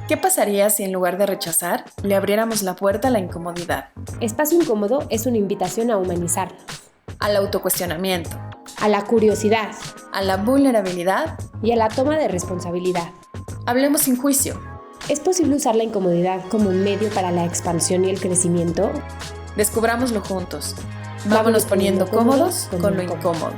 ¿Qué pasaría si en lugar de rechazar, le abriéramos la puerta a la incomodidad? Espacio Incómodo es una invitación a humanizarnos, Al autocuestionamiento, a la curiosidad a la vulnerabilidad y a la toma de responsabilidad. Hablemos sin juicio. ¿Es posible usar la incomodidad como un medio para la expansión y el crecimiento? Descubrámoslo juntos. Vámonos poniendo cómodos con lo incómodo.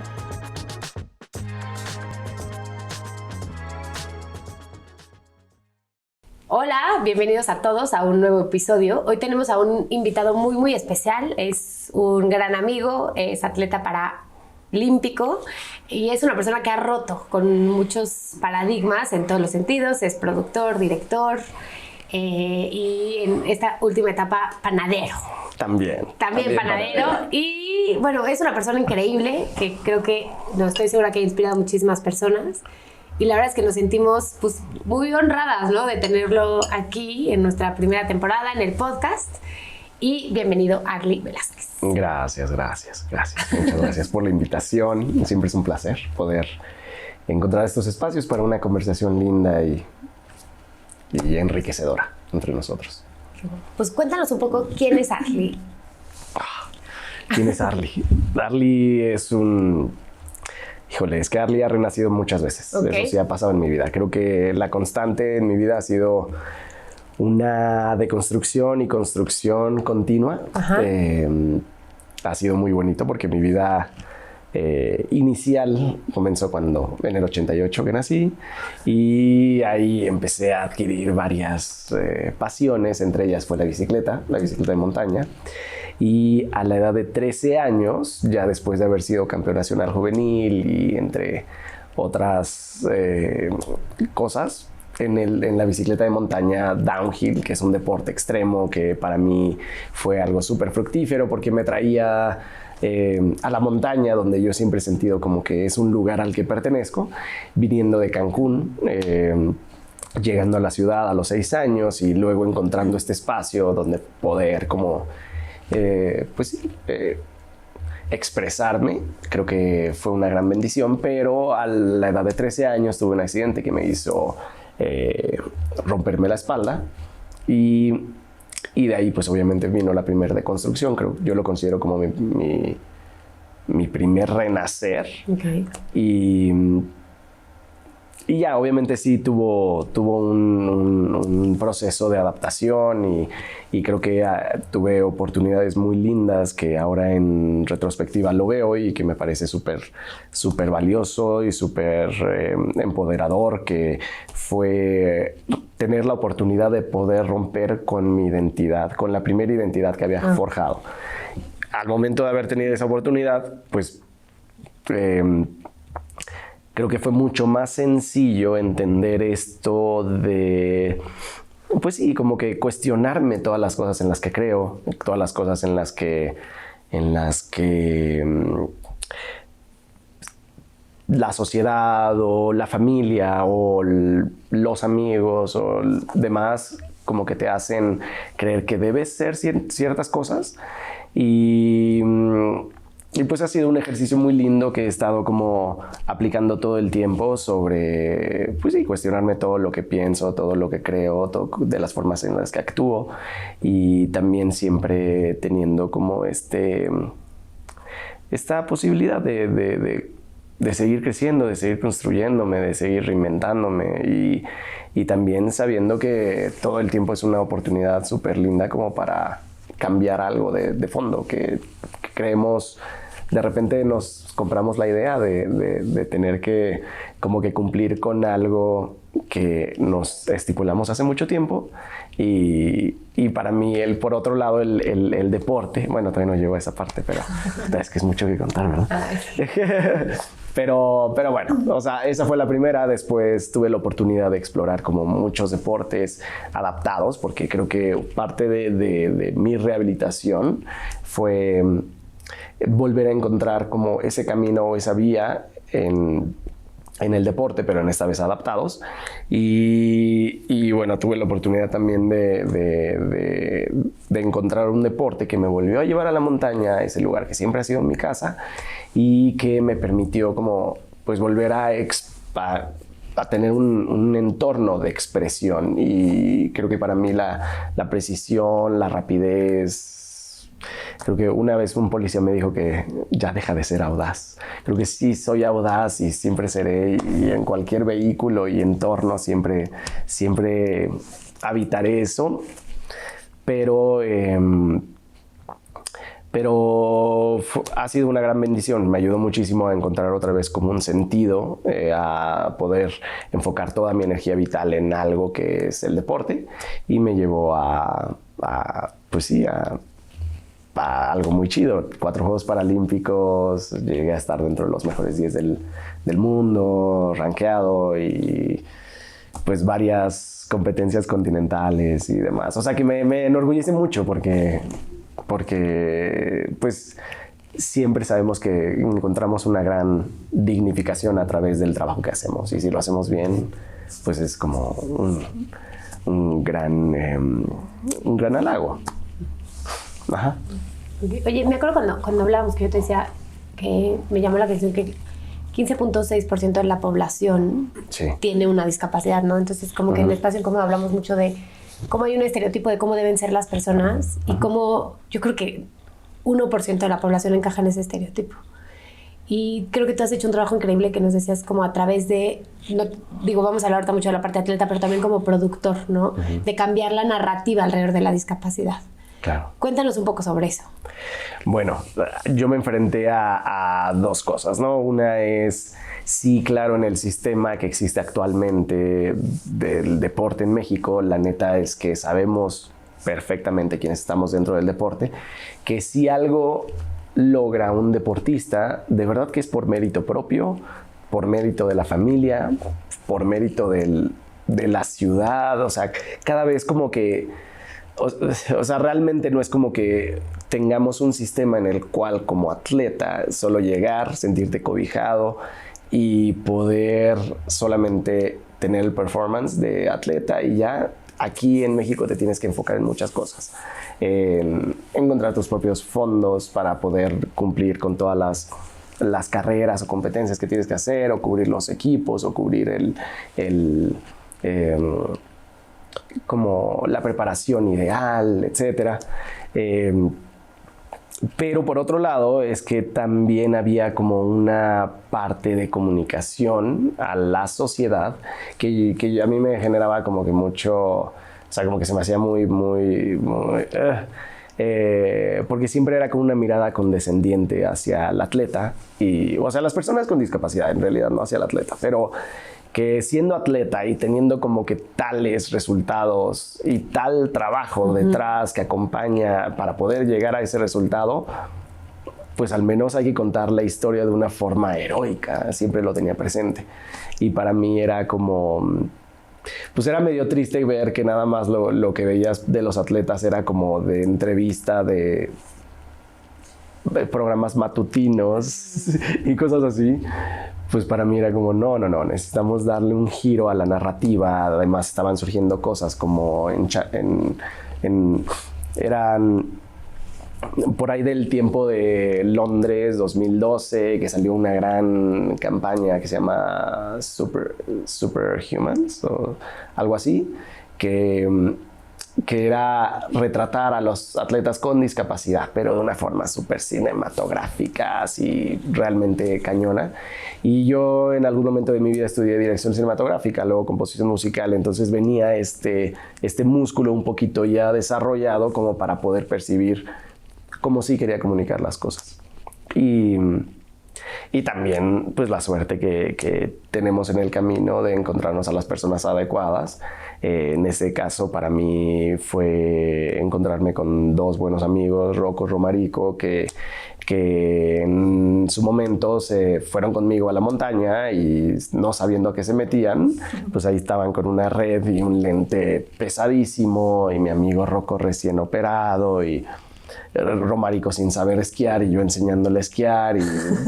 Hola, bienvenidos a todos a un nuevo episodio. Hoy tenemos a un invitado muy especial. Es un gran amigo, es atleta paralímpico y es una persona que ha roto con muchos paradigmas en todos los sentidos. Es productor, director y en esta última etapa panadero. También Panadero. Y bueno, es una persona increíble que creo que, no estoy segura que ha inspirado a muchísimas personas. Y la verdad es que nos sentimos pues, muy honradas, ¿no? De tenerlo aquí en nuestra primera temporada en el podcast. Y bienvenido, Arly Velázquez. Gracias. Muchas gracias por la invitación. Siempre es un placer poder encontrar estos espacios para una conversación linda y enriquecedora entre nosotros. Pues cuéntanos un poco quién es Arly. ¿Quién es Arly? Arly es un... Híjole, es que Arly ha renacido muchas veces. Okay. Eso sí ha pasado en mi vida. Creo que la constante en mi vida ha sido una deconstrucción y construcción continua. Ha sido muy bonito porque mi vida inicial comenzó en el 88 que nací, y ahí empecé a adquirir varias pasiones. Entre ellas fue la bicicleta de montaña. Y a la edad de 13 años, ya después de haber sido campeón nacional juvenil y entre otras cosas, en la bicicleta de montaña downhill, que es un deporte extremo que para mí fue algo súper fructífero porque me traía a la montaña, donde yo siempre he sentido como que es un lugar al que pertenezco, viniendo de Cancún, llegando a la ciudad a los 6 años y luego encontrando este espacio donde poder como... expresarme. Creo que fue una gran bendición, pero a la edad de 13 años tuve un accidente que me hizo romperme la espalda, y de ahí pues obviamente vino la primera deconstrucción. Yo lo considero como mi primer renacer. Okay. Y ya, obviamente sí tuvo un proceso de adaptación y creo que tuve oportunidades muy lindas que ahora en retrospectiva lo veo y que me parece súper valioso y súper empoderador, que fue tener la oportunidad de poder romper con mi identidad, con la primera identidad que había forjado. Al momento de haber tenido esa oportunidad, pues... creo que fue mucho más sencillo entender esto de, pues sí, como que cuestionarme todas las cosas en las que creo, todas las cosas en las que la sociedad o la familia o los amigos o demás como que te hacen creer que debes ser ciertas cosas. Y pues ha sido un ejercicio muy lindo que he estado como aplicando todo el tiempo sobre, pues sí, cuestionarme todo lo que pienso, todo lo que creo, todo de las formas en las que actúo, y también siempre teniendo como esta posibilidad de seguir creciendo, de seguir construyéndome, de seguir reinventándome, y también sabiendo que todo el tiempo es una oportunidad súper linda como para cambiar algo de fondo, que creemos... De repente nos compramos la idea de tener que como que cumplir con algo que nos estipulamos hace mucho tiempo, y para mí por otro lado el deporte, bueno, todavía no llego a esa parte, pero es que es mucho que contar, ¿verdad? Pero bueno, o sea, esa fue la primera. Después tuve la oportunidad de explorar como muchos deportes adaptados, porque creo que parte de mi rehabilitación fue volver a encontrar como ese camino o esa vía en el deporte, pero en esta vez adaptados. Y bueno, tuve la oportunidad también de encontrar un deporte que me volvió a llevar a la montaña, ese lugar que siempre ha sido mi casa, y que me permitió como pues volver a a tener un entorno de expresión, y creo que para mí la precisión, la rapidez, creo que una vez un policía me dijo que ya deja de ser audaz. Creo que sí soy audaz y siempre seré, y en cualquier vehículo y entorno siempre habitaré eso, pero ha sido una gran bendición. Me ayudó muchísimo a encontrar otra vez como un sentido, a poder enfocar toda mi energía vital en algo que es el deporte, y me llevó a algo muy chido. 4 Juegos Paralímpicos, llegué a estar dentro de los mejores 10 del mundo, rankeado, y pues varias competencias continentales y demás. O sea que me enorgullece mucho porque pues siempre sabemos que encontramos una gran dignificación a través del trabajo que hacemos, y si lo hacemos bien, pues es como un gran halago. Ajá. Oye, me acuerdo cuando hablábamos, que yo te decía que me llamó la atención que 15.6% de la población tiene una discapacidad, ¿no? Entonces, como que en Espacio Incómodo hablamos mucho de cómo hay un estereotipo de cómo deben ser las personas, y cómo yo creo que 1% de la población encaja en ese estereotipo. Y creo que tú has hecho un trabajo increíble, que nos decías como a través de, no digo, vamos a hablar ahorita mucho de la parte atleta, pero también como productor, ¿no? De cambiar la narrativa alrededor de la discapacidad. Claro. Cuéntanos un poco sobre eso. Bueno, yo me enfrenté a 2 cosas, ¿no? Una es, sí, claro, en el sistema que existe actualmente del deporte en México, la neta es que sabemos perfectamente quienes estamos dentro del deporte, que si algo logra un deportista, de verdad que es por mérito propio, por mérito de la familia, por mérito de la ciudad. O sea, cada vez como que, o sea, realmente no es como que tengamos un sistema en el cual como atleta solo llegar, sentirte cobijado y poder solamente tener el performance de atleta y ya. Aquí en México te tienes que enfocar en muchas cosas, en encontrar tus propios fondos para poder cumplir con todas las carreras o competencias que tienes que hacer, o cubrir los equipos, o cubrir como la preparación ideal, etcétera. Pero por otro lado es que también había como una parte de comunicación a la sociedad que a mí me generaba como que mucho, o sea, como que se me hacía muy porque siempre era como una mirada condescendiente hacia el atleta, o sea, las personas con discapacidad en realidad, no hacia el atleta, pero que siendo atleta y teniendo como que tales resultados y tal trabajo detrás que acompaña para poder llegar a ese resultado, pues al menos hay que contar la historia de una forma heroica. Siempre lo tenía presente. Y para mí era como, pues era medio triste ver que nada más lo que veías de los atletas era como de entrevista de programas matutinos y cosas así. Pues para mí era como, no, necesitamos darle un giro a la narrativa. Además estaban surgiendo cosas como eran por ahí del tiempo de Londres 2012, que salió una gran campaña que se llama Superhumans o algo así, que era retratar a los atletas con discapacidad, pero de una forma súper cinematográfica, así realmente cañona. Y yo en algún momento de mi vida estudié dirección cinematográfica, luego composición musical, entonces venía este músculo un poquito ya desarrollado como para poder percibir cómo sí quería comunicar las cosas. Y también pues la suerte que tenemos en el camino de encontrarnos a las personas adecuadas. En ese caso para mí fue encontrarme con 2 buenos amigos, Rocco, Romarico, que en su momento se fueron conmigo a la montaña y no sabiendo a qué se metían, pues ahí estaban con una red y un lente pesadísimo, y mi amigo Rocco recién operado, y Romarico sin saber esquiar y yo enseñándole a esquiar, y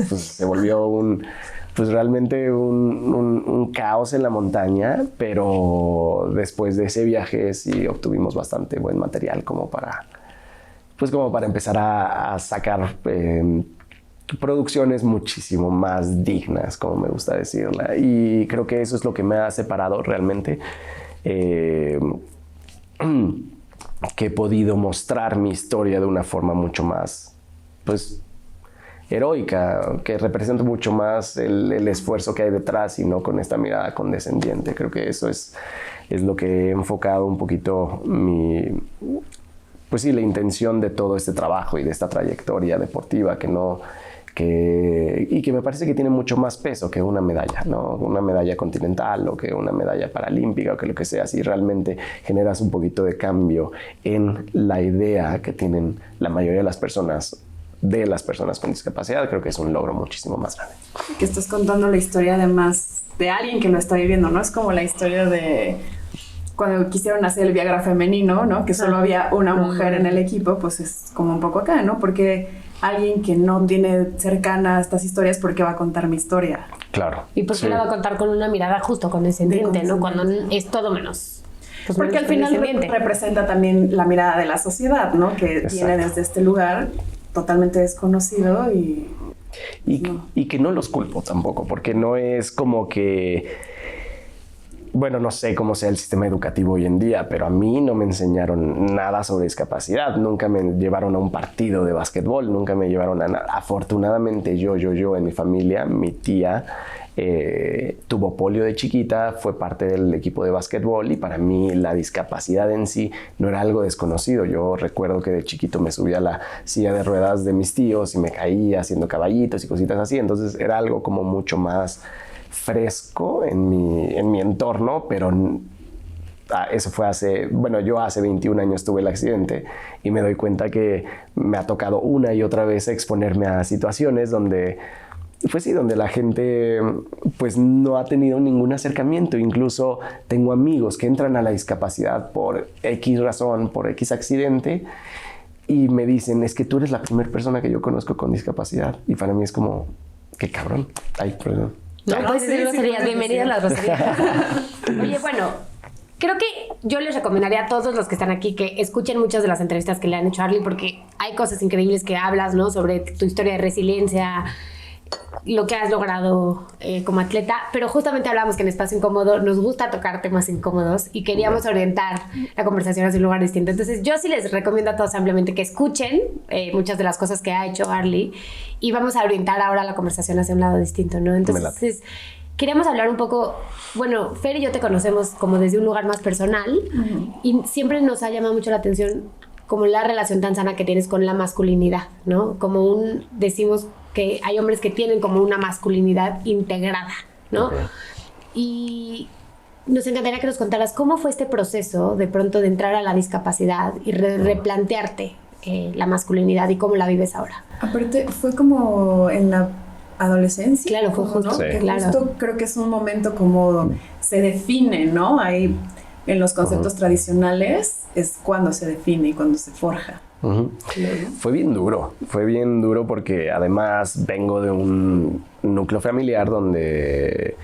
pues se volvió realmente un caos en la montaña. Pero después de ese viaje sí obtuvimos bastante buen material como para empezar a sacar producciones muchísimo más dignas, como me gusta decirla. Y creo que eso es lo que me ha separado realmente. Que he podido mostrar mi historia de una forma mucho más, pues, heroica, que representa mucho más el esfuerzo que hay detrás y no con esta mirada condescendiente. Creo que eso es lo que he enfocado un poquito pues sí, la intención de todo este trabajo y de esta trayectoria deportiva y que me parece que tiene mucho más peso que una medalla, ¿no? Una medalla continental o que una medalla paralímpica o que lo que sea. Si realmente generas un poquito de cambio en la idea que tienen la mayoría de las personas con discapacidad, creo que es un logro muchísimo más grande. Que estás contando la historia además de alguien que lo está viviendo, ¿no? Es como la historia de cuando quisieron hacer el Viagra femenino, ¿no? Que solo había una mujer en el equipo, pues es como un poco acá, ¿no? Porque alguien que no tiene cercana estas historias, ¿por qué va a contar mi historia? Claro. ¿Y por qué sí. la va a contar con una mirada justo condescendiente, ¿no? Cuando es todo menos. Pues porque menos al final representa también la mirada de la sociedad, ¿no? Que viene desde este lugar totalmente desconocido y que no los culpo tampoco, porque no es como que... Bueno, no sé cómo sea el sistema educativo hoy en día, pero a mí no me enseñaron nada sobre discapacidad. Nunca me llevaron a un partido de básquetbol, nunca me llevaron a nada. Afortunadamente yo en mi familia, mi tía tuvo polio de chiquita, fue parte del equipo de básquetbol y para mí la discapacidad en sí no era algo desconocido. Yo recuerdo que de chiquito me subía a la silla de ruedas de mis tíos y me caía haciendo caballitos y cositas así. Entonces era algo como mucho más fresco en mi entorno, pero eso fue yo hace 21 años tuve el accidente y me doy cuenta que me ha tocado una y otra vez exponerme a situaciones donde la gente pues no ha tenido ningún acercamiento. Incluso tengo amigos que entran a la discapacidad por X razón, por X accidente y me dicen, es que tú eres la primera persona que yo conozco con discapacidad. Y para mí es como, qué cabrón. Ay, perdón. No, puedes decir groserías. Bienvenida a las groserías. Oye, bueno, creo que yo les recomendaría a todos los que están aquí que escuchen muchas de las entrevistas que le han hecho a Arly, porque hay cosas increíbles que hablas, ¿no? Sobre tu historia de resiliencia, lo que has logrado como atleta, pero justamente hablamos que en Espacio Incómodo nos gusta tocar temas incómodos y queríamos orientar la conversación hacia un lugar distinto. Entonces yo sí les recomiendo a todos ampliamente que escuchen muchas de las cosas que ha hecho Arly y vamos a orientar ahora la conversación hacia un lado distinto, ¿no? Entonces queríamos hablar un poco, bueno, Fer y yo te conocemos como desde un lugar más personal y siempre nos ha llamado mucho la atención como la relación tan sana que tienes con la masculinidad, ¿no? Como decimos que hay hombres que tienen como una masculinidad integrada, ¿no? Okay. Y nos encantaría que nos contaras cómo fue este proceso de pronto de entrar a la discapacidad y replantearte la masculinidad y cómo la vives ahora. Aparte, fue como en la adolescencia. Claro, fue justo. ¿No? Sí. Claro. Justo creo que es un momento como se define, ¿no? Ahí en los conceptos tradicionales es cuando se define y cuando se forja. Fue bien duro porque además vengo de un núcleo familiar donde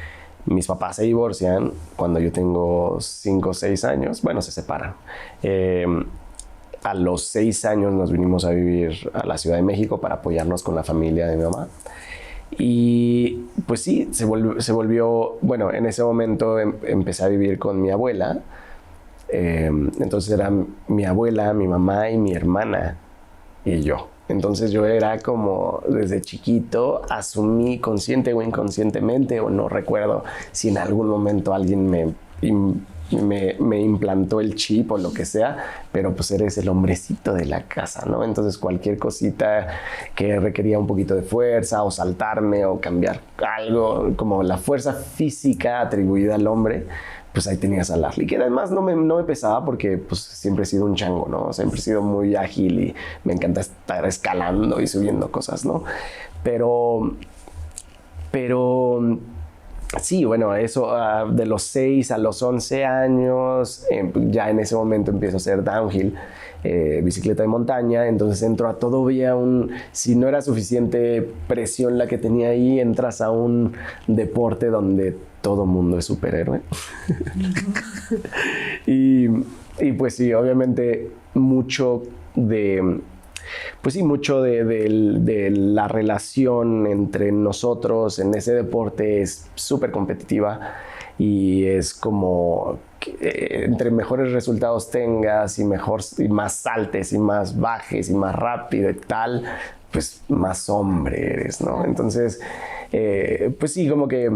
mis papás se divorcian cuando yo tengo 5 o 6 años, bueno, se separan. A los 6 años nos vinimos a vivir a la Ciudad de México para apoyarnos con la familia de mi mamá. Y pues sí, se volvió, bueno, en ese momento empecé a vivir con mi abuela. Entonces era mi abuela, mi mamá y mi hermana y yo. Entonces yo era como desde chiquito asumí consciente o inconscientemente, o no recuerdo si en algún momento alguien me implantó el chip o lo que sea, pero pues eres el hombrecito de la casa, ¿no? Entonces cualquier cosita que requería un poquito de fuerza o saltarme o cambiar algo, como la fuerza física atribuida al hombre, pues ahí tenías a Arly, que además no me pesaba porque pues siempre he sido un chango, ¿no? Siempre he sido muy ágil y me encanta estar escalando y subiendo cosas, ¿no? Pero sí, bueno, eso de los 6 a los 11 años, ya en ese momento empiezo a hacer downhill, bicicleta de montaña, entonces entro a todavía si no era suficiente presión la que tenía ahí, entras a un deporte donde todo mundo es superhéroe. y pues sí, obviamente mucho de pues sí, mucho de la relación entre nosotros en ese deporte es súper competitiva y es como que, entre mejores resultados tengas y más saltes y más bajes y más rápido y tal, pues más hombre eres, ¿no? Entonces, pues sí, como que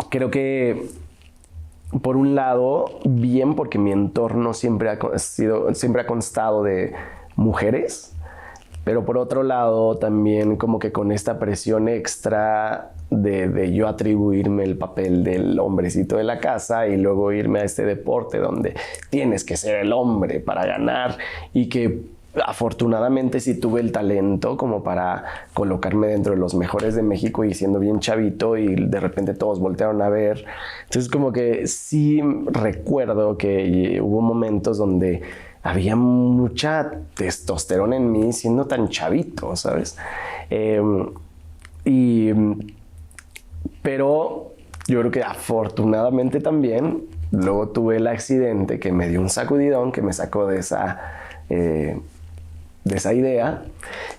creo que por un lado, bien, porque mi entorno siempre ha constado de mujeres, pero por otro lado también como que con esta presión extra de yo atribuirme el papel del hombrecito de la casa y luego irme a este deporte donde tienes que ser el hombre para ganar y que afortunadamente sí tuve el talento como para colocarme dentro de los mejores de México y siendo bien chavito y de repente todos voltearon a ver. Entonces como que sí recuerdo que hubo momentos donde había mucha testosterona en mí siendo tan chavito, ¿sabes? Pero yo creo que afortunadamente también luego tuve el accidente que me dio un sacudidón que me sacó de esa idea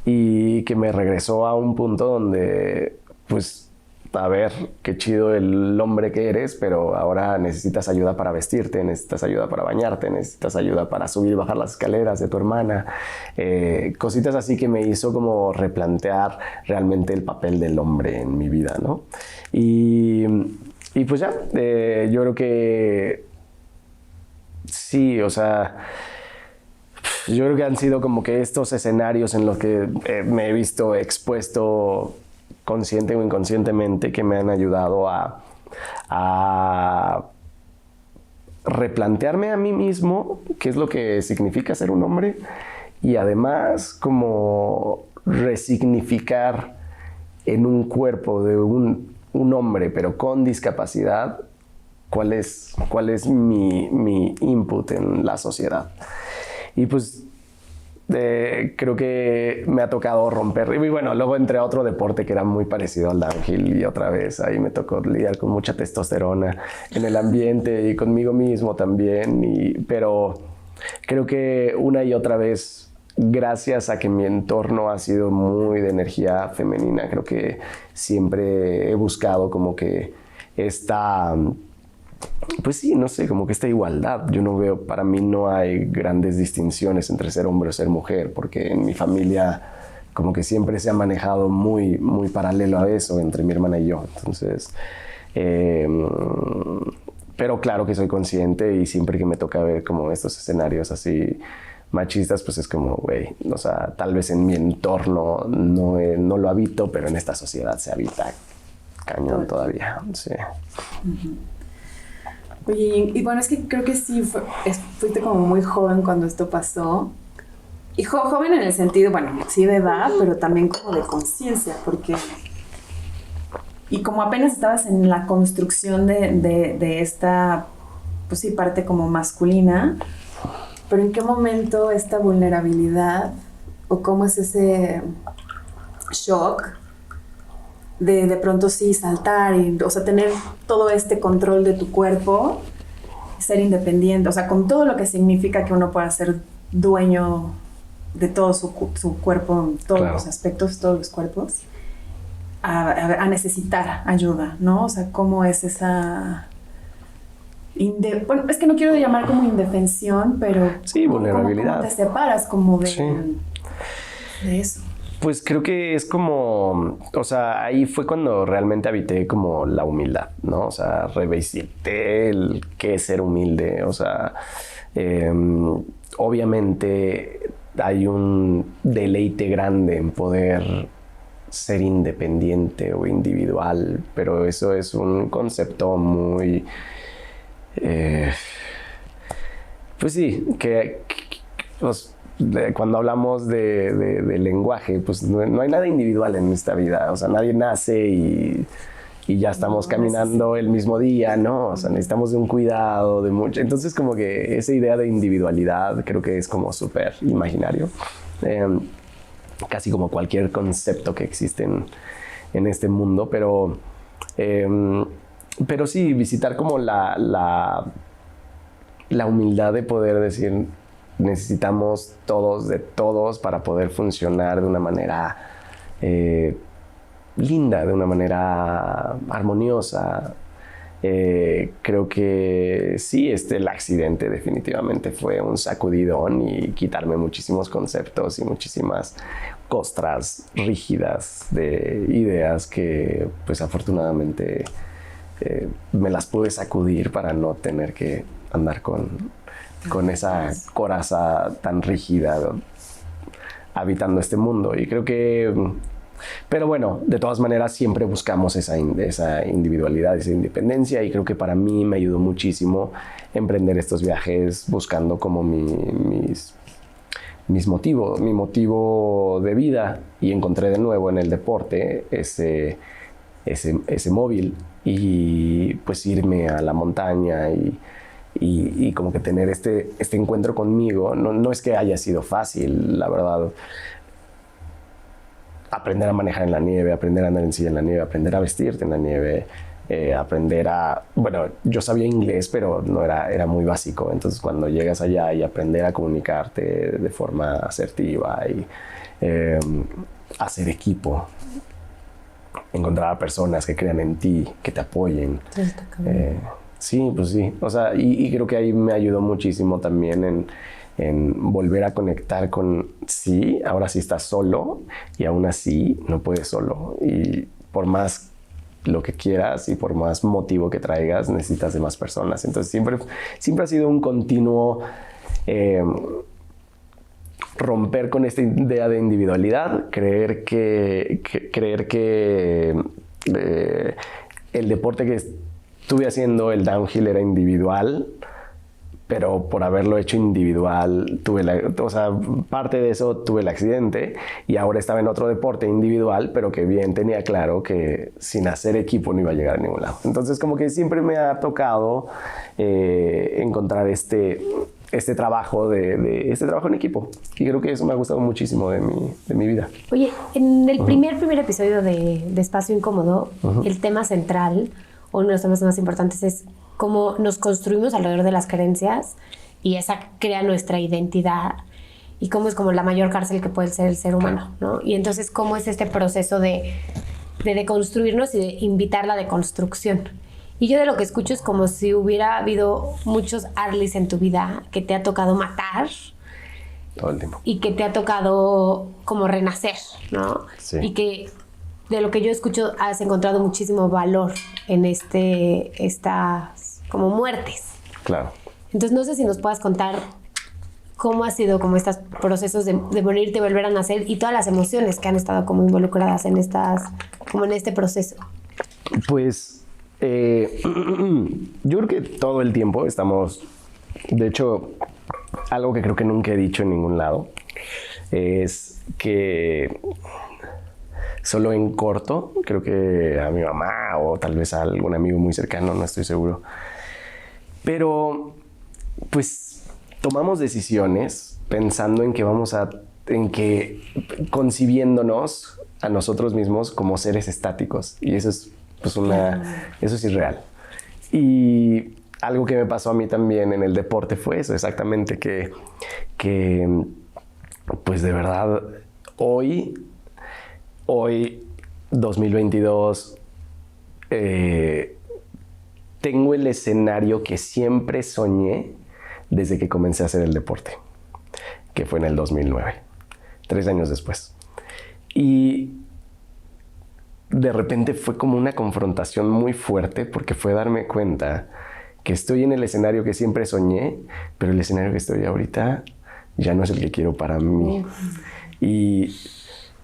y que me regresó a un punto donde, pues, a ver, qué chido el hombre que eres, pero ahora necesitas ayuda para vestirte, necesitas ayuda para bañarte, necesitas ayuda para subir y bajar las escaleras de tu hermana. Cositas así que me hizo como replantear realmente el papel del hombre en mi vida, ¿no? Y pues ya, yo creo que sí, o sea, yo creo que han sido como que estos escenarios en los que me he visto expuesto consciente o inconscientemente que me han ayudado a replantearme a mí mismo qué es lo que significa ser un hombre y además como resignificar en un cuerpo de un hombre pero con discapacidad cuál es mi input en la sociedad. Y pues creo que me ha tocado romper. Y bueno, luego entré a otro deporte que era muy parecido al downhill y otra vez ahí me tocó lidiar con mucha testosterona en el ambiente y conmigo mismo también. Pero creo que una y otra vez, gracias a que mi entorno ha sido muy de energía femenina, creo que siempre he buscado como que pues sí, no sé, como que esta igualdad. Yo no veo, para mí no hay grandes distinciones entre ser hombre o ser mujer, porque en mi familia como que siempre se ha manejado muy, muy paralelo a eso entre mi hermana y yo. Entonces, pero claro que soy consciente y siempre que me toca ver como estos escenarios así machistas, pues es como, güey, o sea, tal vez en mi entorno no lo habito, pero en esta sociedad se habita cañón todavía, sí. Uh-huh. Oye, y bueno, es que creo que sí fuiste como muy joven cuando esto pasó. Y joven en el sentido, bueno, sí de edad, pero también como de conciencia, porque... Y como apenas estabas en la construcción de esta, pues sí, parte como masculina, pero ¿en qué momento esta vulnerabilidad o cómo es ese shock de pronto sí saltar y, o sea, tener todo este control de tu cuerpo, ser independiente, o sea, con todo lo que significa que uno pueda ser dueño de todo su cuerpo, en todos los aspectos, todos los cuerpos, a necesitar ayuda, ¿no? O sea, cómo es esa... bueno, es que no quiero llamar como indefensión, pero... Sí, vulnerabilidad. ¿Cómo te separas como de eso? Pues creo que es como, o sea, ahí fue cuando realmente habité como la humildad, ¿no? O sea, revisité el qué es ser humilde, o sea, obviamente hay un deleite grande en poder ser independiente o individual, pero eso es un concepto muy, pues sí, cuando hablamos de lenguaje, pues no hay nada individual en esta vida. O sea, nadie nace y ya estamos caminando el mismo día, ¿no? O sea, necesitamos de un cuidado, de mucho. Entonces, como que esa idea de individualidad creo que es como súper imaginario. Casi como cualquier concepto que existe en este mundo. Pero sí, visitar como la humildad de poder decir... necesitamos todos de todos para poder funcionar de una manera linda, de una manera armoniosa. Creo que sí, el accidente definitivamente fue un sacudidón y quitarme muchísimos conceptos y muchísimas costras rígidas de ideas que pues afortunadamente me las pude sacudir para no tener que andar con esa coraza tan rígida habitando este mundo. Y creo que, pero bueno, de todas maneras siempre buscamos esa individualidad, esa independencia, y creo que para mí me ayudó muchísimo emprender estos viajes buscando como mi motivo de vida, y encontré de nuevo en el deporte ese móvil, y pues irme a la montaña y como que tener este encuentro conmigo. No es que haya sido fácil, la verdad. Aprender a manejar en la nieve, aprender a andar en silla en la nieve, aprender a vestirte en la nieve, bueno, yo sabía inglés, pero no era muy básico. Entonces cuando llegas allá y aprender a comunicarte de forma asertiva y hacer equipo, encontrar a personas que crean en ti, que te apoyen. Sí, pues sí. O sea, y creo que ahí me ayudó muchísimo también en volver a conectar con, sí, ahora sí estás solo, y aún así no puedes solo. Y por más lo que quieras y por más motivo que traigas, necesitas de más personas. Entonces siempre ha sido un continuo romper con esta idea de individualidad, creer que el deporte que estuve haciendo, el downhill, era individual, pero por haberlo hecho individual, parte de eso tuve el accidente, y ahora estaba en otro deporte individual, pero que bien tenía claro que sin hacer equipo no iba a llegar a ningún lado. Entonces como que siempre me ha tocado encontrar este trabajo este trabajo en equipo, y creo que eso me ha gustado muchísimo de mi vida. Oye, en el primer episodio de Espacio Incómodo, el tema central, o uno de los temas más importantes, es cómo nos construimos alrededor de las creencias, y esa crea nuestra identidad, y cómo es como la mayor cárcel que puede ser el ser humano, ¿no? Y entonces cómo es este proceso de deconstruirnos y de invitar la deconstrucción. Y yo de lo que escucho es como si hubiera habido muchos Arleys en tu vida que te ha tocado matar todo el tiempo, y que te ha tocado como renacer, ¿no? Sí. Y que de lo que yo escucho has encontrado muchísimo valor en estas como muertes. Claro. Entonces no sé si nos puedas contar cómo ha sido como estos procesos de morirte y volver a nacer, y todas las emociones que han estado como involucradas en este proceso. Pues yo creo que todo el tiempo estamos, de hecho, algo que creo que nunca he dicho en ningún lado es que solo en corto, creo que a mi mamá o tal vez a algún amigo muy cercano, no estoy seguro, pero pues tomamos decisiones pensando en que concibiéndonos a nosotros mismos como seres estáticos, y eso es pues eso es irreal. Y algo que me pasó a mí también en el deporte fue eso, exactamente, que pues de verdad hoy 2022 tengo el escenario que siempre soñé desde que comencé a hacer el deporte, que fue en el 2009, 3 años después. Y de repente fue como una confrontación muy fuerte, porque fue darme cuenta que estoy en el escenario que siempre soñé, pero el escenario que estoy ahorita ya no es el que quiero para mí. Y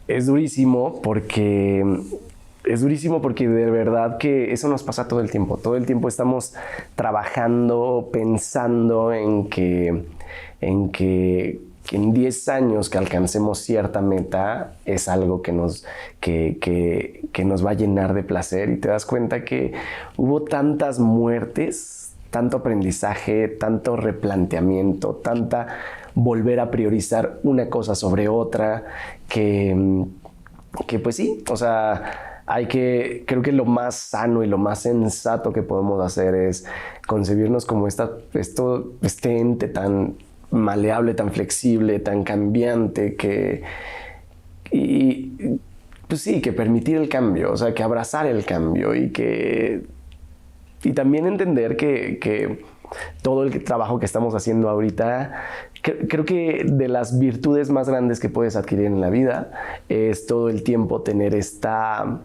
es durísimo porque de verdad que eso nos pasa todo el tiempo. Todo el tiempo estamos trabajando, pensando en que en 10 años que alcancemos cierta meta es algo que nos va a llenar de placer, y te das cuenta que hubo tantas muertes, tanto aprendizaje, tanto replanteamiento, tanta volver a priorizar una cosa sobre otra, que pues sí, o sea, creo que lo más sano y lo más sensato que podemos hacer es concebirnos como este ente tan maleable, tan flexible, tan cambiante, pues sí, que permitir el cambio, o sea, que abrazar el cambio y también entender que todo el trabajo que estamos haciendo ahorita, creo que de las virtudes más grandes que puedes adquirir en la vida es todo el tiempo tener esta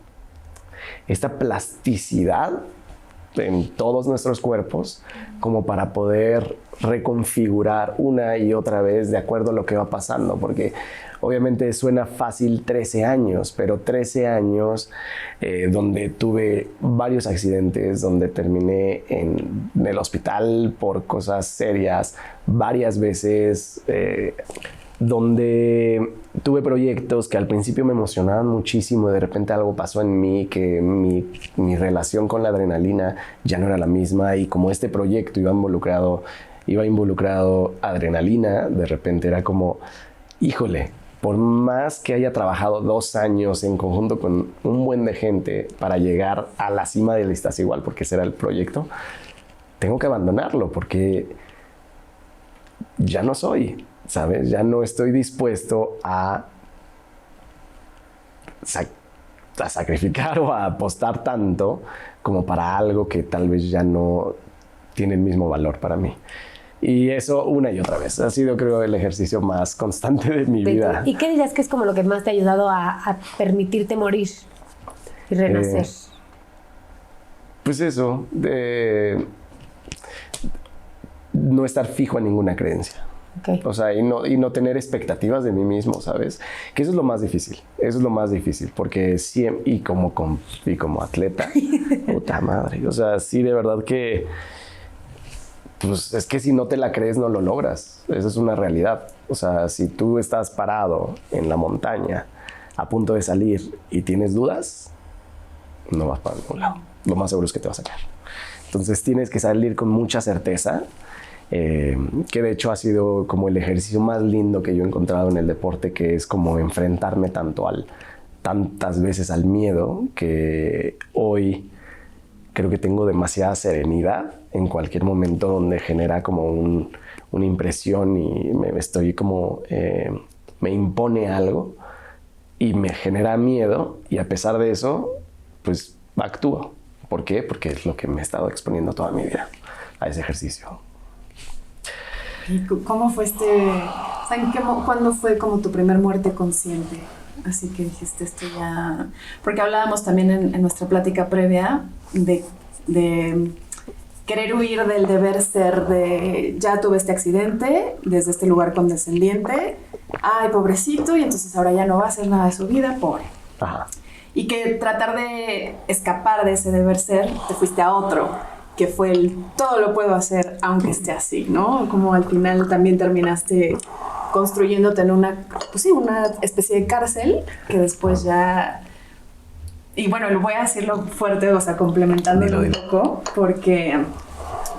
plasticidad en todos nuestros cuerpos como para poder reconfigurar una y otra vez de acuerdo a lo que va pasando, porque obviamente suena fácil 13 años, pero 13 años donde tuve varios accidentes, donde terminé en el hospital por cosas serias varias veces, donde tuve proyectos que al principio me emocionaban muchísimo y de repente algo pasó en mí que mi relación con la adrenalina ya no era la misma, y como este proyecto iba involucrado adrenalina, de repente era como, híjole, por más que haya trabajado 2 años en conjunto con un buen de gente para llegar a la cima de Listas Igual, porque ese era el proyecto, tengo que abandonarlo porque ya no soy, ¿sabes? Ya no estoy dispuesto a sacrificar o a apostar tanto como para algo que tal vez ya no tiene el mismo valor para mí. Y eso una y otra vez. Ha sido, creo, el ejercicio más constante de mi vida. ¿Y qué dirías que es como lo que más te ha ayudado a permitirte morir y renacer? Pues eso, de no estar fijo en ninguna creencia. Okay. O sea, y no tener expectativas de mí mismo, ¿sabes? Que eso es lo más difícil. Eso es lo más difícil, porque siempre, y como atleta, puta madre. O sea, sí, de verdad que pues es que si no te la crees no lo logras. Esa es una realidad. O sea, si tú estás parado en la montaña a punto de salir y tienes dudas, no vas para ningún lado. Lo más seguro es que te vas a caer. Entonces tienes que salir con mucha certeza, que de hecho ha sido como el ejercicio más lindo que yo he encontrado en el deporte, que es como enfrentarme tantas veces al miedo, que hoy creo que tengo demasiada serenidad en cualquier momento donde genera como una impresión y me impone algo y me genera miedo, y a pesar de eso, pues actúo. ¿Por qué? Porque es lo que me he estado exponiendo toda mi vida, a ese ejercicio. ¿Y cómo fue cuándo fue como tu primer muerte consciente? Así que dijiste esto ya... Porque hablábamos también en nuestra plática previa de querer huir del deber ser, de ya tuve este accidente, desde este lugar condescendiente, ay, pobrecito, y entonces ahora ya no va a hacer nada de su vida, pobre. Ajá. Y que tratar de escapar de ese deber ser, te fuiste a otro, que fue todo lo puedo hacer aunque esté así, ¿no? Como al final también terminaste construyendo en una especie de cárcel que después ya... Y bueno, lo voy a decirlo fuerte, o sea, complementándolo un poco, porque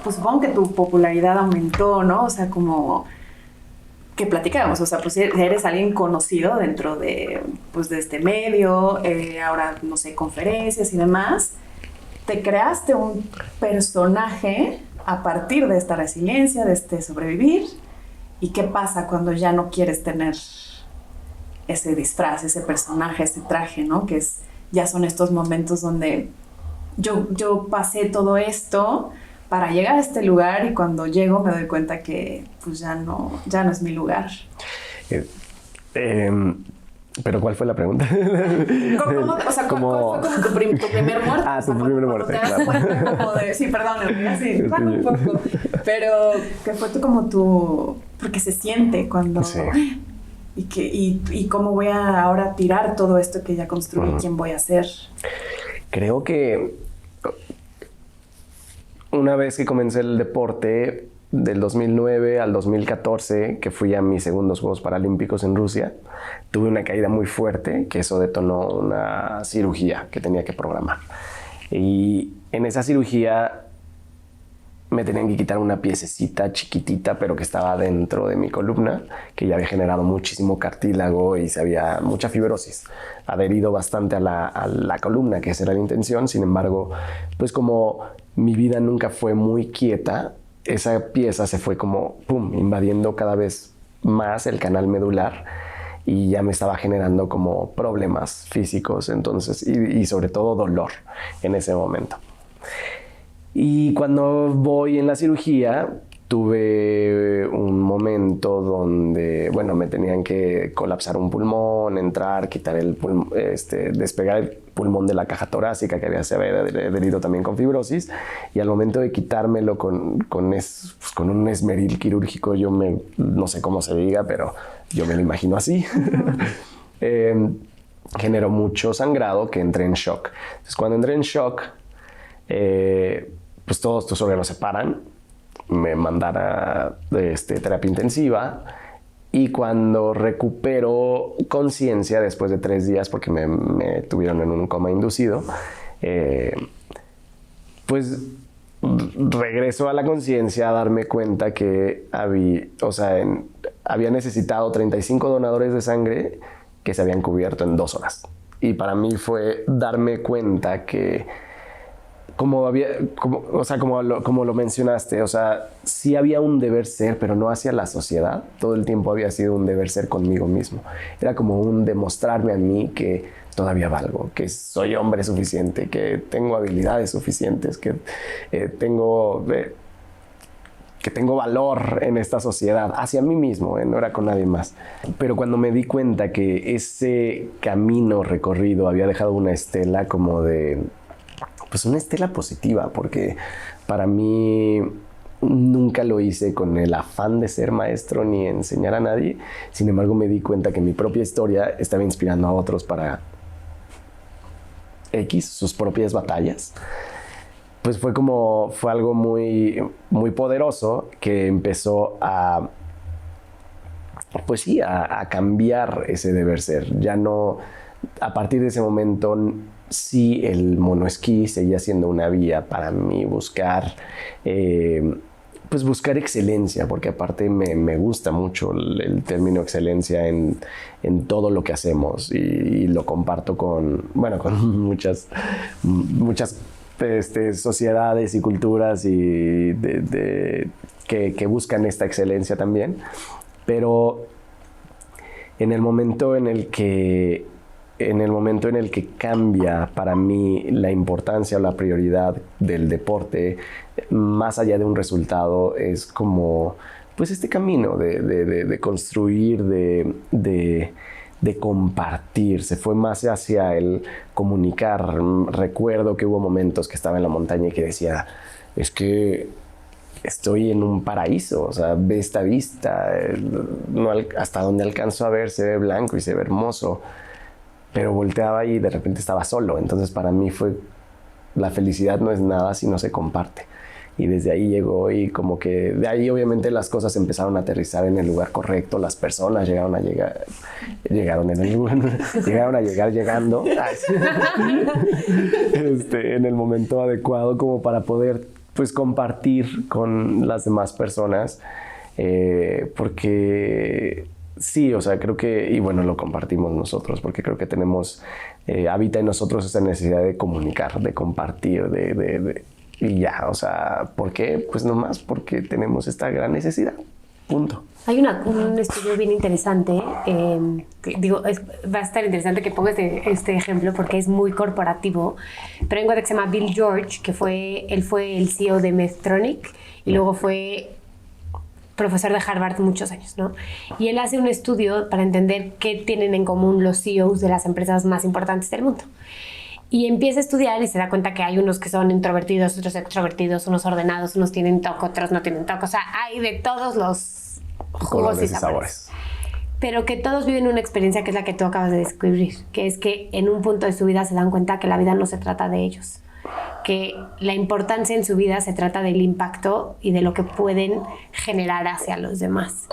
pues supongo que tu popularidad aumentó, ¿no? O sea, como que platicábamos, o sea, pues eres alguien conocido dentro de este medio, ahora, no sé, conferencias y demás. Te creaste un personaje a partir de esta resiliencia, de este sobrevivir. ¿Y qué pasa cuando ya no quieres tener ese disfraz, ese personaje, ese traje, ¿no? Que ya son estos momentos donde yo pasé todo esto para llegar a este lugar, y cuando llego me doy cuenta que pues ya no es mi lugar. ¿Pero cuál fue la pregunta? ¿Cómo, o sea, ¿cuál fue como tu primer muerte? Ah, tu primer muerte, claro. Sí, perdóname, así, un poco. Pero que fue porque se siente cuando... Sí. Y cómo voy a ahora tirar todo esto que ya construí, ¿quién voy a ser? Creo que una vez que comencé el deporte, del 2009 al 2014, que fui a mis segundos Juegos Paralímpicos en Rusia, tuve una caída muy fuerte, que eso detonó una cirugía que tenía que programar. Y en esa cirugía me tenían que quitar una piececita chiquitita, pero que estaba dentro de mi columna, que ya había generado muchísimo cartílago y se había mucha fibrosis, adherido bastante a la columna, que esa era la intención. Sin embargo, pues como mi vida nunca fue muy quieta, esa pieza se fue como, pum, invadiendo cada vez más el canal medular y ya me estaba generando como problemas físicos, entonces, y sobre todo dolor en ese momento. Y cuando voy en la cirugía, tuve un momento donde, bueno, me tenían que colapsar un pulmón, entrar, quitar el pulmón, despegar el pulmón de la caja torácica que se había adherido también con fibrosis, y al momento de quitármelo con un esmeril quirúrgico, no sé cómo se diga, pero yo me lo imagino así, generó mucho sangrado que entré en shock. Entonces, cuando entré en shock, pues todos tus órganos se paran, me mandara terapia intensiva, y cuando recupero conciencia después de 3 días, porque me tuvieron en un coma inducido, pues regreso a la conciencia a darme cuenta que había necesitado 35 donadores de sangre que se habían cubierto en 2 horas. Y para mí fue darme cuenta que como lo mencionaste, o sea, sí había un deber ser, pero no hacia la sociedad. Todo el tiempo había sido un deber ser conmigo mismo. Era como un demostrarme a mí que todavía valgo, que soy hombre suficiente, que tengo habilidades suficientes, que tengo valor en esta sociedad, hacia mí mismo, no era con nadie más. Pero cuando me di cuenta que ese camino recorrido había dejado una estela como de... pues una estela positiva, porque para mí nunca lo hice con el afán de ser maestro ni enseñar a nadie. Sin embargo, me di cuenta que mi propia historia estaba inspirando a otros para sus propias batallas. Pues fue algo muy, muy poderoso que empezó a cambiar ese deber ser. Ya no, a partir de ese momento, sí, el monoesquí seguía siendo una vía para mí buscar excelencia, porque aparte me gusta mucho el término excelencia en todo lo que hacemos, y lo comparto con muchas sociedades y culturas que buscan esta excelencia también. Pero en el momento en el que cambia para mí la importancia o la prioridad del deporte, más allá de un resultado, es como pues este camino de construir, de compartir. Se fue más hacia el comunicar. Recuerdo que hubo momentos que estaba en la montaña y que decía, es que estoy en un paraíso, o sea, ve esta vista, hasta donde alcanzo a ver se ve blanco y se ve hermoso. Pero volteaba y de repente estaba solo. Entonces para mí la felicidad no es nada si no se comparte. Y desde ahí llegó, y como que de ahí obviamente las cosas empezaron a aterrizar en el lugar correcto. Las personas llegaron a llegar llegando en el momento adecuado como para poder pues compartir con las demás personas, porque sí, o sea, creo que, y bueno, lo compartimos nosotros, porque creo que habita en nosotros esa necesidad de comunicar, de compartir, y ya, o sea, ¿por qué? Pues nomás porque tenemos esta gran necesidad, punto. Hay un estudio bien interesante, va a estar interesante que pongas este ejemplo porque es muy corporativo, pero hay un que se llama Bill George, él fue el CEO de Medtronic y luego fue profesor de Harvard muchos años, ¿no? Y él hace un estudio para entender qué tienen en común los CEOs de las empresas más importantes del mundo. Y empieza a estudiar y se da cuenta que hay unos que son introvertidos, otros extrovertidos, unos ordenados, unos tienen TOC, otros no tienen TOC. O sea, hay de todos los jugos y sabores. Pero que todos viven una experiencia que es la que tú acabas de describir, que es que en un punto de su vida se dan cuenta que la vida no se trata de ellos, que la importancia en su vida se trata del impacto y de lo que pueden generar hacia los demás.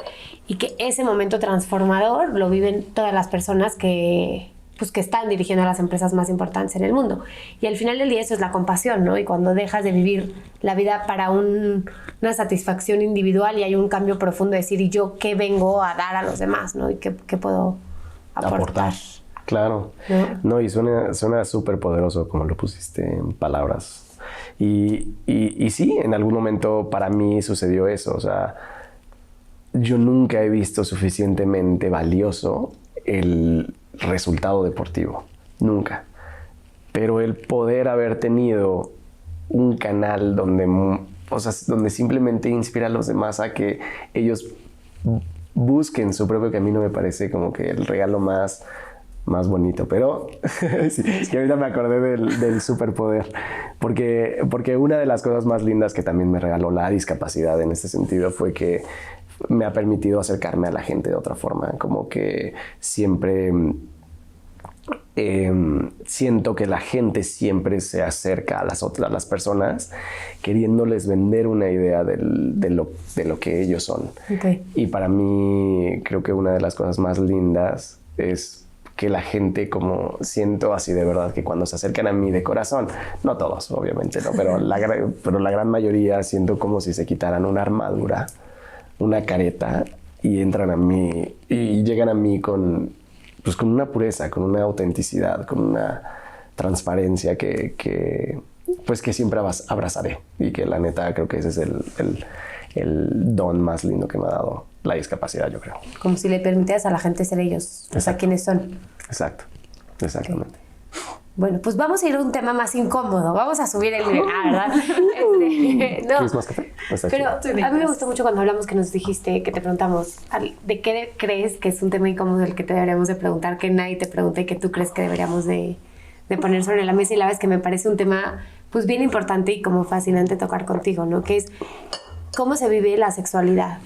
Y que ese momento transformador lo viven todas las personas que están dirigiendo a las empresas más importantes en el mundo. Y al final del día eso es la compasión, ¿no? Y cuando dejas de vivir la vida para una satisfacción individual y hay un cambio profundo de decir, ¿y yo qué vengo a dar a los demás, ¿no? ¿Y qué puedo aportar? Claro. ¿No? Y suena súper poderoso como lo pusiste en palabras. Y sí, en algún momento para mí sucedió eso. O sea, yo nunca he visto suficientemente valioso el resultado deportivo. Nunca. Pero el poder haber tenido un canal donde, o sea, donde simplemente inspira a los demás a que ellos busquen su propio camino, me parece como que el regalo más bonito. Pero sí, es que ahorita me acordé del superpoder, porque una de las cosas más lindas que también me regaló la discapacidad en este sentido fue que me ha permitido acercarme a la gente de otra forma. Como que siempre siento que la gente siempre se acerca a las personas queriéndoles vender una idea de lo que ellos son. Okay. Y para mí creo que una de las cosas más lindas es que la gente, como siento así de verdad, que cuando se acercan a mí de corazón, no todos obviamente, ¿no? Pero la gran mayoría siento como si se quitaran una armadura, una careta, y entran a mí y llegan a mí con una pureza, con una autenticidad, con una transparencia que siempre abrazaré. Y que la neta creo que ese es el don más lindo que me ha dado la discapacidad, yo creo. Como si le permitieras a la gente ser ellos, o sea, quiénes son. Exacto, exactamente. Okay. Bueno, pues vamos a ir a un tema más incómodo. Vamos a subir el nivel, ¿verdad? No. ¿Quieres más café? Pero a mí me gustó mucho cuando hablamos que nos dijiste, que te preguntamos, ¿de qué crees que es un tema incómodo el que te deberíamos de preguntar, que nadie te pregunte, que tú crees que deberíamos de poner sobre la mesa? Y la verdad es que me parece un tema pues bien importante y como fascinante tocar contigo, ¿no? Que es cómo se vive la sexualidad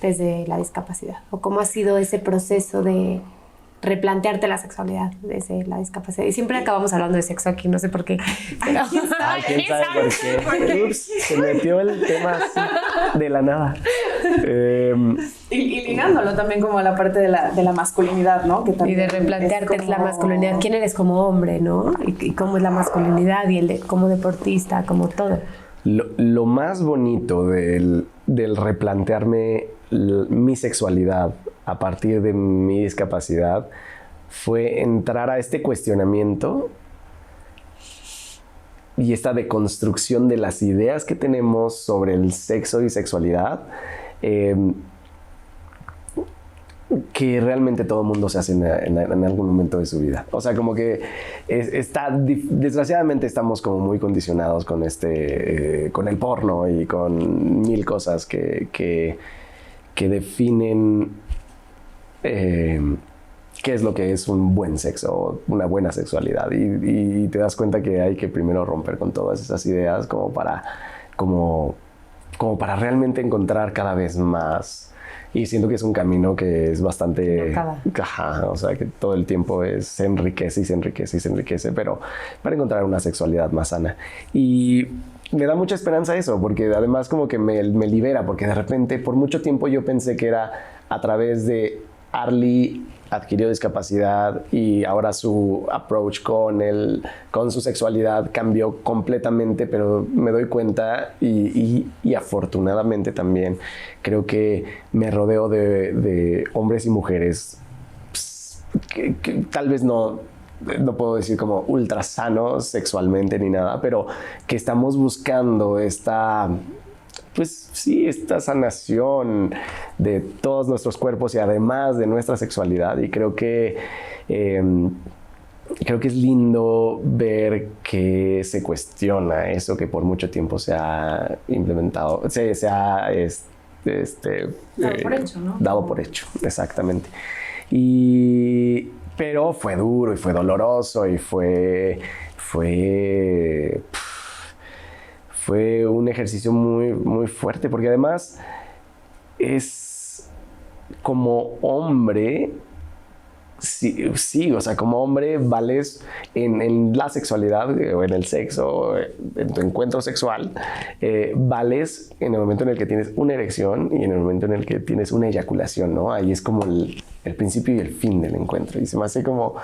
desde la discapacidad, o cómo ha sido ese proceso de replantearte la sexualidad desde la discapacidad. Y siempre acabamos hablando de sexo aquí, no sé por qué. Pero, ¿quién sabe por qué? Ups, se metió el tema así de la nada. Y ligándolo también como a la parte de la masculinidad, ¿no? Que también y de replantearte la masculinidad. ¿Quién eres como hombre, no? Y cómo es la masculinidad y como deportista, como todo. Lo más bonito del replantearme mi sexualidad a partir de mi discapacidad fue entrar a este cuestionamiento y esta deconstrucción de las ideas que tenemos sobre el sexo y sexualidad, que realmente todo el mundo se hace en algún momento de su vida. O sea, como que desgraciadamente estamos como muy condicionados con con el porno y con mil cosas que definen qué es lo que es un buen sexo, una buena sexualidad, y te das cuenta que hay que primero romper con todas esas ideas como para realmente encontrar cada vez más. Y siento que es un camino que es bastante... o sea, que todo el tiempo se enriquece y se enriquece y se enriquece, pero para encontrar una sexualidad más sana. Y me da mucha esperanza eso, porque además como que me libera, porque de repente por mucho tiempo yo pensé que era a través de Arly adquirió discapacidad y ahora su approach con su sexualidad cambió completamente, pero me doy cuenta y afortunadamente también creo que me rodeo de hombres y mujeres que tal vez no puedo decir como ultra sanos sexualmente ni nada, pero que estamos buscando esta sanación de todos nuestros cuerpos y además de nuestra sexualidad. Y creo que es lindo ver que se cuestiona eso que por mucho tiempo se ha implementado, se ha dado por hecho, ¿no? Dado por hecho, exactamente. Pero fue duro y fue doloroso y fue un ejercicio muy, muy fuerte, porque además es como hombre, sí, o sea, como hombre vales en la sexualidad o en el sexo, en tu encuentro sexual, vales en el momento en el que tienes una erección y en el momento en el que tienes una eyaculación, ¿no? Ahí es como el principio y el fin del encuentro, y se me hace como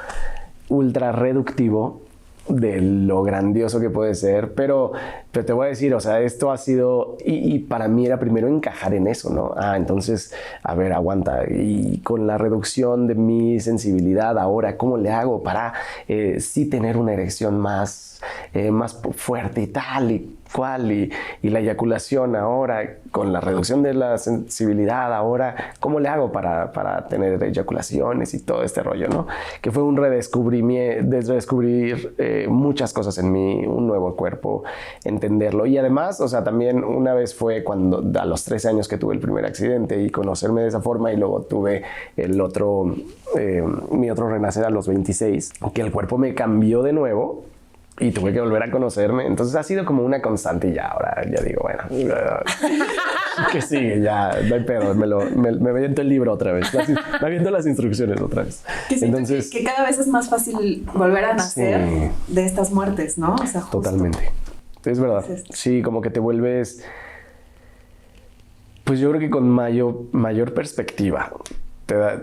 ultra reductivo de lo grandioso que puede ser, pero te voy a decir, o sea, esto ha sido, y para mí era primero encajar en eso, ¿no? Entonces, a ver, aguanta, y con la reducción de mi sensibilidad ahora, ¿cómo le hago para sí tener una erección más fuerte y tal y cual, y la eyaculación ahora, con la reducción de la sensibilidad ahora, ¿cómo le hago para tener eyaculaciones y todo este rollo, ¿no? Que fue un redescubrir muchas cosas en mí, un nuevo cuerpo, entenderlo. Y además, o sea, también una vez fue cuando a los 13 años que tuve el primer accidente y conocerme de esa forma, y luego tuve mi otro renacer a los 26, que el cuerpo me cambió de nuevo y tuve que volver a conocerme. Entonces ha sido como una constante, y ya ahora ya digo, bueno, que sigue, ya no hay pedo, me aviento el libro otra vez, me aviento las instrucciones otra vez. Que entonces que cada vez es más fácil volver a nacer de estas muertes, ¿no? O sea, justo. Totalmente, es verdad. Sí, como que te vuelves, pues yo creo que con mayor perspectiva.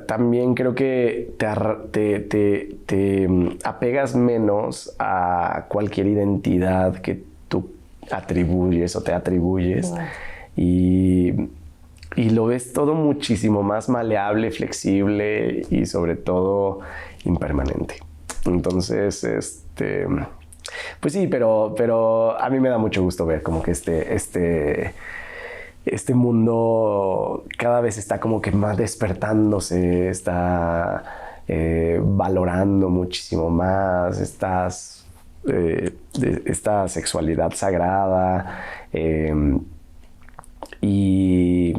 También creo que te apegas menos a cualquier identidad que tú atribuyes o te atribuyes. Wow. Y lo ves todo muchísimo más maleable, flexible y sobre todo impermanente. Entonces, pues sí, pero a mí me da mucho gusto ver como que este mundo cada vez está como que más despertándose, está valorando muchísimo más esta sexualidad sagrada, y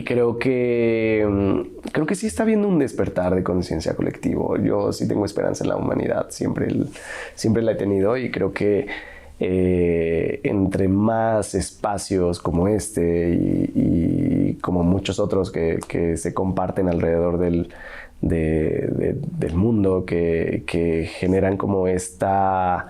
creo que sí está habiendo un despertar de conciencia colectivo. Yo sí tengo esperanza en la humanidad, siempre la he tenido, y creo que entre más espacios como este y como muchos otros que se comparten alrededor del mundo, que generan como esta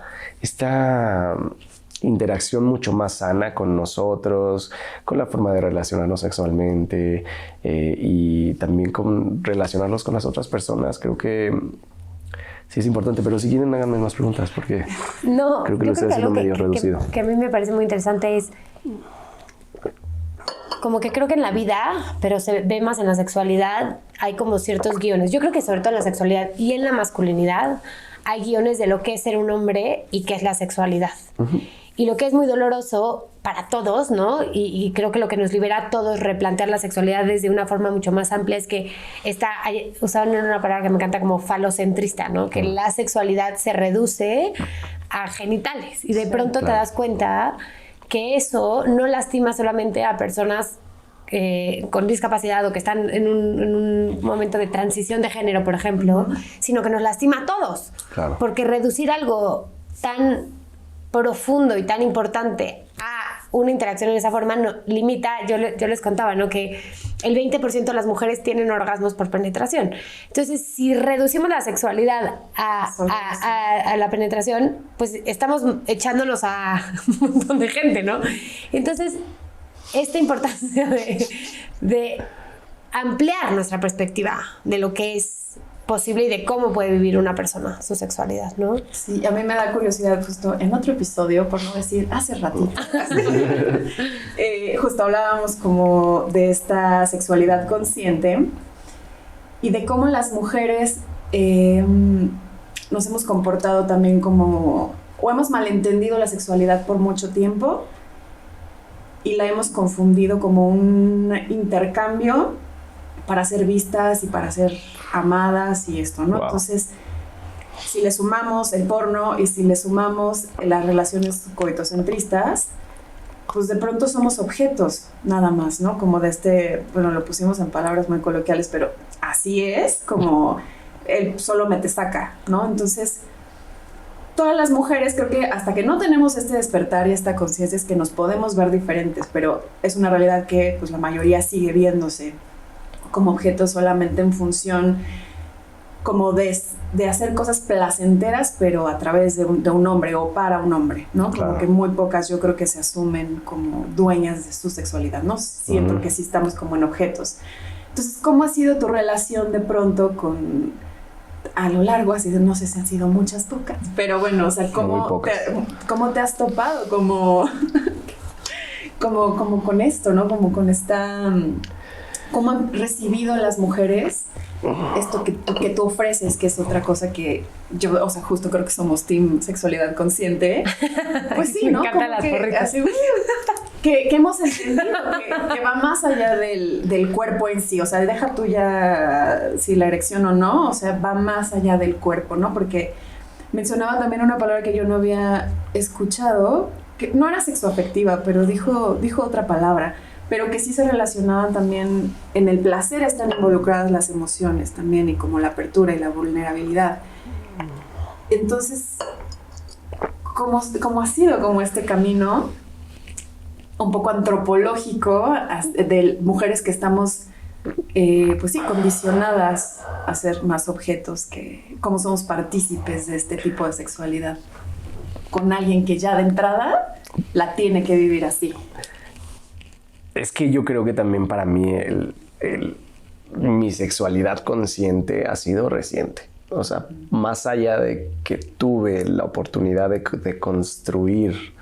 interacción mucho más sana con nosotros, con la forma de relacionarnos sexualmente, y también con relacionarnos con las otras personas. Creo que sí es importante, pero si quieren háganme más preguntas, porque creo que lo estoy haciendo medio reducido. Que a mí me parece muy interesante es como que creo que en la vida, pero se ve más en la sexualidad, hay como ciertos guiones. Yo creo que sobre todo en la sexualidad y en la masculinidad hay guiones de lo que es ser un hombre y qué es la sexualidad. Uh-huh. Y lo que es muy doloroso para todos, ¿no? Y creo que lo que nos libera a todos replantear la sexualidad desde una forma mucho más amplia es que usaban una palabra que me encanta como falocentrista, ¿no? Que la sexualidad se reduce a genitales. Y de pronto te das cuenta que eso no lastima solamente a personas con discapacidad o que están en un momento de transición de género, por ejemplo, sino que nos lastima a todos. Claro. Porque reducir algo tan profundo y tan importante a una interacción en esa forma no limita. Yo les contaba, ¿no? Que el 20% de las mujeres tienen orgasmos por penetración. Entonces, si reducimos la sexualidad a la penetración, pues estamos echándonos a un montón de gente, ¿no? Entonces, esta importancia de ampliar nuestra perspectiva de lo que es posible y de cómo puede vivir una persona su sexualidad, ¿no? Sí, a mí me da curiosidad justo en otro episodio, por no decir hace ratito, justo hablábamos como de esta sexualidad consciente y de cómo las mujeres nos hemos comportado también como, o hemos malentendido la sexualidad por mucho tiempo y la hemos confundido como un intercambio para ser vistas y para ser amadas y esto, ¿no? Wow. Entonces, si le sumamos el porno y si le sumamos las relaciones coitocentristas, pues de pronto somos objetos, nada más, ¿no? Como de bueno, lo pusimos en palabras muy coloquiales, pero así es, como él solo me te saca, ¿no? Entonces, todas las mujeres, creo que hasta que no tenemos este despertar y esta conciencia es que nos podemos ver diferentes, pero es una realidad que pues la mayoría sigue viéndose como objetos solamente en función como de hacer cosas placenteras, pero a través de un hombre o para un hombre, ¿no? Claro. Como que muy pocas yo creo que se asumen como dueñas de su sexualidad, ¿no? Siento que sí estamos como en objetos. Entonces, ¿cómo ha sido tu relación de pronto con a lo largo, así no sé si han sido muchas, pocas, pero bueno, o sea, ¿cómo te has topado como con esto, ¿no? Como con esta... ¿Cómo han recibido las mujeres esto que tú ofreces, que es otra cosa que yo, o sea, justo creo que somos team sexualidad consciente? Pues sí, ¿no? Me encantan las porritas. Así, que hemos entendido que va más allá del cuerpo en sí, o sea, deja tú ya si la erección o no, o sea, va más allá del cuerpo, ¿no? Porque mencionaba también una palabra que yo no había escuchado, que no era sexoafectiva, pero dijo otra palabra, pero que sí se relacionaban también, en el placer están involucradas las emociones también, y como la apertura y la vulnerabilidad. Entonces, ¿cómo ha sido como este camino un poco antropológico de mujeres que estamos, pues sí, condicionadas a ser más objetos, que cómo somos partícipes de este tipo de sexualidad con alguien que ya de entrada la tiene que vivir así? Es que yo creo que también para mí mi sexualidad consciente ha sido reciente. O sea, más allá de que tuve la oportunidad de construir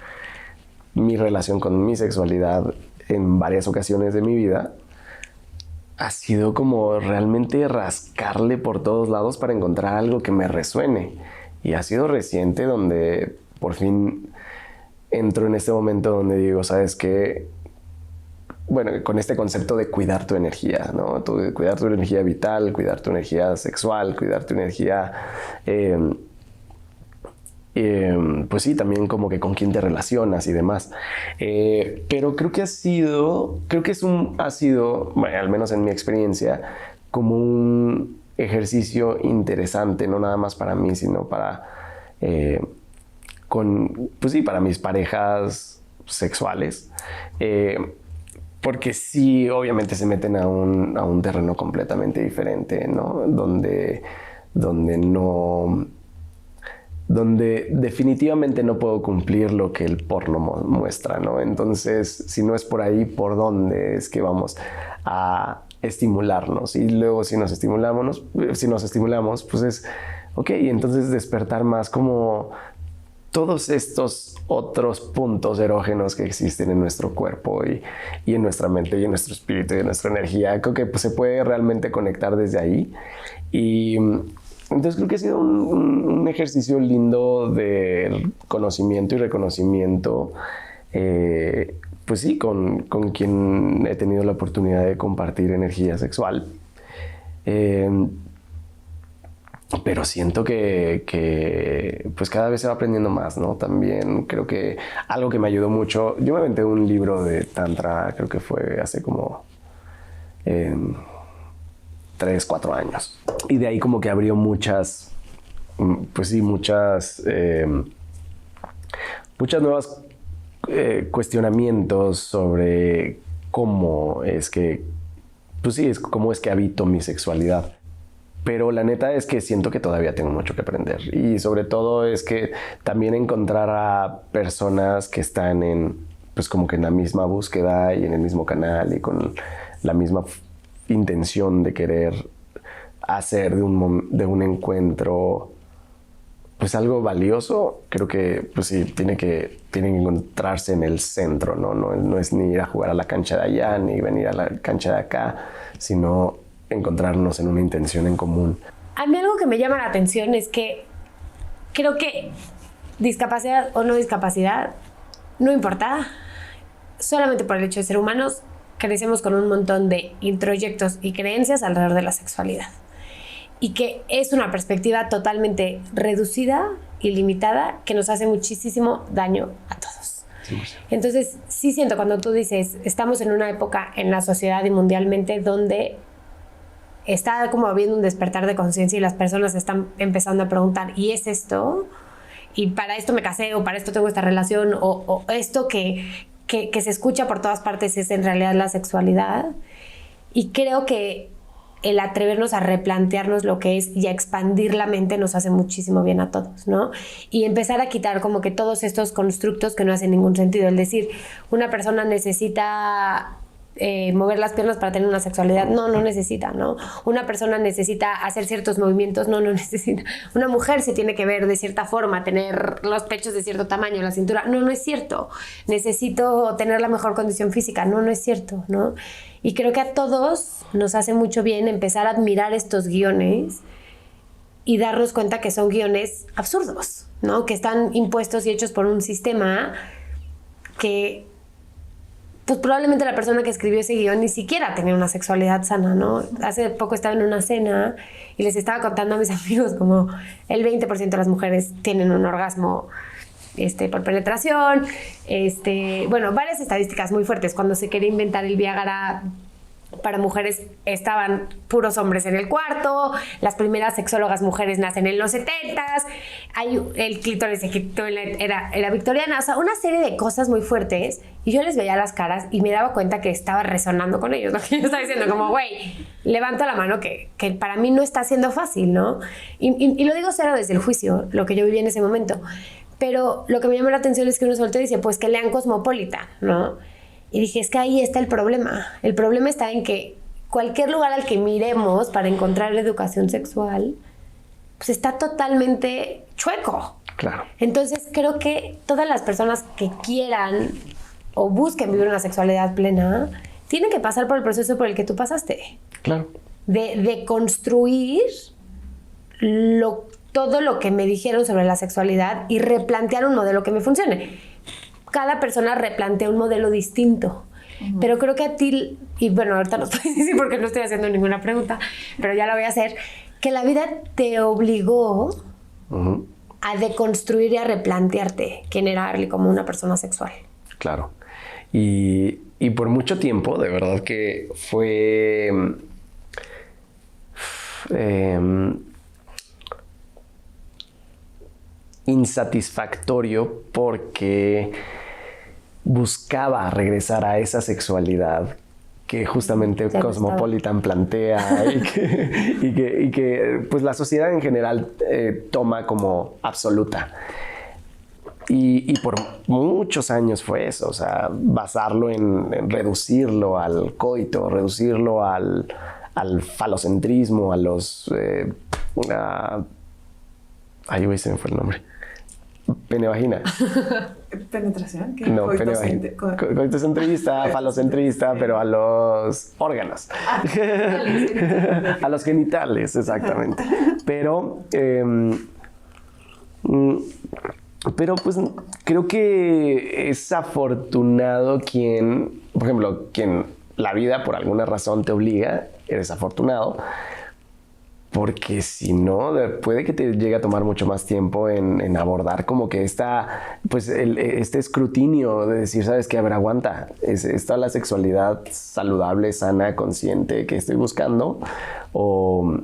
mi relación con mi sexualidad en varias ocasiones de mi vida, ha sido como realmente rascarle por todos lados para encontrar algo que me resuene. Y ha sido reciente donde por fin entro en este momento donde digo, ¿sabes qué? Bueno, con este concepto de cuidar tu energía, ¿no? Cuidar tu energía vital, cuidar tu energía sexual, cuidar tu energía... pues sí, también como que con quién te relacionas y demás. Pero creo que ha sido, bueno, al menos en mi experiencia, como un ejercicio interesante, no nada más para mí, sino para, pues sí, para mis parejas sexuales. Porque sí, obviamente se meten a un terreno completamente diferente, ¿no? Donde definitivamente no puedo cumplir lo que el porno muestra, ¿no? Entonces, si no es por ahí, ¿por dónde es que vamos a estimularnos? Y luego si nos estimulamos, pues es, ok, entonces despertar más como todos estos otros puntos erógenos que existen en nuestro cuerpo y en nuestra mente y en nuestro espíritu y en nuestra energía. Creo que pues, se puede realmente conectar desde ahí. Y entonces creo que ha sido un ejercicio lindo de conocimiento y reconocimiento, pues sí, con quien he tenido la oportunidad de compartir energía sexual. Pero siento que pues cada vez se va aprendiendo más, ¿no? También creo que algo que me ayudó mucho, yo me aventé un libro de Tantra, creo que fue hace como 3, 4 años. Y de ahí como que abrió muchas nuevas cuestionamientos sobre cómo es que, pues sí, cómo es que habito mi sexualidad. Pero la neta es que siento que todavía tengo mucho que aprender. Y sobre todo es que también encontrar a personas que están pues como que en la misma búsqueda y en el mismo canal y con la misma intención de querer hacer de un encuentro pues algo valioso. Creo que pues sí, tienen que encontrarse en el centro, ¿no? No es ni ir a jugar a la cancha de allá ni venir a la cancha de acá, sino encontrarnos en una intención en común. A mí algo que me llama la atención es que creo que discapacidad o no discapacidad no importa, solamente por el hecho de ser humanos crecemos con un montón de introyectos y creencias alrededor de la sexualidad, y que es una perspectiva totalmente reducida y limitada que nos hace muchísimo daño a todos. Sí. Entonces sí siento cuando tú dices estamos en una época en la sociedad y mundialmente donde está como habiendo un despertar de conciencia y las personas están empezando a preguntar, ¿y es esto? ¿Y para esto me casé? ¿O para esto tengo esta relación? ¿O esto que se escucha por todas partes es en realidad la sexualidad? Y creo que el atrevernos a replantearnos lo que es y a expandir la mente nos hace muchísimo bien a todos, ¿no? Y empezar a quitar como que todos estos constructos que no hacen ningún sentido. Es decir, una persona necesita mover las piernas para tener una sexualidad. No necesita, ¿no? Una persona necesita hacer ciertos movimientos. No necesita. Una mujer se tiene que ver de cierta forma, tener los pechos de cierto tamaño, la cintura. No es cierto. Necesito tener la mejor condición física. No es cierto, ¿no? Y creo que a todos nos hace mucho bien empezar a admirar estos guiones y darnos cuenta que son guiones absurdos, ¿no? Que están impuestos y hechos por un sistema que pues probablemente la persona que escribió ese guión ni siquiera tenía una sexualidad sana, ¿no? Hace poco estaba en una cena y les estaba contando a mis amigos como el 20% de las mujeres tienen un orgasmo por penetración. Bueno, varias estadísticas muy fuertes. Cuando se quería inventar el Viagra para mujeres estaban puros hombres en el cuarto, las primeras sexólogas mujeres nacen en los 70s, el clítoris era victoriana, o sea, una serie de cosas muy fuertes, y yo les veía las caras y me daba cuenta que estaba resonando con ellos, ¿no? Que yo estaba diciendo como, güey, levanto la mano que para mí no está siendo fácil, ¿no? Y lo digo cero desde el juicio, lo que yo viví en ese momento, pero lo que me llamó la atención es que uno soltó y dice, pues que lean Cosmopolitan, ¿no? Y dije, es que ahí está el problema. El problema está en que cualquier lugar al que miremos para encontrar educación sexual, pues está totalmente chueco. Claro. Entonces creo que todas las personas que quieran o busquen vivir una sexualidad plena, tienen que pasar por el proceso por el que tú pasaste. Claro. De construir todo lo que me dijeron sobre la sexualidad y replantear un modelo que me funcione. Cada persona replantea un modelo distinto. Uh-huh. Pero creo que a ti, y bueno, ahorita no puedes decir porque no estoy haciendo ninguna pregunta, pero ya la voy a hacer, que la vida te obligó uh-huh. a deconstruir y a replantearte quién era Arly como una persona sexual. Claro. Y por mucho tiempo, de verdad que fue... insatisfactorio porque buscaba regresar a esa sexualidad que justamente Cosmopolitan plantea y que pues la sociedad en general toma como absoluta. Y por muchos años fue eso, o sea, basarlo en reducirlo al coito, reducirlo al falocentrismo, a los... ay, güey, se me fue el nombre. Pene-vagina. ¿Penetración? ¿Qué? No, pene-vagina. Coitocentrista, falocentrista, pero a los órganos. A los genitales, exactamente. Pero pues creo que es afortunado quien, por ejemplo, quien la vida por alguna razón te obliga, eres afortunado. Porque si no, puede que te llegue a tomar mucho más tiempo en abordar como que este escrutinio de decir, ¿sabes qué? A ver, aguanta. ¿Está la sexualidad saludable, sana, consciente que estoy buscando? ¿O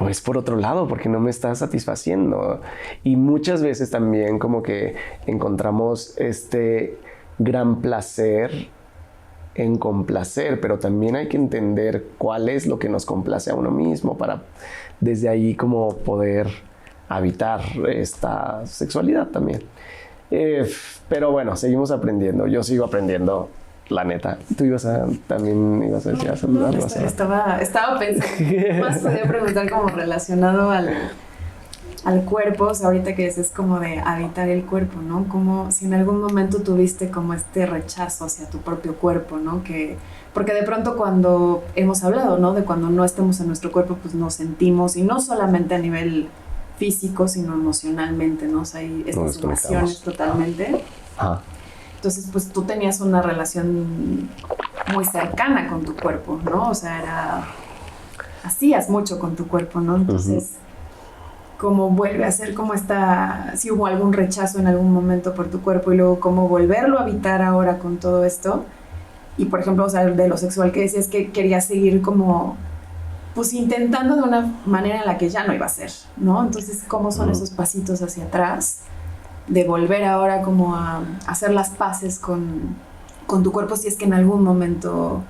es por otro lado? Porque no me está satisfaciendo. Y muchas veces también como que encontramos este gran placer en complacer, pero también hay que entender cuál es lo que nos complace a uno mismo para desde ahí como poder habitar esta sexualidad también. Pero bueno, seguimos aprendiendo. Yo sigo aprendiendo, la neta. Tú también ibas a decir a saludar. No, estaba pensando. Más podía preguntar como relacionado al cuerpo, o sea, ahorita que es como de habitar el cuerpo, ¿no? Como si en algún momento tuviste como este rechazo hacia tu propio cuerpo, ¿no? Porque de pronto cuando hemos hablado, ¿no? De cuando no estamos en nuestro cuerpo, pues nos sentimos, y no solamente a nivel físico, sino emocionalmente, ¿no? O sea, hay estas emociones totalmente. Ajá. Entonces, pues tú tenías una relación muy cercana con tu cuerpo, ¿no? O sea, hacías mucho con tu cuerpo, ¿no? Entonces... Uh-huh. Cómo vuelve a ser como si hubo algún rechazo en algún momento por tu cuerpo y luego cómo volverlo a habitar ahora con todo esto. Y por ejemplo, o sea, de lo sexual que decías que querías seguir como, pues intentando de una manera en la que ya no iba a ser, ¿no? Entonces, ¿cómo son esos pasitos hacia atrás de volver ahora como a hacer las paces con tu cuerpo si es que en algún momento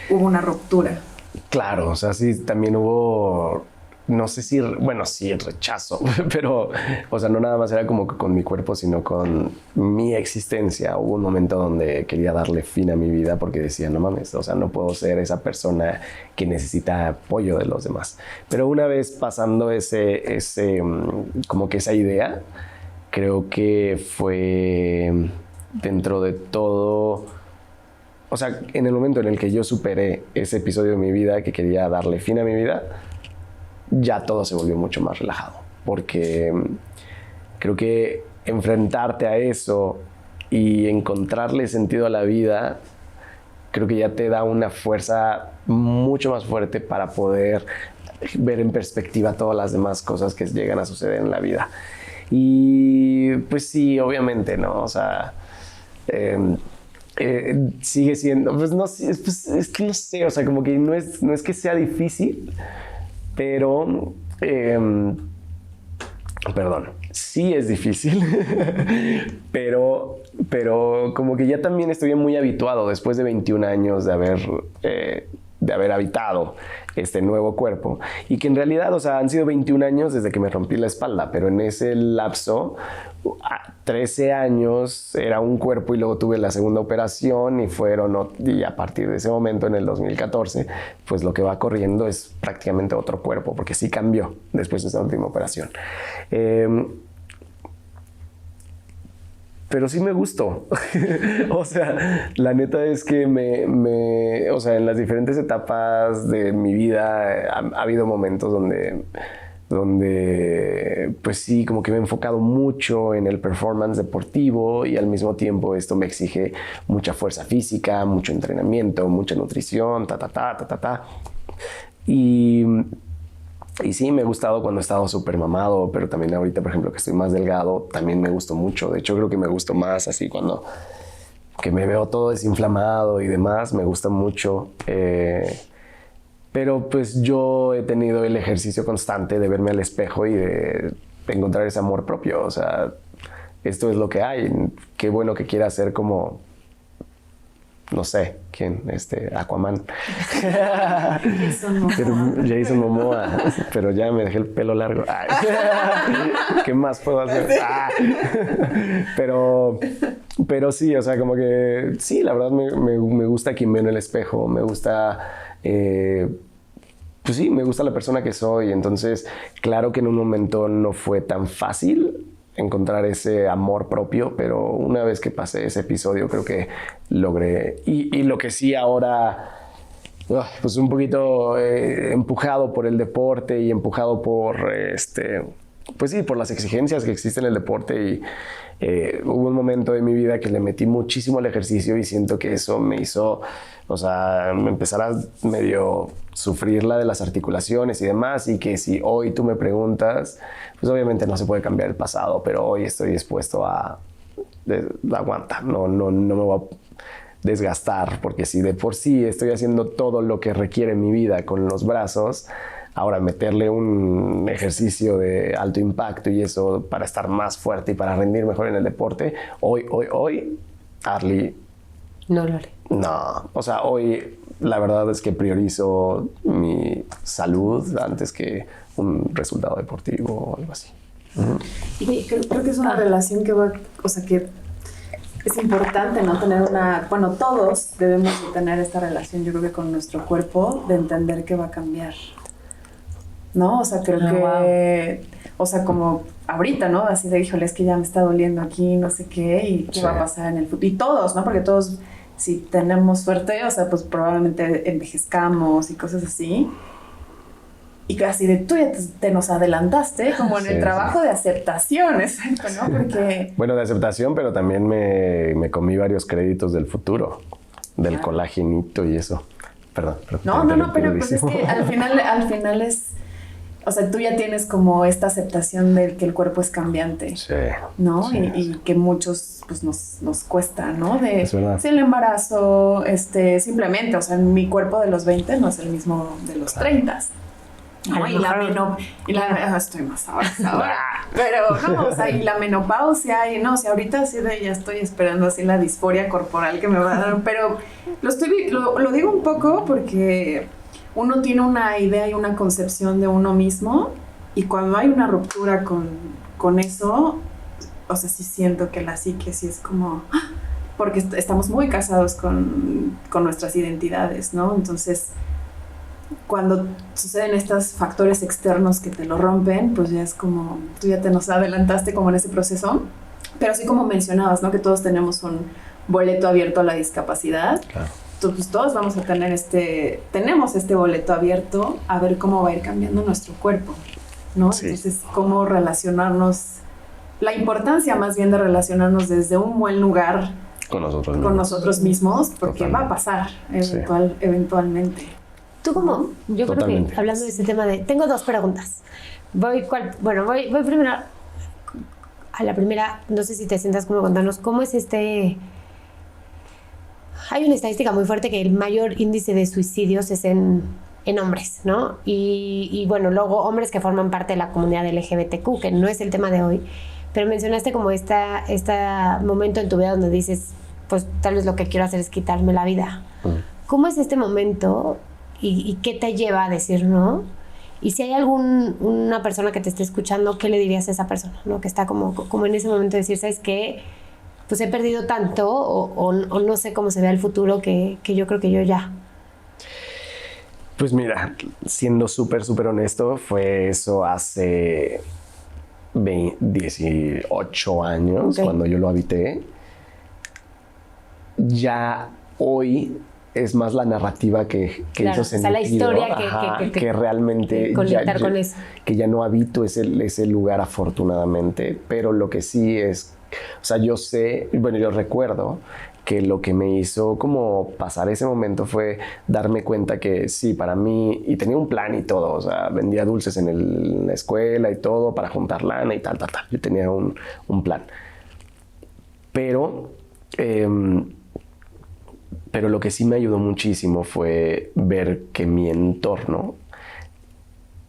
hubo una ruptura? Claro, o sea, sí, también hubo no sé si, bueno, sí, el rechazo, pero, o sea, no nada más era como que con mi cuerpo, sino con mi existencia. Hubo un momento donde quería darle fin a mi vida porque decía, no mames, o sea, no puedo ser esa persona que necesita apoyo de los demás. Pero una vez pasando como que esa idea, creo que fue dentro de todo, o sea, en el momento en el que yo superé ese episodio de mi vida que quería darle fin a mi vida, ya todo se volvió mucho más relajado, porque creo que enfrentarte a eso y encontrarle sentido a la vida, creo que ya te da una fuerza mucho más fuerte para poder ver en perspectiva todas las demás cosas que llegan a suceder en la vida. Y pues sí, obviamente, ¿no? O sea, sigue siendo, pues no sé, es que no sé, o sea, como que no es que sea difícil, pero, perdón, sí es difícil, pero como que ya también estoy muy habituado después de 21 años de haber habitado este nuevo cuerpo, y que en realidad, o sea, han sido 21 años desde que me rompí la espalda, pero en ese lapso, 13 años era un cuerpo y luego tuve la segunda operación y a partir de ese momento, en el 2014, pues lo que va corriendo es prácticamente otro cuerpo, porque sí cambió después de esa última operación. Pero sí me gustó. O sea, la neta es que o sea, en las diferentes etapas de mi vida ha habido momentos donde pues sí, como que me he enfocado mucho en el performance deportivo, y al mismo tiempo esto me exige mucha fuerza física, mucho entrenamiento, mucha nutrición, Y sí, me ha gustado cuando he estado súper mamado, pero también ahorita, por ejemplo, que estoy más delgado, también me gustó mucho. De hecho, creo que me gustó más así cuando que me veo todo desinflamado y demás, me gusta mucho. Pero pues yo he tenido el ejercicio constante de verme al espejo y de encontrar ese amor propio. O sea, esto es lo que hay. Qué bueno que quiera ser como, no sé, ¿quién? Aquaman. Jason Momoa. Pero ya me dejé el pelo largo. Ay. ¿Qué más puedo hacer? Pero sí, o sea, como que sí, la verdad me gusta quien veo en el espejo. Me gusta, pues sí, me gusta la persona que soy. Entonces, claro que en un momento no fue tan fácil encontrar ese amor propio, pero una vez que pasé ese episodio creo que logré, y lo que sí ahora, pues un poquito empujado por el deporte y empujado por pues sí, por las exigencias que existen en el deporte, y hubo un momento de mi vida que le metí muchísimo al ejercicio y siento que eso me hizo, o sea, empezar a medio sufrir la de las articulaciones y demás, y que si hoy tú me preguntas, pues obviamente no se puede cambiar el pasado, pero hoy estoy dispuesto a aguantar, no me voy a desgastar, porque si de por sí estoy haciendo todo lo que requiere mi vida con los brazos, ahora meterle un ejercicio de alto impacto y eso para estar más fuerte y para rendir mejor en el deporte, hoy, Arly, no lo haré. No, o sea, hoy la verdad es que priorizo mi salud antes que un resultado deportivo o algo así. Y creo que es una relación que va, o sea, que es importante, ¿no? Tener bueno, todos debemos de tener esta relación, yo creo que con nuestro cuerpo, de entender que va a cambiar, ¿no? O sea, creo que, o sea, como ahorita, ¿no? Así de, híjole, es que ya me está doliendo aquí, no sé qué, y qué va a pasar en el futuro. Y todos, ¿no? Porque todos, si tenemos suerte, o sea, pues probablemente envejezcamos y cosas así. Y casi de tú ya te nos adelantaste, como en el trabajo de aceptación, exacto, ¿no? Porque... Bueno, de aceptación, pero también me comí varios créditos del futuro, del colagenito y eso. Perdón. No, pero pues es que al final es... O sea, tú ya tienes como esta aceptación de que el cuerpo es cambiante, sí, ¿no? Sí. Y que muchos pues nos cuesta, ¿no? Es verdad. El embarazo, simplemente, o sea, mi cuerpo de los 20 no es el mismo de los 30. ¿No? Estoy más avanzada. Pero no, o sea, y la menopausia, y no, o sea, ahorita sí ya estoy esperando así la disforia corporal que me va a dar, pero lo digo un poco porque uno tiene una idea y una concepción de uno mismo, y cuando hay una ruptura con eso, o sea, sí siento que la psique sí es como... porque estamos muy casados con nuestras identidades, ¿no? Entonces, cuando suceden estos factores externos que te lo rompen, pues ya es como, tú ya te nos adelantaste como en ese proceso, pero así como mencionabas, ¿no? Que todos tenemos un boleto abierto a la discapacidad. Claro. Pues todos vamos a tener tenemos este boleto abierto a ver cómo va a ir cambiando nuestro cuerpo, ¿no? Sí. Entonces, cómo relacionarnos, la importancia más bien de relacionarnos desde un buen lugar Con nosotros mismos. porque Totalmente. va a pasar eventualmente. Tú como, yo creo Totalmente. que hablando de este tema tengo dos preguntas. Voy primero a la primera, no sé si te sientas como contarnos cómo es hay una estadística muy fuerte que el mayor índice de suicidios es en hombres, ¿no? Y bueno, luego hombres que forman parte de la comunidad LGBTQ, que no es el tema de hoy, pero mencionaste como este momento en tu vida donde dices, pues tal vez lo que quiero hacer es quitarme la vida. ¿Cómo es este momento y qué te lleva a decir no? Y si hay una persona que te esté escuchando, ¿qué le dirías a esa persona, ¿no? Que está como en ese momento de decir, ¿sabes qué? Pues he perdido tanto o no sé cómo se vea el futuro que yo creo que yo ya. Pues mira, siendo súper honesto, fue eso hace 18 años, Okay. cuando yo lo habité. Ya hoy es más la narrativa que Claro, hizo sentido. o sea, la historia que realmente conectar con eso. Que ya no habito ese lugar, afortunadamente, pero lo que sí es, o sea, yo sé, bueno, yo recuerdo que lo que me hizo como pasar ese momento fue darme cuenta que sí, para mí, y tenía un plan y todo, o sea, vendía dulces en la escuela y todo para juntar lana y tal. Yo tenía un plan. Pero lo que sí me ayudó muchísimo fue ver que mi entorno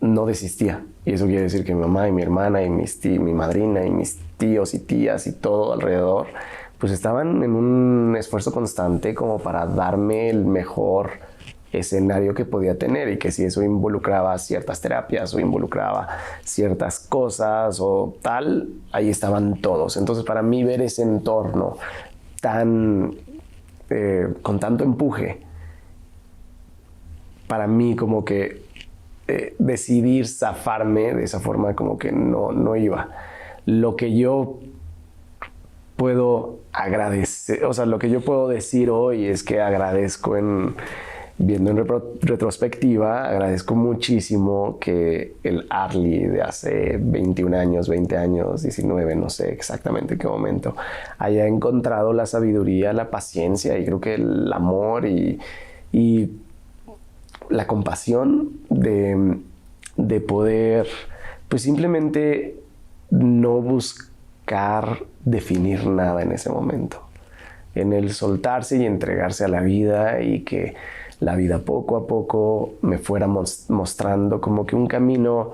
no desistía. Y eso quiere decir que mi mamá y mi hermana y mi madrina y mis tíos y tías y todo alrededor, pues estaban en un esfuerzo constante como para darme el mejor escenario que podía tener, y que si eso involucraba ciertas terapias o involucraba ciertas cosas o tal, ahí estaban todos. Entonces, para mí, ver ese entorno con tanto empuje, para mí como que decidir zafarme de esa forma como que no iba. Lo que yo puedo agradecer, o sea, lo que yo puedo decir hoy es que agradezco viendo en retrospectiva, agradezco muchísimo que el Arly de hace 21 años, 20 años, 19, no sé exactamente en qué momento, haya encontrado la sabiduría, la paciencia y creo que el amor y la compasión de poder, pues simplemente no buscar definir nada en ese momento. En el soltarse y entregarse a la vida, y que la vida poco a poco me fuera mostrando como que un camino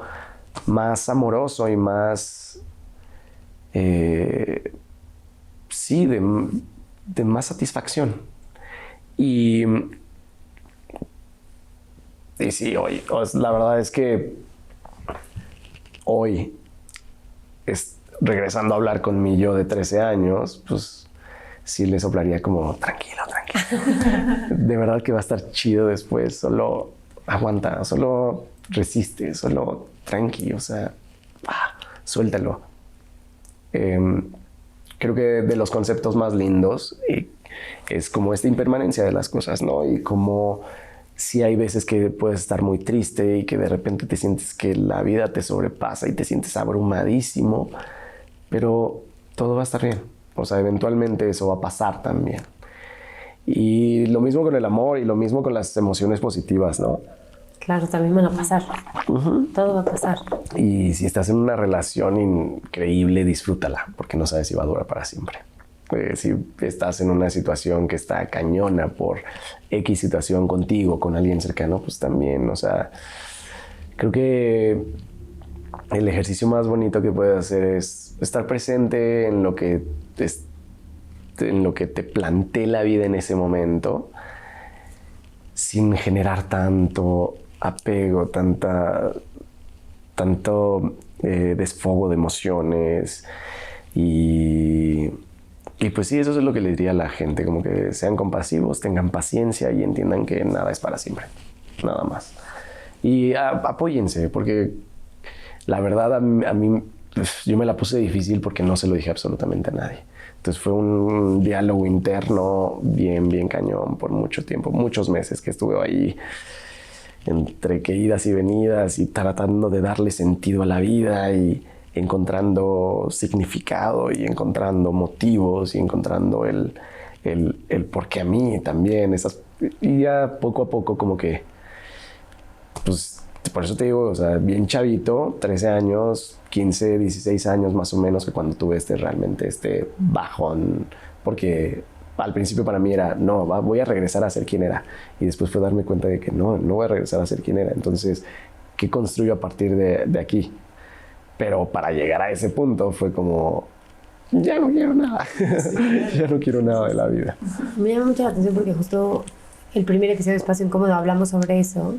más amoroso y más, sí, de más satisfacción. Y sí, hoy, la verdad es que hoy, regresando a hablar con mi yo de 13 años, pues sí le soplaría como, tranquilo. De verdad que va a estar chido después, solo aguanta, solo resiste, solo tranqui, o sea, suéltalo. Creo que de los conceptos más lindos es como esta impermanencia de las cosas, ¿no? Y como sí hay veces que puedes estar muy triste y que de repente te sientes que la vida te sobrepasa y te sientes abrumadísimo, pero todo va a estar bien. O sea, eventualmente eso va a pasar también. Y lo mismo con el amor y lo mismo con las emociones positivas, ¿no? Claro, también van a pasar. Todo va a pasar. Y si estás en una relación increíble, disfrútala, porque no sabes si va a durar para siempre. Si estás en una situación que está cañona por X situación contigo, con alguien cercano, pues también, o sea, creo que el ejercicio más bonito que puedes hacer es estar presente en lo que te plantee la vida en ese momento, sin generar tanto apego, tanto desfogo de emociones y pues sí, eso es lo que le diría a la gente, como que sean compasivos, tengan paciencia y entiendan que nada es para siempre, nada más. Y apóyense, porque la verdad a mí pues, yo me la puse difícil porque no se lo dije absolutamente a nadie. Entonces fue un diálogo interno bien cañón por mucho tiempo, muchos meses que estuve ahí entre que idas y venidas y tratando de darle sentido a la vida y encontrando significado y encontrando motivos y encontrando el por qué a mí también. Y ya poco a poco como que, pues por eso te digo, o sea, bien chavito, 13 años, 15, 16 años más o menos, que cuando tuve realmente este bajón, porque al principio para mí era, no, voy a regresar a ser quien era. Y después fue darme cuenta de que no voy a regresar a ser quien era. Entonces, ¿qué construyo a partir de aquí? Pero para llegar a ese punto fue como, ya no quiero nada. Ya no quiero nada de la vida. Me llama mucho la atención porque justo el primer episodio de Espacio Incómodo hablamos sobre eso.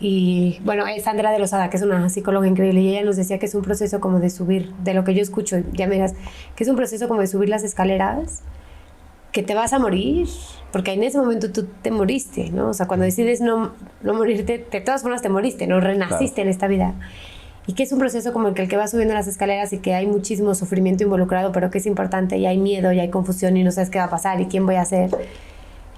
Y bueno, es Andrea de Lozada, que es una psicóloga increíble, y ella nos decía que es un proceso como de subir, de lo que yo escucho, ya me dirás, que es un proceso como de subir las escaleras, que te vas a morir, porque en ese momento tú te moriste, ¿no? O sea, cuando decides no morirte, de todas formas te moriste, no renaciste claro. En esta vida. Y que es un proceso como el que va subiendo las escaleras y que hay muchísimo sufrimiento involucrado, pero que es importante y hay miedo y hay confusión y no sabes qué va a pasar y quién voy a ser.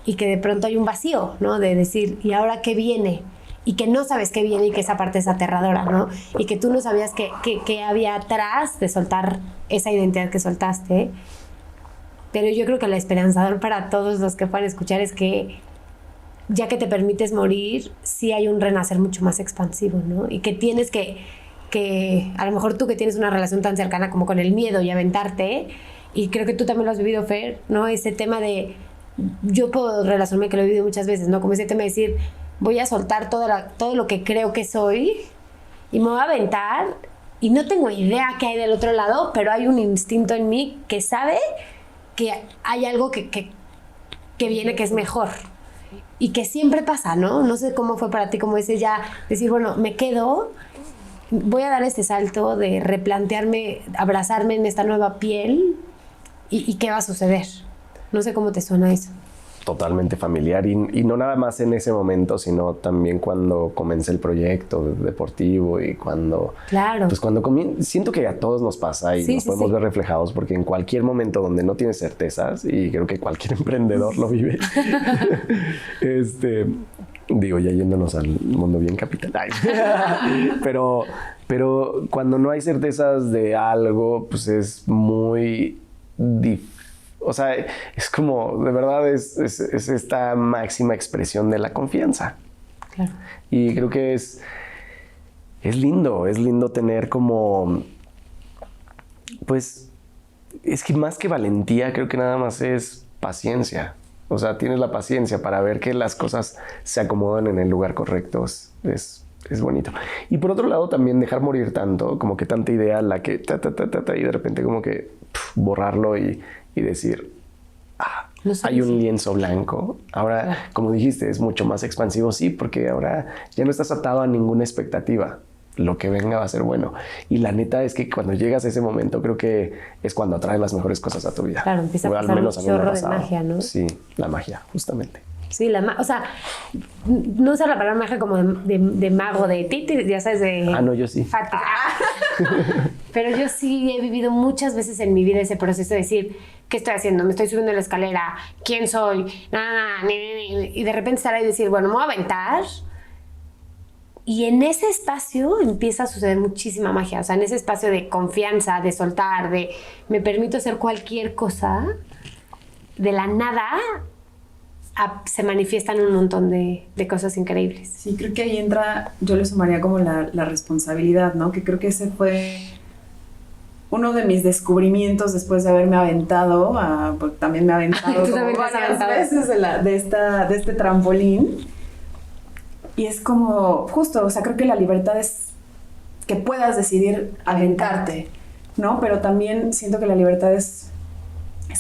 Y que de pronto hay un vacío, ¿no? De decir, ¿y ahora qué viene? Y que no sabes qué viene y que esa parte es aterradora, ¿no? Y que tú no sabías qué había atrás de soltar esa identidad que soltaste. Pero yo creo que lo esperanzador para todos los que puedan escuchar es que ya que te permites morir, sí hay un renacer mucho más expansivo, ¿no? Y que tienes que a lo mejor tú que tienes una relación tan cercana como con el miedo y aventarte, y creo que tú también lo has vivido, Fer, ¿no? Ese tema de, yo puedo relacionarme, que lo he vivido muchas veces, ¿no? Como ese tema de decir, voy a soltar todo lo que creo que soy y me voy a aventar y no tengo idea qué hay del otro lado, pero hay un instinto en mí que sabe que hay algo que viene que es mejor. Y que siempre pasa, ¿no? No sé cómo fue para ti, como ese ya, decir, bueno, me quedo, voy a dar este salto de replantearme, abrazarme en esta nueva piel y qué va a suceder. No sé cómo te suena eso. Totalmente familiar y no nada más en ese momento, sino también cuando comencé el proyecto deportivo y cuando... Claro. Pues cuando siento que a todos nos pasa y nos podemos ver reflejados porque en cualquier momento donde no tienes certezas, y creo que cualquier emprendedor lo vive, digo, ya yéndonos al mundo bien capital. pero cuando no hay certezas de algo, pues es muy difícil. O sea, es como, de verdad, es esta máxima expresión de la confianza. Claro. Y creo que es lindo tener como, pues, es que más que valentía, creo que nada más es paciencia. O sea, tienes la paciencia para ver que las cosas se acomodan en el lugar correcto. Es bonito. Y por otro lado, también dejar morir tanto, como que tanta idea, la que y de repente como que borrarlo y decir, hay un lienzo blanco. Ahora, claro. Como dijiste, es mucho más expansivo, sí, porque ahora ya no estás atado a ninguna expectativa. Lo que venga va a ser bueno. Y la neta es que cuando llegas a ese momento, creo que es cuando atraes las mejores cosas a tu vida. Claro, empieza a pasar un chorro de magia, ¿no? Sí, la magia, justamente. Sí, o sea, no usar la palabra magia como de mago, de titi, ya sabes, de... no, yo sí. Pero yo sí he vivido muchas veces en mi vida ese proceso de decir, ¿qué estoy haciendo? Me estoy subiendo a la escalera, ¿quién soy? Y de repente estar ahí y decir, bueno, me voy a aventar. Y en ese espacio empieza a suceder muchísima magia. O sea, en ese espacio de confianza, de soltar, de me permito hacer cualquier cosa, de la nada se manifiestan un montón de cosas increíbles. Sí, creo que ahí entra, yo le sumaría como la responsabilidad, ¿no? Que creo que ese fue uno de mis descubrimientos después de haberme aventado, porque también me he aventado como varias veces de este trampolín. Y es como, justo, o sea, creo que la libertad es que puedas decidir aventarte, ¿no? Pero también siento que la libertad es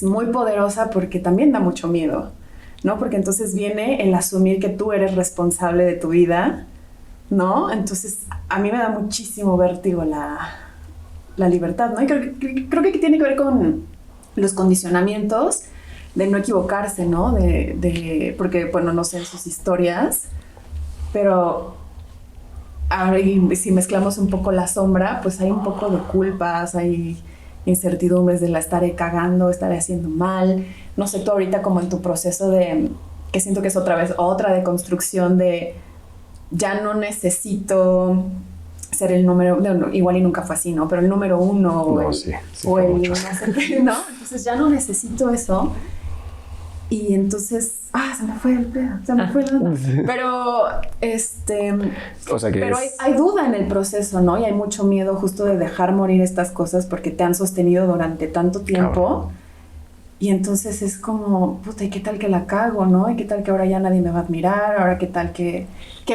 muy poderosa porque también da mucho miedo, ¿no? Porque entonces viene el asumir que tú eres responsable de tu vida ¿no? Entonces, a mí me da muchísimo vértigo la libertad, ¿no? Y creo que tiene que ver con los condicionamientos de no equivocarse, ¿no? Porque, bueno, no sé sus historias, pero ahora si mezclamos un poco la sombra, pues hay un poco de culpas, hay incertidumbres de la estaré cagando, estaré haciendo mal. No sé, tú ahorita como en tu proceso que siento que es otra deconstrucción de ya no necesito ser el número, no, igual y nunca fue así, ¿no? Pero el número uno sí o el no sé qué, ¿no? Entonces ya no necesito eso. Y entonces, se me fue el pedo, se me fue la onda. Pero, O sea que pero hay duda en el proceso, ¿no? Y hay mucho miedo justo de dejar morir estas cosas porque te han sostenido durante tanto tiempo. Claro. Y entonces es como, puta, ¿y qué tal que la cago, no? ¿Y qué tal que ahora ya nadie me va a admirar? ¿Ahora qué tal que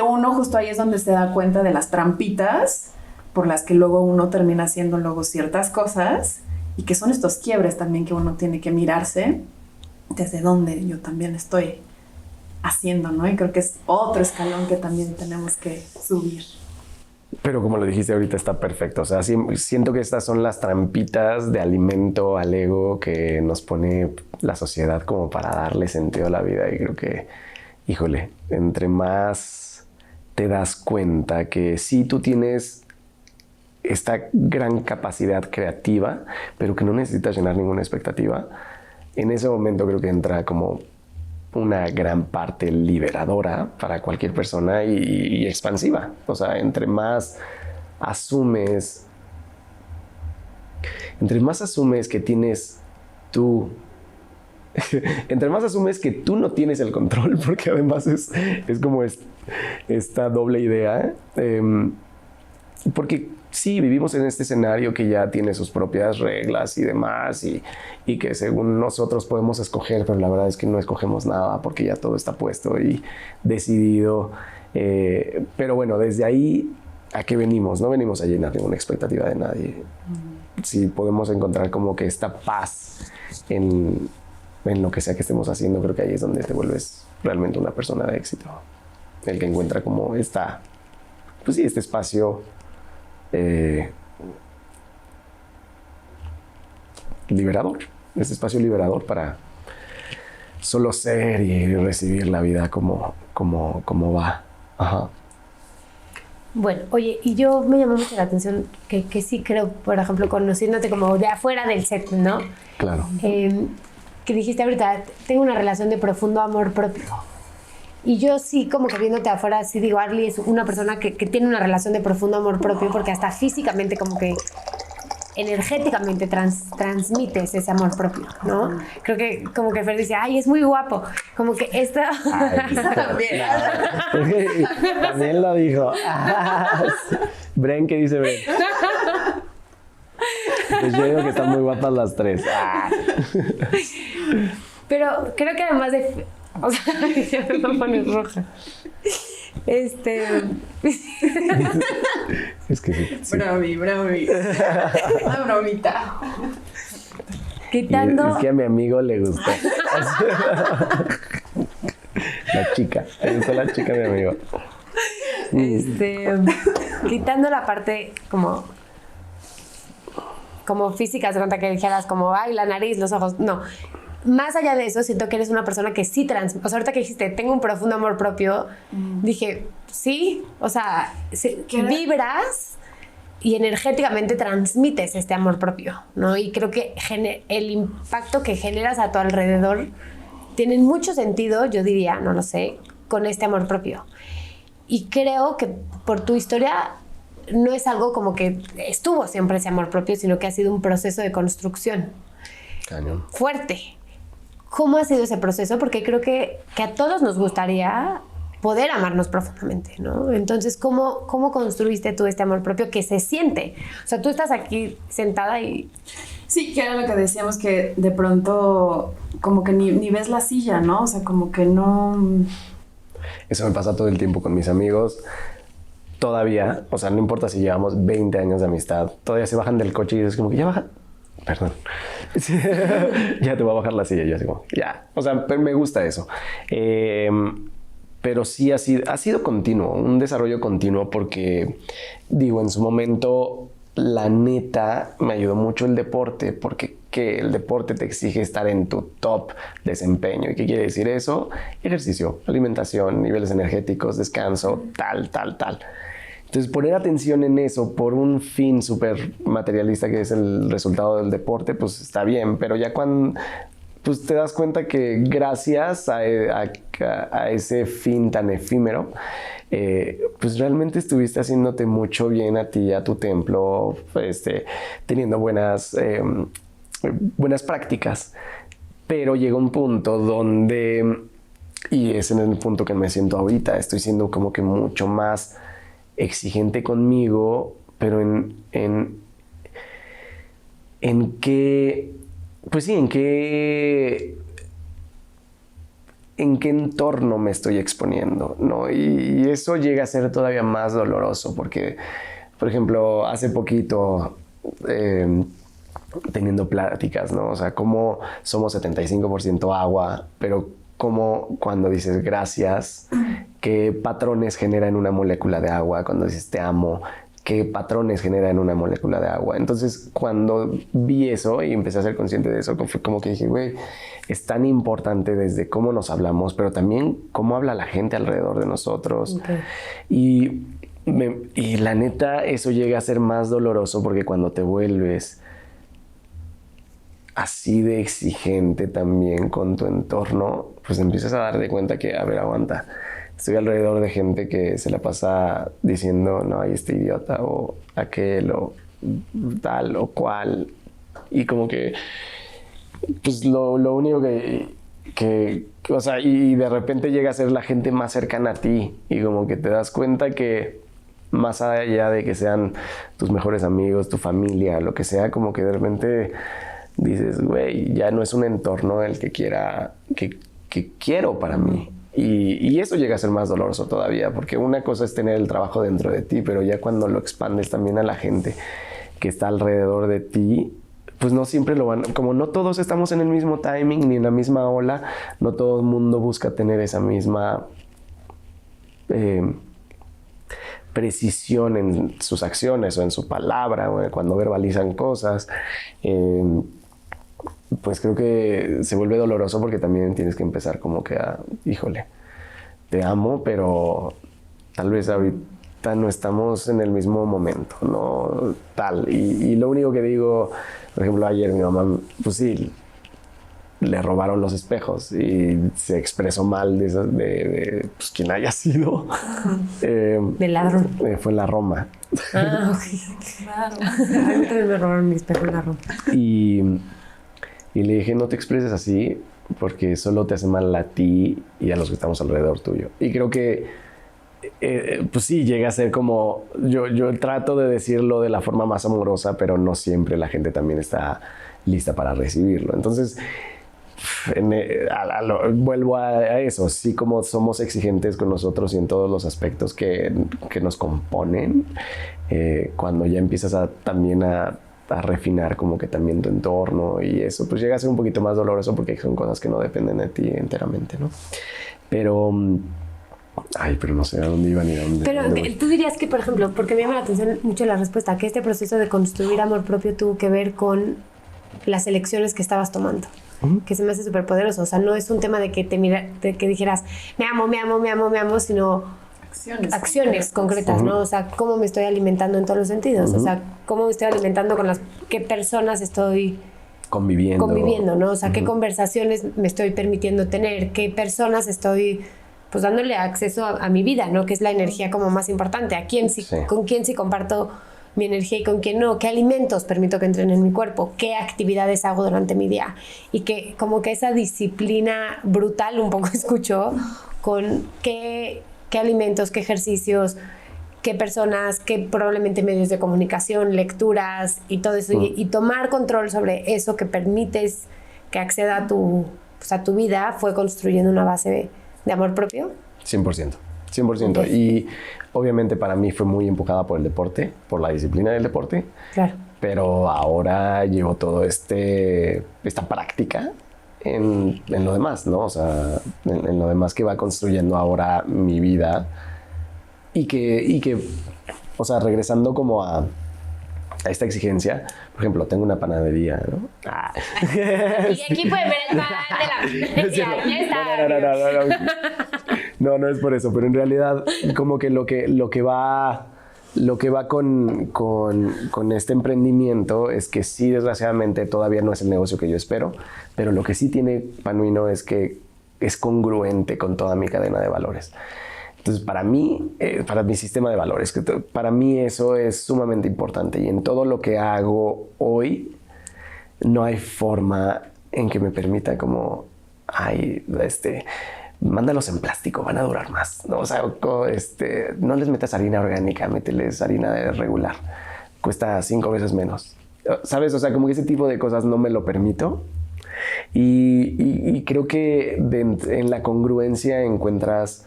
uno justo ahí es donde se da cuenta de las trampitas por las que luego uno termina haciendo luego ciertas cosas y que son estos quiebres también que uno tiene que mirarse desde donde yo también estoy haciendo, ¿no? Y creo que es otro escalón que también tenemos que subir. Pero como lo dijiste ahorita, está perfecto. O sea, siento que estas son las trampitas de alimento al ego que nos pone la sociedad como para darle sentido a la vida. Y creo que, híjole, entre más te das cuenta que sí, tú tienes esta gran capacidad creativa, pero que no necesitas llenar ninguna expectativa, en ese momento creo que entra como una gran parte liberadora para cualquier persona y expansiva. O sea, entre más asumes que tienes tú, entre más asumes que tú no tienes el control, porque además es como esta doble idea, porque sí, vivimos en este escenario que ya tiene sus propias reglas y demás, y que según nosotros podemos escoger, pero la verdad es que no escogemos nada porque ya todo está puesto y decidido. Pero bueno, desde ahí, ¿a qué venimos? No venimos a llenar ninguna expectativa de nadie. Si podemos encontrar como que esta paz en lo que sea que estemos haciendo, creo que ahí es donde te vuelves realmente una persona de éxito. El que encuentra como este espacio liberador, este espacio liberador para solo ser y recibir la vida como va. Ajá. Bueno, oye, y yo me llamó mucho la atención que sí creo, por ejemplo, conociéndote como de afuera del set, ¿no? Claro. Que dijiste ahorita, tengo una relación de profundo amor propio. Y yo sí, como que viéndote afuera, sí digo, Arly es una persona que tiene una relación de profundo amor propio porque hasta físicamente como que energéticamente transmites ese amor propio, ¿no? Creo que como que Fer dice, ay, es muy guapo. Como que esta... también. También lo dijo. Bren, ¿qué dice Bren? Pues yo digo que están muy guapas las tres. Pero creo que además de... O sea, ya me va a poner roja. Es que sí. Bromi. Una bromita. Quitando... Es que a mi amigo le gustó. La chica. Le gustó la chica a mi amigo. Quitando la parte como física, se cuenta que dijeras como, ay, la nariz, los ojos. No. Más allá de eso, siento que eres una persona que sí o sea, ahorita que dijiste, tengo un profundo amor propio, dije, sí, o sea, vibras y energéticamente transmites este amor propio, ¿no? Y creo que el impacto que generas a tu alrededor tiene mucho sentido, yo diría, no lo sé, con este amor propio. Y creo que por tu historia no es algo como que estuvo siempre ese amor propio, sino que ha sido un proceso de construcción. Cañón. Fuerte. ¿Cómo ha sido ese proceso? Porque creo que a todos nos gustaría poder amarnos profundamente, ¿no? Entonces, ¿cómo construiste tú este amor propio que se siente? O sea, tú estás aquí sentada y... Sí, que era lo que decíamos, que de pronto como que ni ves la silla, ¿no? O sea, como que no... Eso me pasa todo el tiempo con mis amigos. Todavía, o sea, no importa si llevamos 20 años de amistad, todavía se bajan del coche y es como que ya bajan. Perdón. Ya te voy a bajar la silla. Yo así como, ya. O sea, me gusta eso. Pero pero sí ha sido continuo, un desarrollo continuo porque, digo, en su momento, la neta, me ayudó mucho el deporte porque el deporte te exige estar en tu top desempeño. ¿Y qué quiere decir eso? Ejercicio, alimentación, niveles energéticos, descanso, tal. Entonces, poner atención en eso por un fin súper materialista que es el resultado del deporte, pues está bien, pero ya cuando pues, te das cuenta que gracias a ese fin tan efímero, pues realmente estuviste haciéndote mucho bien a ti, a tu templo, teniendo buenas prácticas, pero llega un punto donde, y es en el punto que me siento ahorita, estoy siendo como que mucho más exigente conmigo, pero en qué, pues sí, en qué entorno me estoy exponiendo, ¿no? Y eso llega a ser todavía más doloroso porque, por ejemplo, hace poquito teniendo pláticas, ¿no? O sea, cómo somos 75% agua, pero cómo cuando dices gracias, qué patrones genera en una molécula de agua, cuando dices te amo, qué patrones genera en una molécula de agua. Entonces, cuando vi eso y empecé a ser consciente de eso, fue como que dije, güey, es tan importante desde cómo nos hablamos, pero también cómo habla la gente alrededor de nosotros. Okay. Y la neta, eso llega a ser más doloroso porque cuando te vuelves así de exigente también con tu entorno, pues empiezas a darte cuenta que, a ver, aguanta. Estoy alrededor de gente que se la pasa diciendo, no, hay este idiota, o aquel, o tal, o cual. Y como que, pues lo único que, o sea, y de repente llega a ser la gente más cercana a ti. Y como que te das cuenta que, más allá de que sean tus mejores amigos, tu familia, lo que sea, como que de repente dices, güey, ya no es un entorno el que quiero para mí. Y eso llega a ser más doloroso todavía, porque una cosa es tener el trabajo dentro de ti, pero ya cuando lo expandes también a la gente que está alrededor de ti, pues no siempre lo van, como no todos estamos en el mismo timing ni en la misma ola, no todo el mundo busca tener esa misma precisión en sus acciones o en su palabra, o cuando verbalizan cosas. Pues creo que se vuelve doloroso porque también tienes que empezar como que híjole, te amo, pero tal vez ahorita no estamos en el mismo momento, ¿no? Tal. Y lo único que digo, por ejemplo, ayer mi mamá, pues sí, le robaron los espejos y se expresó mal de pues, quien haya sido. ¿Del ladrón? Fue en la Roma. Ah, ok. Claro. A mí también me robaron mi espejo en la Roma. Y le dije, no te expreses así porque solo te hace mal a ti y a los que estamos alrededor tuyo. Y creo que, pues sí, llega a ser como, yo trato de decirlo de la forma más amorosa, pero no siempre la gente también está lista para recibirlo. Entonces, vuelvo a eso, sí, como somos exigentes con nosotros y en todos los aspectos que nos componen, cuando ya empiezas también a refinar como que también tu entorno y eso, pues llega a ser un poquito más doloroso porque son cosas que no dependen de ti enteramente, ¿no? Pero no sé a dónde iba ni a dónde. Pero tú dirías que, por ejemplo, porque me llama la atención mucho la respuesta, que este proceso de construir amor propio tuvo que ver con las elecciones que estabas tomando. Que se me hace súper poderoso. O sea, no es un tema de que de que dijeras me amo, sino acciones concretas, ¿no? O sea, cómo me estoy alimentando en todos los sentidos. O sea, cómo me estoy alimentando con qué personas estoy conviviendo, ¿no? O sea, qué conversaciones me estoy permitiendo tener, qué personas estoy pues dándole acceso a mi vida, ¿no? Que es la energía como más importante. ¿Con quién sí comparto mi energía y con quién no? ¿Qué alimentos permito que entren en mi cuerpo? ¿Qué actividades hago durante mi día? Y que como que esa disciplina brutal un poco escucho con qué alimentos, qué ejercicios, qué personas, qué probablemente medios de comunicación, lecturas y todo eso. Y tomar control sobre eso que permites que acceda a tu vida fue construyendo una base de amor propio. 100%. Y obviamente para mí fue muy empujada por el deporte, por la disciplina del deporte. Claro. Pero ahora llevo todo esta práctica en lo demás, ¿no? O sea, en lo demás que va construyendo ahora mi vida y que o sea, regresando como a esta exigencia, por ejemplo, tengo una panadería, ¿no? Y aquí pueden ver el pan de la panadería, ya está. No es por eso, pero en realidad como que lo que va con este emprendimiento es que sí, desgraciadamente todavía no es el negocio que yo espero, pero lo que sí tiene Panuino es que es congruente con toda mi cadena de valores. Entonces, para mí, para mi sistema de valores, para mí eso es sumamente importante. Y en todo lo que hago hoy, no hay forma en que me permita como, mándalos en plástico, van a durar más, ¿no? O sea, no les metas harina orgánica, mételes harina regular. Cuesta 5 veces menos. ¿Sabes? O sea, como que ese tipo de cosas no me lo permito. Y creo que en la congruencia encuentras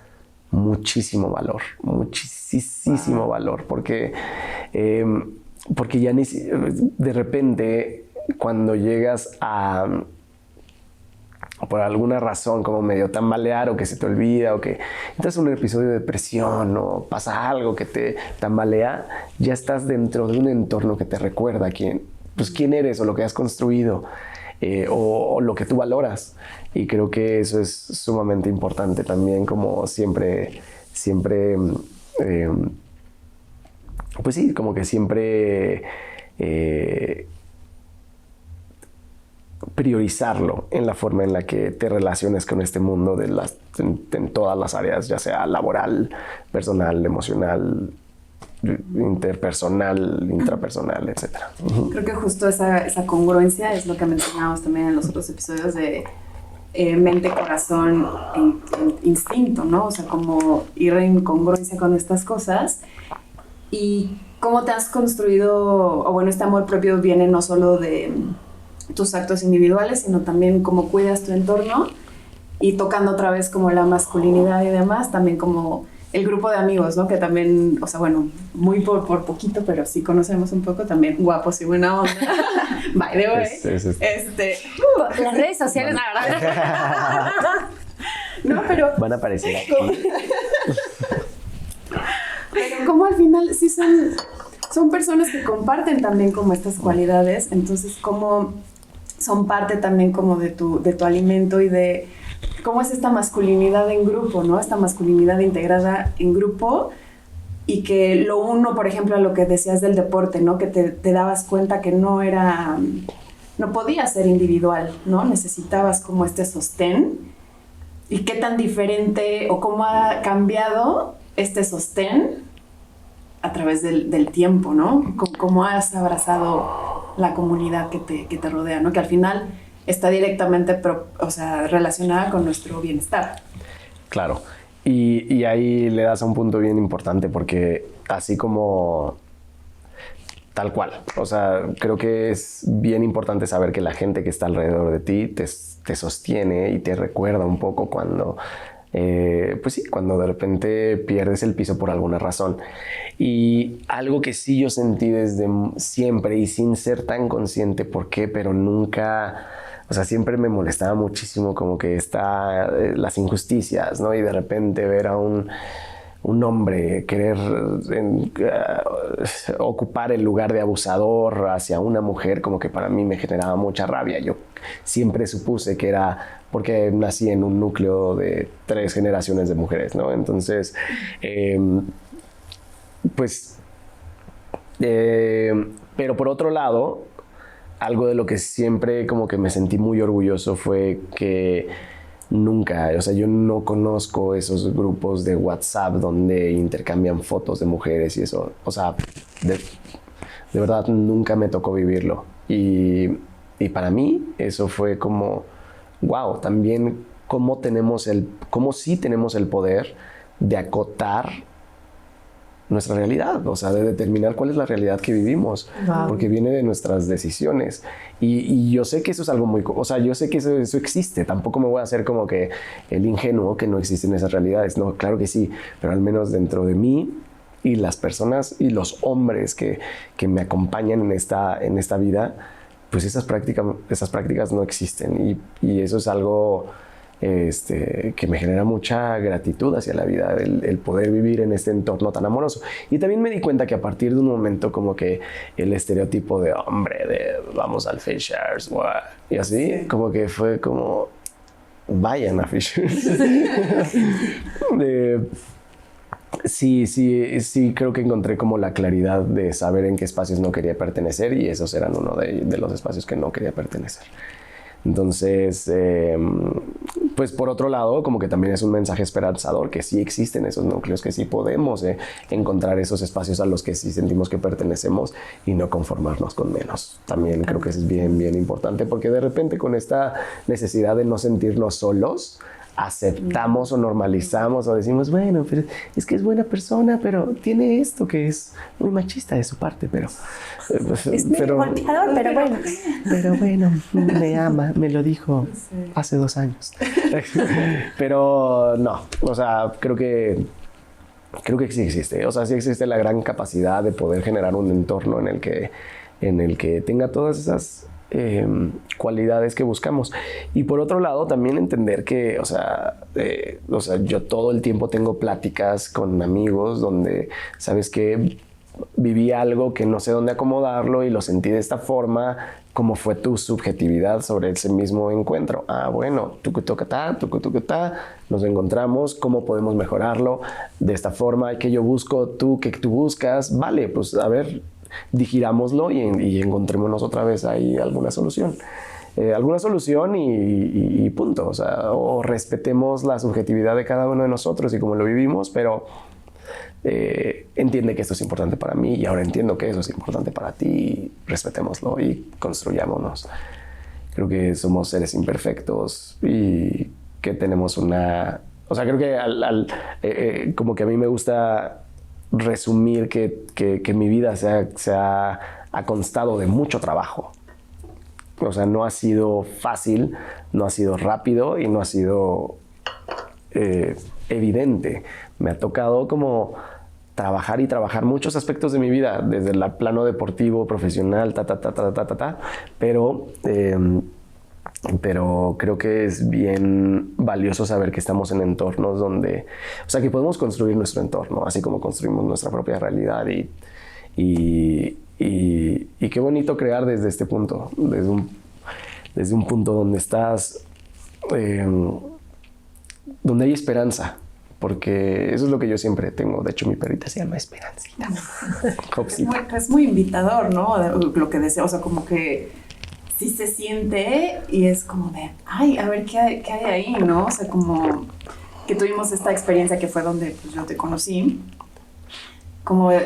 muchísimo valor, muchísimo valor, porque ya de repente cuando llegas a por alguna razón como medio tambalear o que se te olvida o que entras en un episodio de depresión o pasa algo que te tambalea, ya estás dentro de un entorno que te recuerda quién eres o lo que has construido. O lo que tú valoras, y creo que eso es sumamente importante también, como siempre pues sí, como que siempre priorizarlo en la forma en la que te relaciones con este mundo en todas las áreas, ya sea laboral, personal, emocional, interpersonal, intrapersonal, etc. Creo que justo esa congruencia es lo que mencionábamos también en los otros episodios de mente, corazón, instinto, ¿no? O sea, como ir en congruencia con estas cosas. Y cómo te has construido, o bueno, este amor propio viene no solo de tus actos individuales, sino también cómo cuidas tu entorno, y tocando otra vez como la masculinidad y demás, también como el grupo de amigos, ¿no? Que también, o sea, bueno, muy por poquito, pero sí conocemos un poco, también guapos y buena onda. By the way. Las redes sociales, la verdad. No, pero van a aparecer aquí. Pero como al final sí son personas que comparten también como estas cualidades, entonces como son parte también como de tu alimento y de cómo es esta masculinidad en grupo, ¿no? Esta masculinidad integrada en grupo, y que lo uno, por ejemplo, a lo que decías del deporte, ¿no? Que te dabas cuenta que no podía ser individual, ¿no? Necesitabas como este sostén, y qué tan diferente o cómo ha cambiado este sostén a través del tiempo, ¿no? Cómo has abrazado la comunidad que te rodea, ¿no? Que al final está directamente relacionada con nuestro bienestar. Claro, y ahí le das a un punto bien importante, porque así como tal cual, o sea, creo que es bien importante saber que la gente que está alrededor de ti te sostiene y te recuerda un poco cuando pues sí, cuando de repente pierdes el piso por alguna razón. Y algo que sí yo sentí desde siempre y sin ser tan consciente por qué, pero nunca, o sea, siempre me molestaba muchísimo como que las injusticias, ¿no? Y de repente ver a un hombre querer ocupar el lugar de abusador hacia una mujer, como que para mí me generaba mucha rabia. Yo siempre supuse que era porque nací en un núcleo de 3 generaciones de mujeres, ¿no? Entonces, pero por otro lado, algo de lo que siempre como que me sentí muy orgulloso fue que nunca, o sea, yo no conozco esos grupos de WhatsApp donde intercambian fotos de mujeres y eso. O sea, de verdad nunca me tocó vivirlo. Y para mí eso fue como, wow, también cómo sí tenemos el poder de acotar nuestra realidad, o sea, de determinar cuál es la realidad que vivimos, wow, porque viene de nuestras decisiones. Y yo sé que eso es algo muy... O sea, yo sé que eso existe. Tampoco me voy a hacer como que el ingenuo que no existen esas realidades. No, claro que sí, pero al menos dentro de mí y las personas y los hombres que me acompañan en esta vida, pues esas prácticas no existen y eso es algo que me genera mucha gratitud hacia la vida, el poder vivir en este entorno tan amoroso. Y también me di cuenta que a partir de un momento como que el estereotipo de hombre, de vamos al Fishers, y así, como que fue como, vayan a Fishers. Sí, creo que encontré como la claridad de saber en qué espacios no quería pertenecer y esos eran uno de los espacios que no quería pertenecer. Entonces, pues por otro lado, como que también es un mensaje esperanzador que sí existen esos núcleos, que sí podemos encontrar esos espacios a los que sí sentimos que pertenecemos y no conformarnos con menos. También creo que eso es bien, bien importante porque de repente con esta necesidad de no sentirnos solos, aceptamos o normalizamos o decimos, bueno, pero es que es buena persona, pero tiene esto que es muy machista de su parte, pero es medio golpeador, pero bueno. Pero bueno, me ama, me lo dijo hace 2 años. Pero no, o sea, creo que sí existe. O sea, sí existe la gran capacidad de poder generar un entorno en el que tenga todas esas cualidades que buscamos. Y por otro lado, también entender que, o sea, yo todo el tiempo tengo pláticas con amigos donde, ¿sabes qué? Viví algo que no sé dónde acomodarlo y lo sentí de esta forma. ¿Cómo fue tu subjetividad sobre ese mismo encuentro? Bueno, nos encontramos, ¿cómo podemos mejorarlo? De esta forma, ¿qué yo busco? ¿Qué tú buscas? Vale, pues a ver, digirámoslo y encontrémonos otra vez ahí alguna solución. Y punto. O sea, o respetemos la subjetividad de cada uno de nosotros y cómo lo vivimos, pero entiende que esto es importante para mí y ahora entiendo que eso es importante para ti. Respetémoslo y construyámonos. Creo que somos seres imperfectos y que tenemos una... O sea, creo que como que a mí me gusta resumir que mi vida se ha constado de mucho trabajo. O sea, no ha sido fácil, no ha sido rápido y no ha sido evidente. Me ha tocado como trabajar muchos aspectos de mi vida, desde el plano deportivo, profesional, pero creo que es bien valioso saber que estamos en entornos donde, o sea, que podemos construir nuestro entorno, así como construimos nuestra propia realidad y qué bonito crear desde este punto, desde un punto donde estás, donde hay esperanza, porque eso es lo que yo siempre tengo. De hecho, mi perrita se llama Esperancita. Es muy invitador, ¿no? Lo que deseo, o sea, como que sí se siente y es como de, ay, a ver qué hay ahí, ¿no? O sea, como que tuvimos esta experiencia que fue donde pues, yo te conocí,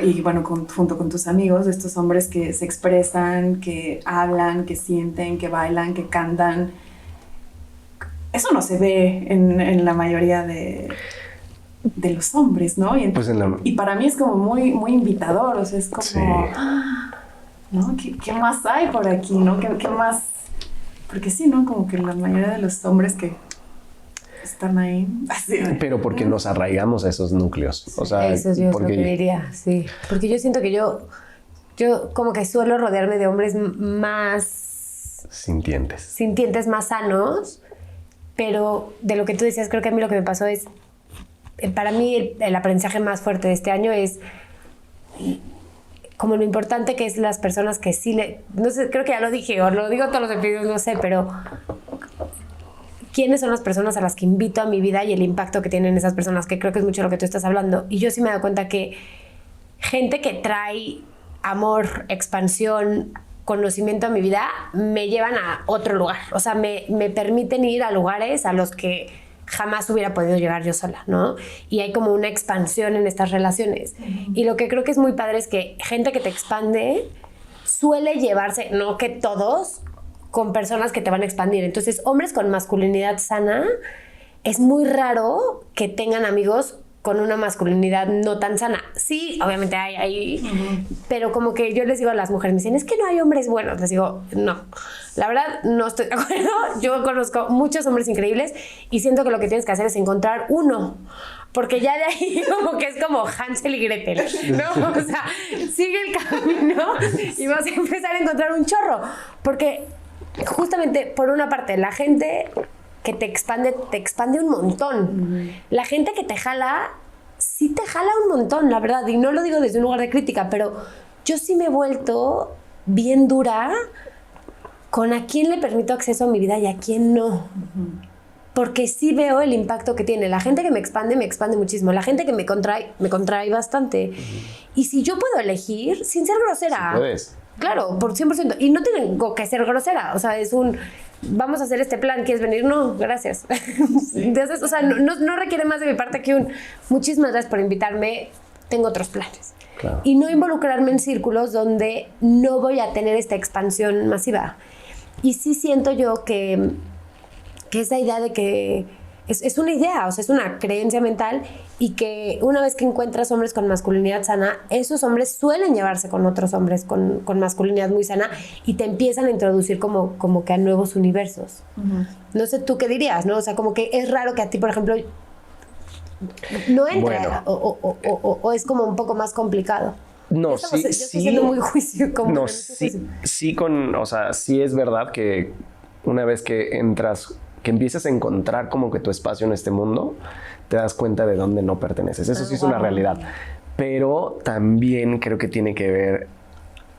y bueno, junto con tus amigos, estos hombres que se expresan, que hablan, que sienten, que bailan, que cantan. Eso no se ve en la mayoría de los hombres, ¿no? Y para mí es como muy, muy invitador, o sea, es como, sí. ¿No? ¿Qué más hay por aquí, no? ¿Qué más? Porque sí, ¿no? Como que la mayoría de los hombres que están ahí. Así, pero porque nos arraigamos a esos núcleos. O sea, eso es lo que diría, sí. Porque yo siento que yo como que suelo rodearme de hombres más... Sintientes, más sanos, pero de lo que tú decías, creo que a mí lo que me pasó es, para mí el aprendizaje más fuerte de este año es como lo importante que es las personas que sí no sé, creo que ya lo dije o lo digo todos los episodios, no sé, pero quiénes son las personas a las que invito a mi vida y el impacto que tienen esas personas, que creo que es mucho lo que tú estás hablando. Y yo sí me he dado cuenta que gente que trae amor, expansión, conocimiento a mi vida, me llevan a otro lugar. O sea, me permiten ir a lugares a los que jamás hubiera podido llegar yo sola, ¿no? Y hay como una expansión en estas relaciones. Y lo que creo que es muy padre es que gente que te expande suele llevarse, no que todos, con personas que te van a expandir. Entonces, hombres con masculinidad sana, es muy raro que tengan amigos con una masculinidad no tan sana. Sí, obviamente hay, pero como que yo les digo a las mujeres, me dicen, es que no hay hombres buenos. Les digo, no, la verdad no estoy de acuerdo. Yo conozco muchos hombres increíbles y siento que lo que tienes que hacer es encontrar uno. Porque ya de ahí como que es como Hansel y Gretel, ¿no? O sea, sigue el camino y vas a empezar a encontrar un chorro. Porque justamente, por una parte, la gente que te expande un montón. La gente que te jala, sí te jala un montón, la verdad. Y no lo digo desde un lugar de crítica, pero yo sí me he vuelto bien dura con a quién le permito acceso a mi vida y a quién no. Porque sí veo el impacto que tiene. La gente que me expande muchísimo. La gente que me contrae bastante. Y si yo puedo elegir, sin ser grosera. Sí puedes. Claro, por 100%. Y no tengo que ser grosera. O sea, es un... Vamos a hacer este plan, ¿quieres venir? No, gracias. Sí. Entonces, o sea, no requiere más de mi parte que muchísimas gracias por invitarme, tengo otros planes. Claro. Y no involucrarme en círculos donde no voy a tener esta expansión masiva. Y sí siento yo que esa idea de que es una idea, o sea, es una creencia mental, y que una vez que encuentras hombres con masculinidad sana, esos hombres suelen llevarse con otros hombres con masculinidad muy sana y te empiezan a introducir como que a nuevos universos. No sé tú qué dirías, ¿no? O sea, como que es raro que a ti, por ejemplo, no entre, bueno, o es como un poco más complicado. No, yo estoy siendo muy juicio. No, sí, o sea, sí es verdad que una vez que entras, que empiezas a encontrar como que tu espacio en este mundo, te das cuenta de dónde no perteneces. Eso sí es una realidad. Pero también creo que tiene que ver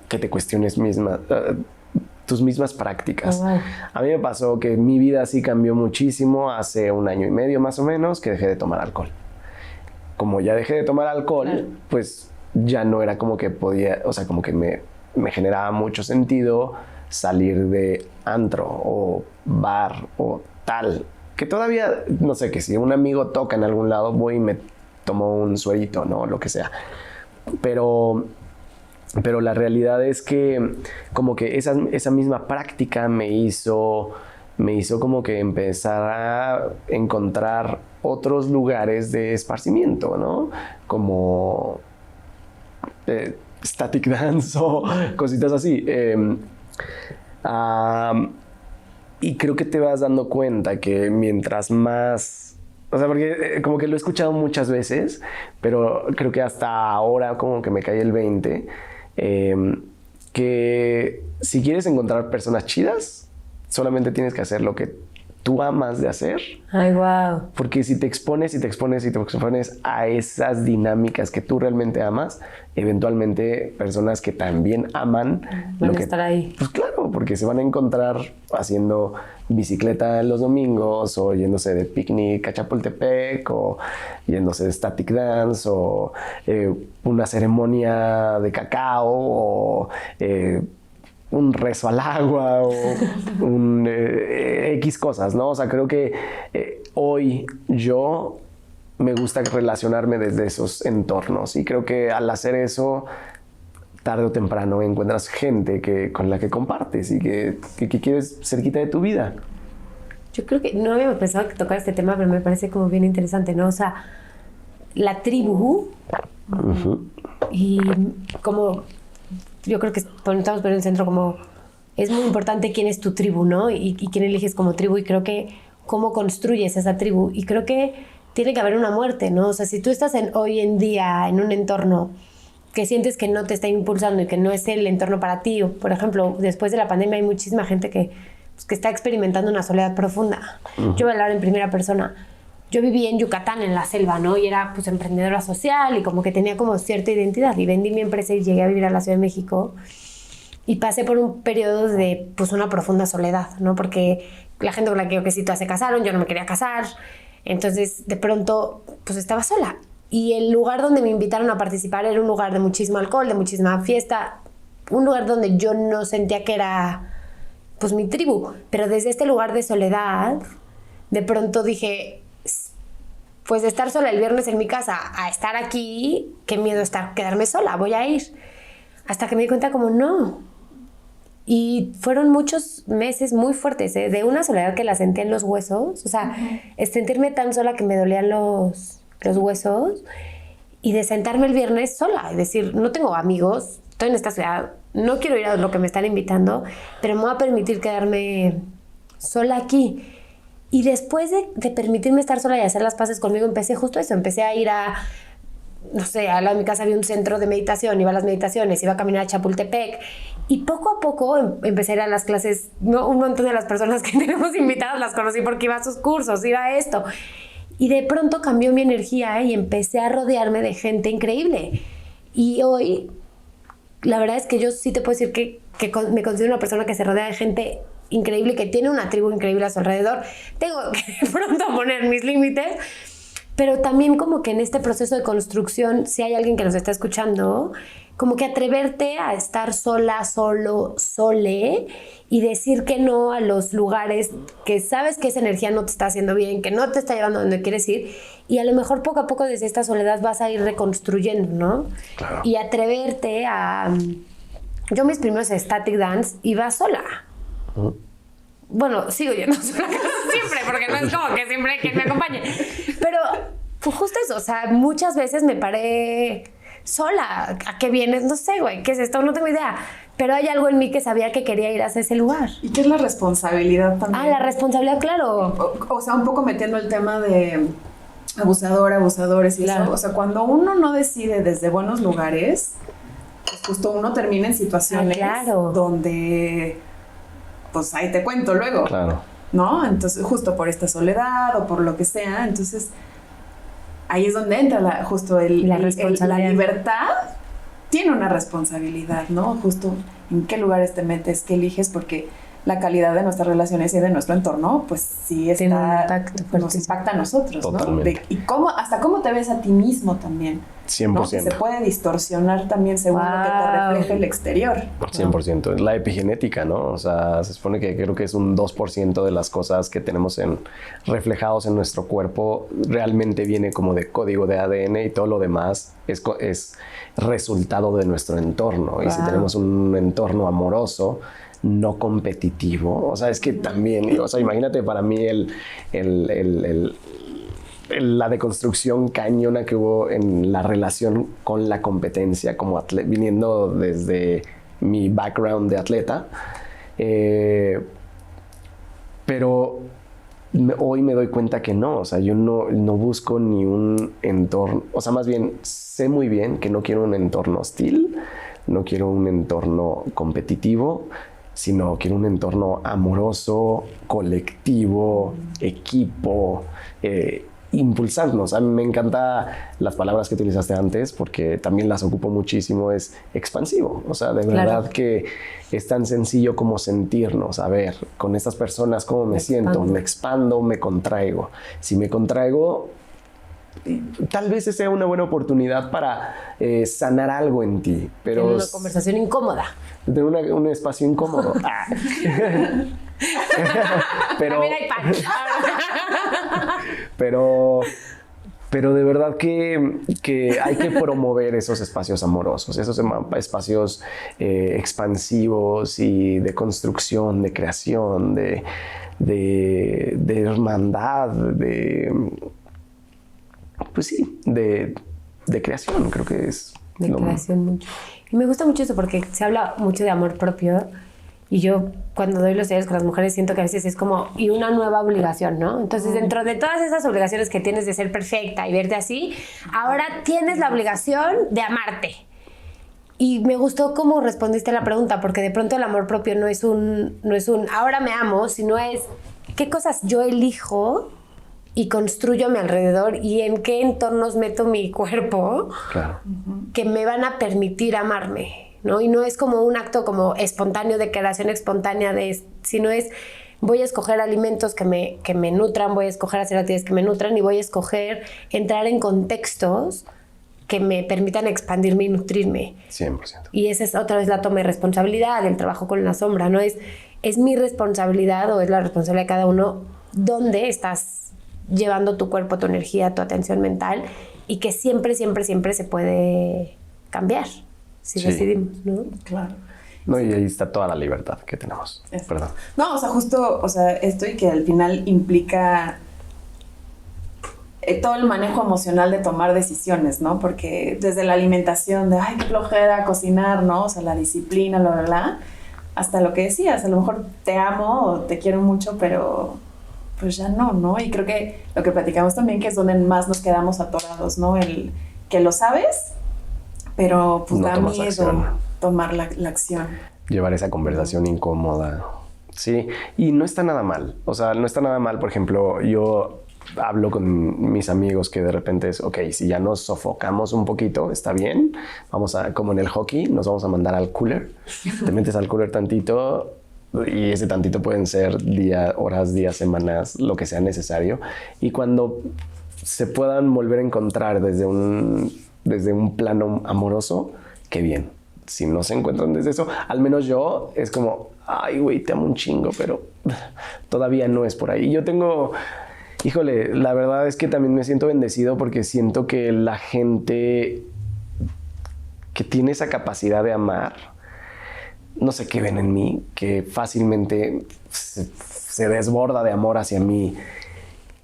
que te cuestiones tus mismas prácticas. A mí me pasó que mi vida sí cambió muchísimo hace 1 año y medio más o menos, que dejé de tomar alcohol. Como ya dejé de tomar alcohol, pues ya no era como que podía, o sea, como que me generaba mucho sentido salir de antro o bar o tal, que todavía, no sé, que si un amigo toca en algún lado, voy y me tomo un suerito, ¿no? Lo que sea. Pero la realidad es que como que esa misma práctica me hizo como que empezar a encontrar otros lugares de esparcimiento, ¿no? Como static dance o cositas así. Y creo que te vas dando cuenta que mientras más... O sea, porque como que lo he escuchado muchas veces, pero creo que hasta ahora como que me cae el 20, que si quieres encontrar personas chidas, solamente tienes que hacer lo que tú amas de hacer. Ay, wow. Porque si te expones a esas dinámicas que tú realmente amas, eventualmente personas que también aman van a estar ahí. Pues claro, porque se van a encontrar haciendo bicicleta los domingos, o yéndose de picnic a Chapultepec, o yéndose de static dance, o una ceremonia de cacao, o un rezo al agua, o X cosas, ¿no? O sea, creo que hoy yo me gusta relacionarme desde esos entornos, y creo que al hacer eso, tarde o temprano encuentras gente con la que compartes y que quieres cerquita de tu vida. Yo creo que no había pensado que tocar este tema, pero me parece como bien interesante, ¿no? O sea, la tribu, y como yo creo que estamos por el centro, como es muy importante quién es tu tribu, ¿no? Y quién eliges como tribu, y creo que cómo construyes esa tribu, y creo que tiene que haber una muerte, ¿no? O sea, si tú estás hoy en día en un entorno que sientes que no te está impulsando y que no es el entorno para ti, o por ejemplo, después de la pandemia hay muchísima gente que está experimentando una soledad profunda. Yo voy a hablar en primera persona. Yo viví en Yucatán, en la selva, ¿no? Y era pues emprendedora social y como que tenía como cierta identidad, y vendí mi empresa y llegué a vivir a la Ciudad de México, y pasé por un periodo de pues una profunda soledad, ¿no? Porque la gente con la que yo crecí todas se casaron, yo no me quería casar, entonces de pronto pues estaba sola. Y el lugar donde me invitaron a participar era un lugar de muchísimo alcohol, de muchísima fiesta, un lugar donde yo no sentía que era pues mi tribu. Pero desde este lugar de soledad, de pronto dije, pues de estar sola el viernes en mi casa a estar aquí, qué miedo quedarme sola, voy a ir. Hasta que me di cuenta como no. Y fueron muchos meses muy fuertes, de una soledad que la sentía en los huesos. O sea, sentirme tan sola que me dolían los los huesos y de sentarme el viernes sola y decir, no tengo amigos, estoy en esta ciudad, no quiero ir a lo que me están invitando, pero me voy a permitir quedarme sola aquí. Y después de permitirme estar sola y hacer las paces conmigo, empecé justo eso, empecé a ir a, no sé, al lado de mi casa había un centro de meditación, iba a las meditaciones, iba a caminar a Chapultepec y poco a poco empecé a ir a las clases, ¿no? Un montón de las personas que tenemos invitadas las conocí porque iba a sus cursos, iba a esto y de pronto cambió mi energía y empecé a rodearme de gente increíble y hoy la verdad es que yo sí te puedo decir que me considero una persona que se rodea de gente increíble, que tiene una tribu increíble a su alrededor. Tengo que pronto poner mis límites, pero también como que en este proceso de construcción, si hay alguien que nos está escuchando, como que atreverte a estar sola, solo, sole y decir que no a los lugares que sabes que esa energía no te está haciendo bien, que no te está llevando a donde quieres ir y a lo mejor poco a poco desde esta soledad vas a ir reconstruyendo, ¿no? Claro. Y atreverte a... Yo mis primeros static dance iba sola. Bueno, sigo yendo sola siempre, porque no es como que siempre hay quien me acompañe. Pero pues justo eso, o sea, muchas veces me paré sola. ¿A qué vienes? No sé, güey, ¿qué es esto? No tengo idea. Pero hay algo en mí que sabía que quería ir hacia ese lugar. ¿Y qué es la responsabilidad también? Ah, la responsabilidad, claro. O sea, un poco metiendo el tema de abusadores y claro. eso. O sea, cuando uno no decide desde buenos lugares, pues justo uno termina en situaciones claro. donde, pues ahí te cuento luego. Claro. ¿No? Entonces, justo por esta soledad o por lo que sea, entonces ahí es donde entra la libertad. Tiene una responsabilidad, ¿no? Justo en qué lugares te metes, qué eliges, porque la calidad de nuestras relaciones y de nuestro entorno, pues sí nos impacta a nosotros, totalmente. ¿no? Y hasta cómo te ves a ti mismo también. 100%. ¿No? Se puede distorsionar también según lo que te refleja el exterior. 100%. Es la epigenética, ¿no? O sea, se supone que creo que es un 2% de las cosas que tenemos reflejados en nuestro cuerpo realmente viene como de código de ADN y todo lo demás es resultado de nuestro entorno. Y si tenemos un entorno amoroso, no competitivo, o sea, es que también, o sea, imagínate para mí la deconstrucción cañona que hubo en la relación con la competencia, como viniendo desde mi background de atleta, pero hoy me doy cuenta que no, o sea, yo no busco ni un entorno, o sea, más bien sé muy bien que no quiero un entorno hostil, no quiero un entorno competitivo, sino quiero un entorno amoroso, colectivo, equipo, impulsarnos. A mí me encantan las palabras que utilizaste antes porque también las ocupo muchísimo, es expansivo. O sea, de verdad que es tan sencillo como sentirnos, a ver, con estas personas, ¿cómo me siento? Me expando, me contraigo. Si me contraigo, tal vez sea una buena oportunidad para sanar algo en ti. Pero tener una conversación incómoda. Tener un espacio incómodo. Pero, también hay pan. pero de verdad que hay que promover esos espacios amorosos, esos espacios expansivos y de construcción, de creación, de hermandad, pues sí, de creación, creo que es. De creación mucho. Y me gusta mucho eso porque se habla mucho de amor propio y yo cuando doy los talleres con las mujeres siento que a veces es como y una nueva obligación, ¿no? Entonces dentro de todas esas obligaciones que tienes de ser perfecta y verte así, ahora tienes la obligación de amarte. Y me gustó cómo respondiste a la pregunta porque de pronto el amor propio no es un ahora me amo, sino es qué cosas yo elijo y construyo a mi alrededor y en qué entornos meto mi cuerpo que me van a permitir amarme, ¿no? Y no es como un acto como espontáneo, de creación espontánea, sino es voy a escoger alimentos que me nutran, voy a escoger hacer actividades que me nutran y voy a escoger entrar en contextos que me permitan expandirme y nutrirme. 100%. Y esa es otra vez la toma de responsabilidad, el trabajo con la sombra, ¿no? Es mi responsabilidad o es la responsabilidad de cada uno dónde estás llevando tu cuerpo, tu energía, tu atención mental y que siempre, siempre, siempre se puede cambiar si decidimos, ¿no? Claro. No, y ahí está toda la libertad que tenemos. Perdón. No, o sea, justo, o sea, esto y que al final implica todo el manejo emocional de tomar decisiones, ¿no? Porque desde la alimentación de, ay, qué flojera cocinar, ¿no? O sea, la disciplina, bla, bla, bla, hasta lo que decías, a lo mejor te amo o te quiero mucho, pero pues ya no, ¿no? Y creo que lo que platicamos también, que es donde más nos quedamos atorados, ¿no? El que lo sabes, pero pues No da tomas miedo acción. tomar la acción. Llevar esa conversación incómoda. Sí, y no está nada mal. O sea, no está nada mal. Por ejemplo, yo hablo con mis amigos que de repente es, ok, si ya nos sofocamos un poquito, está bien. Vamos a, como en el hockey, nos vamos a mandar al cooler. Te metes al cooler tantito y ese tantito pueden ser horas, días, semanas, lo que sea necesario. Y cuando se puedan volver a encontrar desde un plano amoroso, qué bien. Si no se encuentran desde eso, al menos yo es como, ay, güey, te amo un chingo, pero todavía no es por ahí. Yo tengo, híjole, la verdad es que también me siento bendecido porque siento que la gente que tiene esa capacidad de amar, no sé qué ven en mí, que fácilmente se desborda de amor hacia mí.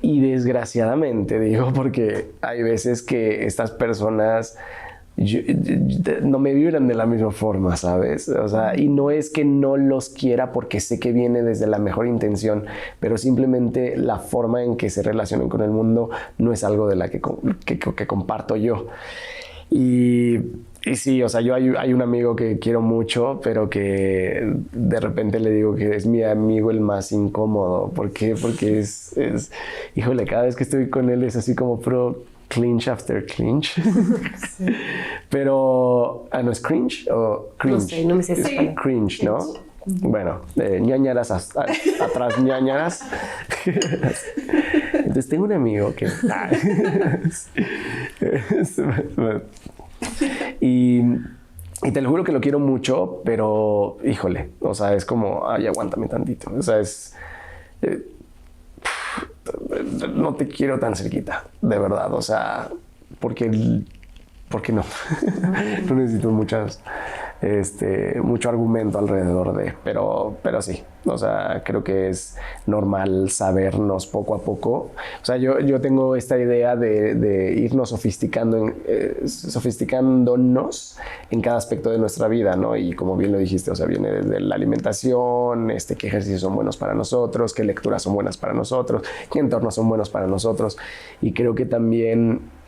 Y desgraciadamente digo, porque hay veces que estas personas no me vibran de la misma forma, ¿sabes? O sea, y no es que no los quiera porque sé que viene desde la mejor intención, pero simplemente la forma en que se relacionan con el mundo no es algo de la que comparto yo. Y sí, o sea, yo hay un amigo que quiero mucho, pero que de repente le digo que es mi amigo el más incómodo. ¿Por qué? Porque híjole, cada vez que estoy con él es así como clinch after clinch. Sí. Pero, ¿no es cringe o cringe? No sé, no me sé esa palabra. Cringe, ¿no? Bueno, ñañaras atrás ñañaras. Entonces tengo un amigo que... y te lo juro que lo quiero mucho, pero híjole, o sea, es como, ay, aguántame tantito. O sea, no te quiero tan cerquita, de verdad. O sea, porque no. No necesito mucho argumento alrededor de, pero sí, o sea, creo que es normal sabernos poco a poco. O sea, yo tengo esta idea de irnos sofisticándonos en cada aspecto de nuestra vida, ¿no? Y como bien lo dijiste, o sea, viene desde la alimentación, qué ejercicios son buenos para nosotros, qué lecturas son buenas para nosotros, qué entornos son buenos para nosotros. Y creo que también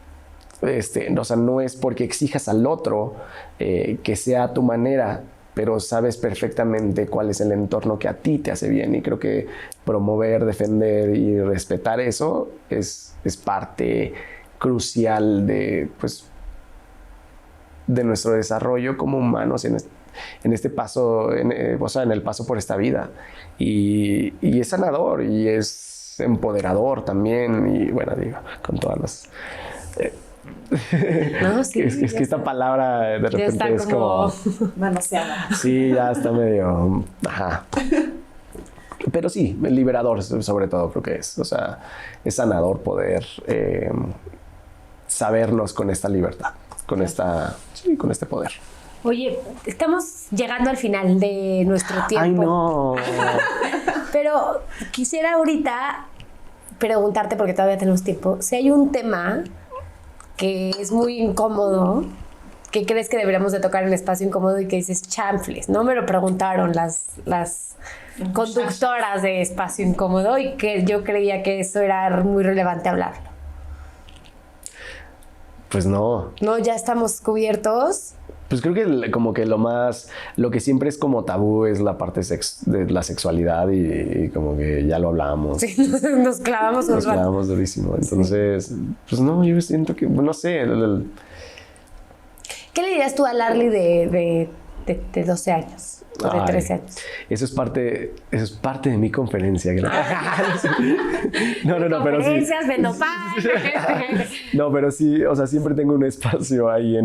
o sea, no es porque exijas al otro que sea a tu manera, pero sabes perfectamente cuál es el entorno que a ti te hace bien. Y creo que promover, defender y respetar eso es parte crucial de nuestro desarrollo como humanos en este paso, o sea, en el paso por esta vida. Y es sanador y es empoderador también. Y bueno, digo, con todas las... No, sí, es que esta palabra de repente es como manoseada. Sí, ya está medio... Ajá. Pero sí, liberador sobre todo creo que es. O sea, es sanador poder sabernos con esta libertad, con este poder. Oye, estamos llegando al final de nuestro tiempo. ¡Ay, no! Pero quisiera ahorita preguntarte, porque todavía tenemos tiempo, si hay un tema que es muy incómodo, que crees que deberíamos de tocar en Espacio Incómodo y que dices, chanfles, no me lo preguntaron las conductoras de Espacio Incómodo y que yo creía que eso era muy relevante hablarlo. Pues no. No, ya estamos cubiertos. Pues creo que como que lo que siempre es como tabú es la parte de la sexualidad y como que ya lo hablamos. Sí, nos clavamos un rato. Nos clavamos durísimo. Entonces, pues no, yo siento que, no sé. ¿Qué le dirías tú a Larly de 12 años? O de 13 años. Eso es parte de mi conferencia. No, pero sí. Conferencias, vendo pan. No, pero sí, o sea, siempre tengo un espacio ahí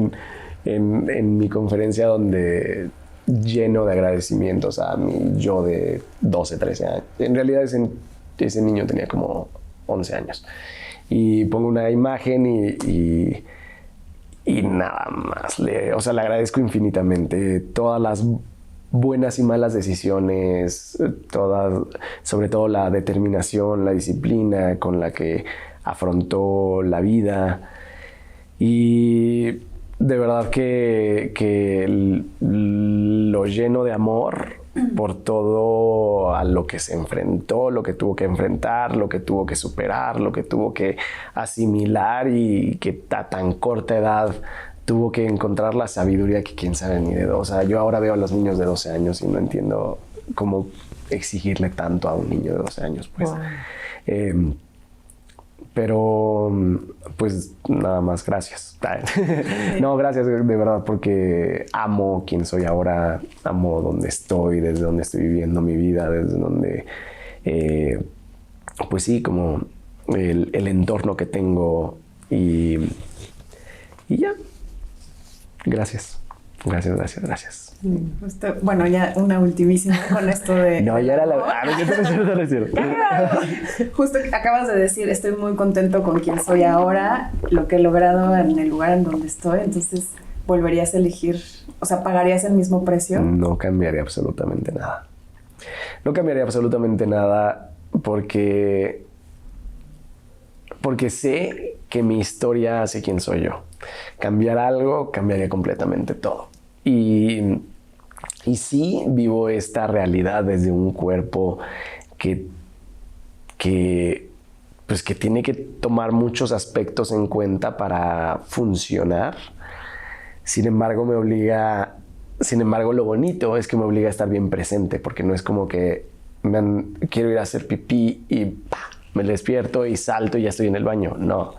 en mi conferencia donde lleno de agradecimientos a mi yo de 12, 13 años. En realidad ese niño tenía como 11 años. Y pongo una imagen y nada más. Le agradezco infinitamente todas las buenas y malas decisiones, sobre todo la determinación, la disciplina con la que afrontó la vida. Y de verdad que lo lleno de amor por todo a lo que se enfrentó, lo que tuvo que enfrentar, lo que tuvo que superar, lo que tuvo que asimilar y que a tan corta edad tuvo que encontrar la sabiduría que quién sabe ni de dos. O sea, yo ahora veo a los niños de 12 años y no entiendo cómo exigirle tanto a un niño de 12 años, pues. Wow. Pero, pues, nada más, gracias. No, gracias de verdad, porque amo quien soy ahora, amo donde estoy, desde donde estoy viviendo mi vida, desde donde, pues sí, como el entorno que tengo y ya. Gracias. Justo, bueno, ya una ultimísima con esto de... No, ya era la... no es cierto. Justo acabas de decir, estoy muy contento con quien soy ahora, lo que he logrado en el lugar en donde estoy, entonces volverías a elegir, o sea, ¿pagarías el mismo precio? No cambiaría absolutamente nada. No cambiaría absolutamente nada porque sé que mi historia hace quién soy yo. Cambiar algo, cambiaría completamente todo. Y sí vivo esta realidad desde un cuerpo que tiene que tomar muchos aspectos en cuenta para funcionar. Sin embargo, lo bonito es que me obliga a estar bien presente, porque no es como que quiero ir a hacer pipí y me despierto y salto y ya estoy en el baño. No.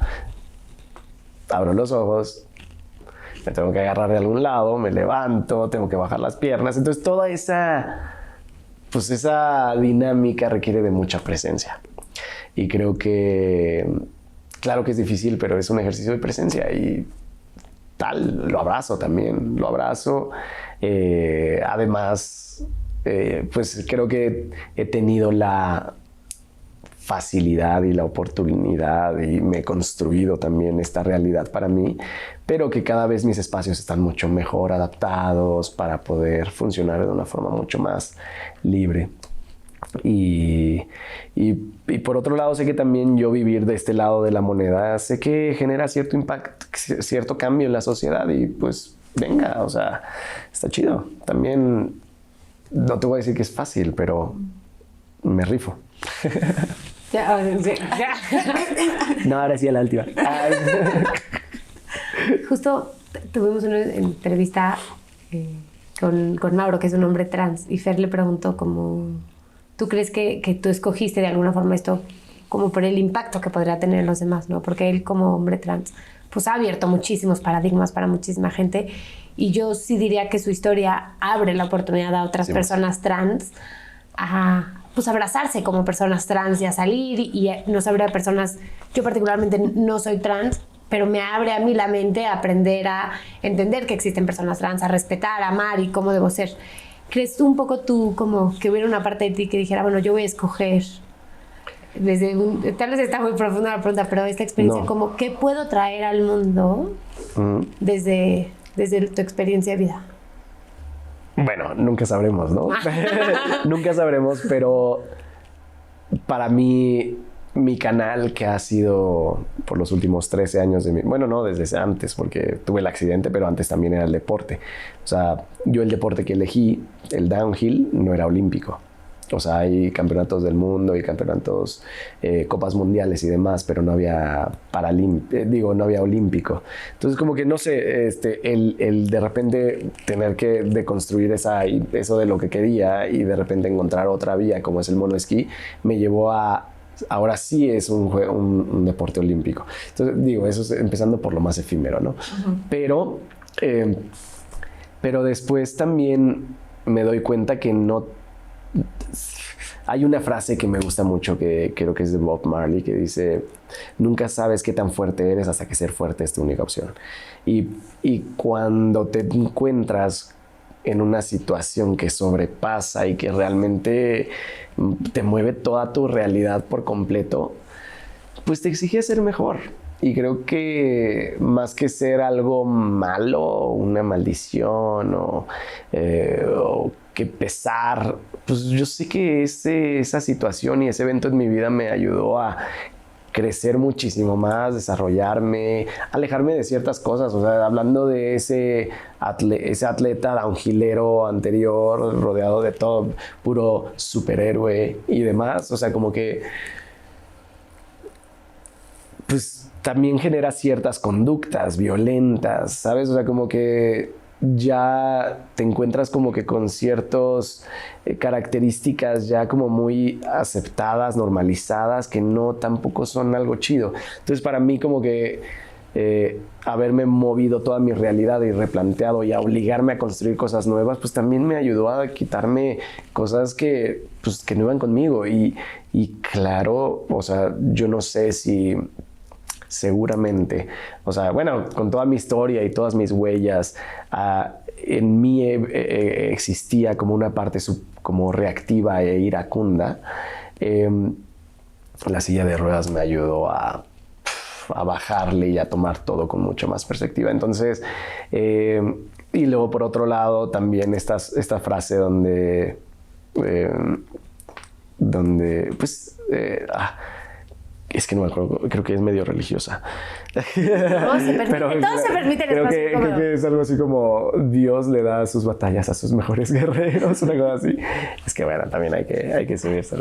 Abro los ojos, me tengo que agarrar de algún lado, me levanto, tengo que bajar las piernas. Entonces toda esa dinámica requiere de mucha presencia. Y creo que, claro que es difícil, pero es un ejercicio de presencia y lo abrazo también, lo abrazo. Además, pues creo que he tenido la facilidad y la oportunidad y me he construido también esta realidad para mí, pero que cada vez mis espacios están mucho mejor adaptados para poder funcionar de una forma mucho más libre. Y por otro lado, sé que también yo vivir de este lado de la moneda, sé que genera cierto impacto, cierto cambio en la sociedad y pues venga, o sea, está chido. También no te voy a decir que es fácil, pero me rifo. Ya. No, ahora sí a la última. Justo tuvimos una entrevista con Mauro, que es un hombre trans, y Fer le preguntó como, ¿tú crees que tú escogiste de alguna forma esto como por el impacto que podría tener en los demás, ¿no? Porque él como hombre trans pues ha abierto muchísimos paradigmas para muchísima gente, y yo sí diría que su historia abre la oportunidad a otras personas trans a pues abrazarse como personas trans y a salir, y nos abre a personas, yo particularmente no soy trans, pero me abre a mí la mente a aprender a entender que existen personas trans, a respetar, a amar y cómo debo ser. ¿Crees tú un poco tú como que hubiera una parte de ti que dijera, bueno, yo voy a escoger tal vez está muy profunda la pregunta, pero esta experiencia como, ¿qué puedo traer al mundo desde tu experiencia de vida? Bueno, nunca sabremos, ¿no? Nunca sabremos, pero para mí, mi canal, que ha sido por los últimos 13 años de mi... Bueno, no, desde antes, porque tuve el accidente, pero antes también era el deporte. O sea, yo el deporte que elegí, el downhill, no era olímpico. O sea, hay campeonatos del mundo y campeonatos, copas mundiales y demás, pero no había no había olímpico. Entonces, como que no sé, el de repente tener que deconstruir eso de lo que quería y de repente encontrar otra vía, como es el monoesquí, me llevó a... Ahora sí es un deporte olímpico. Entonces, digo, eso es empezando por lo más efímero, ¿no? Uh-huh. Pero después también me doy cuenta que no... Hay una frase que me gusta mucho, que creo que es de Bob Marley, que dice: nunca sabes qué tan fuerte eres hasta que ser fuerte es tu única opción. Y cuando te encuentras en una situación que sobrepasa y que realmente te mueve toda tu realidad por completo, pues te exige ser mejor. Y creo que más que ser algo malo, una maldición o que pesar, pues yo sé que esa situación y ese evento en mi vida me ayudó a crecer muchísimo más, desarrollarme, alejarme de ciertas cosas. O sea, hablando de ese atleta downhillero anterior, rodeado de todo puro superhéroe y demás. O sea, como que pues también genera ciertas conductas violentas, ¿sabes? O sea, como que ya te encuentras como que con ciertas características ya como muy aceptadas, normalizadas, que no tampoco son algo chido. Entonces para mí como que haberme movido toda mi realidad y replanteado y a obligarme a construir cosas nuevas, pues también me ayudó a quitarme cosas que, pues, que no iban conmigo. Y claro, o sea, yo no sé si seguramente, o sea, bueno, con toda mi historia y todas mis huellas, en mí existía como una parte como reactiva e iracunda. La silla de ruedas me ayudó a bajarle y a tomar todo con mucho más perspectiva. Entonces, y luego por otro lado también esta frase donde pues es que no me acuerdo, creo que es medio religiosa. Todo se permite en creo que es algo así como Dios le da sus batallas a sus mejores guerreros, una cosa así. Es que bueno, también hay que subirse.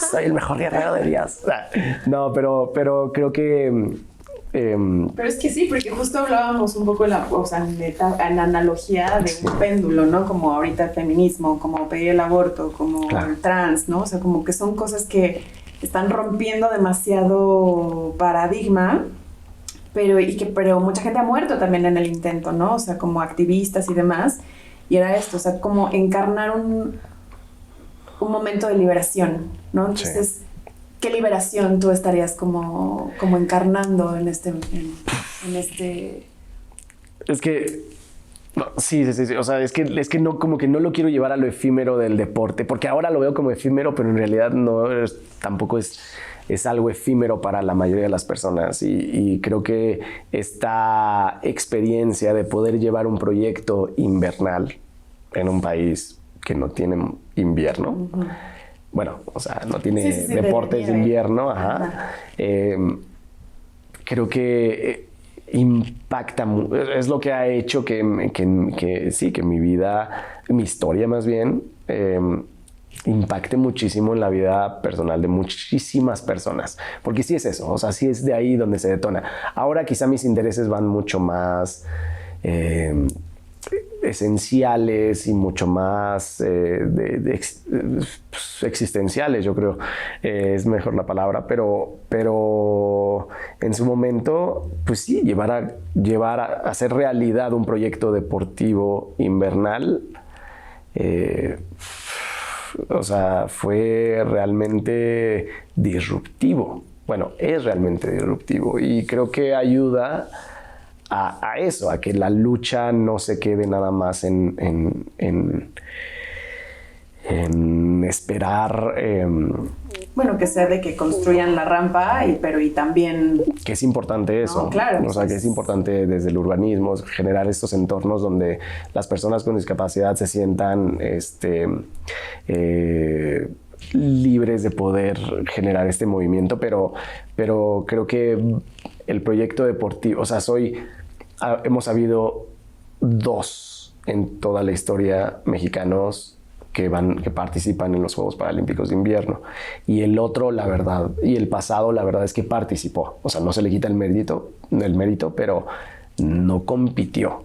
Soy el mejor guerrero de Dios. No, pero creo que pero es que sí, porque justo hablábamos un poco en la analogía de un péndulo, ¿no? Como ahorita el feminismo, como pedir el aborto, como el trans, ¿no? O sea, como que son cosas que están rompiendo demasiado paradigma, pero mucha gente ha muerto también en el intento, ¿no? O sea, como activistas y demás. Y era esto, o sea, como encarnar un momento de liberación, ¿no? Entonces, sí. ¿Qué liberación tú estarías como encarnando en este? Es que no, sí. O sea, es que no, como que no lo quiero llevar a lo efímero del deporte, porque ahora lo veo como efímero, pero en realidad tampoco es algo efímero para la mayoría de las personas. Y creo que esta experiencia de poder llevar un proyecto invernal en un país que no tiene invierno, uh-huh. Bueno, o sea, no tiene deportes de invierno, ajá. Creo que impacta, es lo que ha hecho que mi vida, mi historia más bien, impacte muchísimo en la vida personal de muchísimas personas. Porque sí es eso, o sea, sí es de ahí donde se detona. Ahora quizá mis intereses van mucho más esenciales y mucho más existenciales, yo creo, es mejor la palabra, pero en su momento, pues sí, llevar a hacer realidad un proyecto deportivo invernal, o sea, fue realmente disruptivo. Bueno, es realmente disruptivo y creo que ayuda a eso, a que la lucha no se quede nada más en esperar. Bueno, que sea de que construyan la rampa, pero también... Que es importante eso. No, claro. O sea, que es importante desde el urbanismo generar estos entornos donde las personas con discapacidad se sientan libres de poder generar este movimiento, pero creo que el proyecto deportivo, o sea, hemos habido 2 en toda la historia mexicanos que participan en los Juegos Paralímpicos de Invierno. Y el otro, la verdad, y el pasado, la verdad es que participó. O sea, no se le quita el mérito, pero no compitió.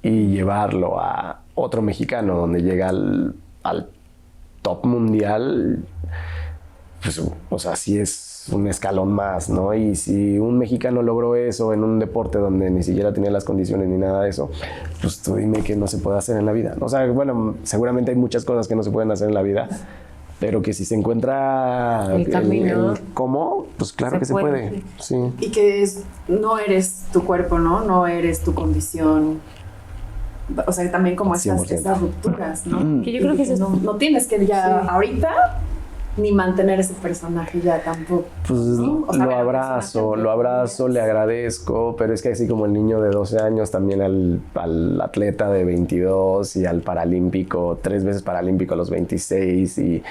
Y llevarlo a otro mexicano donde llega al top mundial, pues, o sea, sí es un escalón más, ¿no? Y si un mexicano logró eso en un deporte donde ni siquiera tenía las condiciones ni nada de eso, pues tú dime que no se puede hacer en la vida. O sea, bueno, seguramente hay muchas cosas que no se pueden hacer en la vida, pero que si se encuentra el camino, cómo, pues claro que se puede. Sí. Y que no eres tu cuerpo, ¿no? No eres tu condición. O sea, también como estas rupturas, ¿no? Que yo creo que no tienes que ya ahorita ni mantener ese personaje ya tampoco. Pues ¿no? O sea, lo abrazo, le agradezco, pero es que así como el niño de 12 años, también al atleta de 22 y al paralímpico, 3 veces paralímpico a los 26 y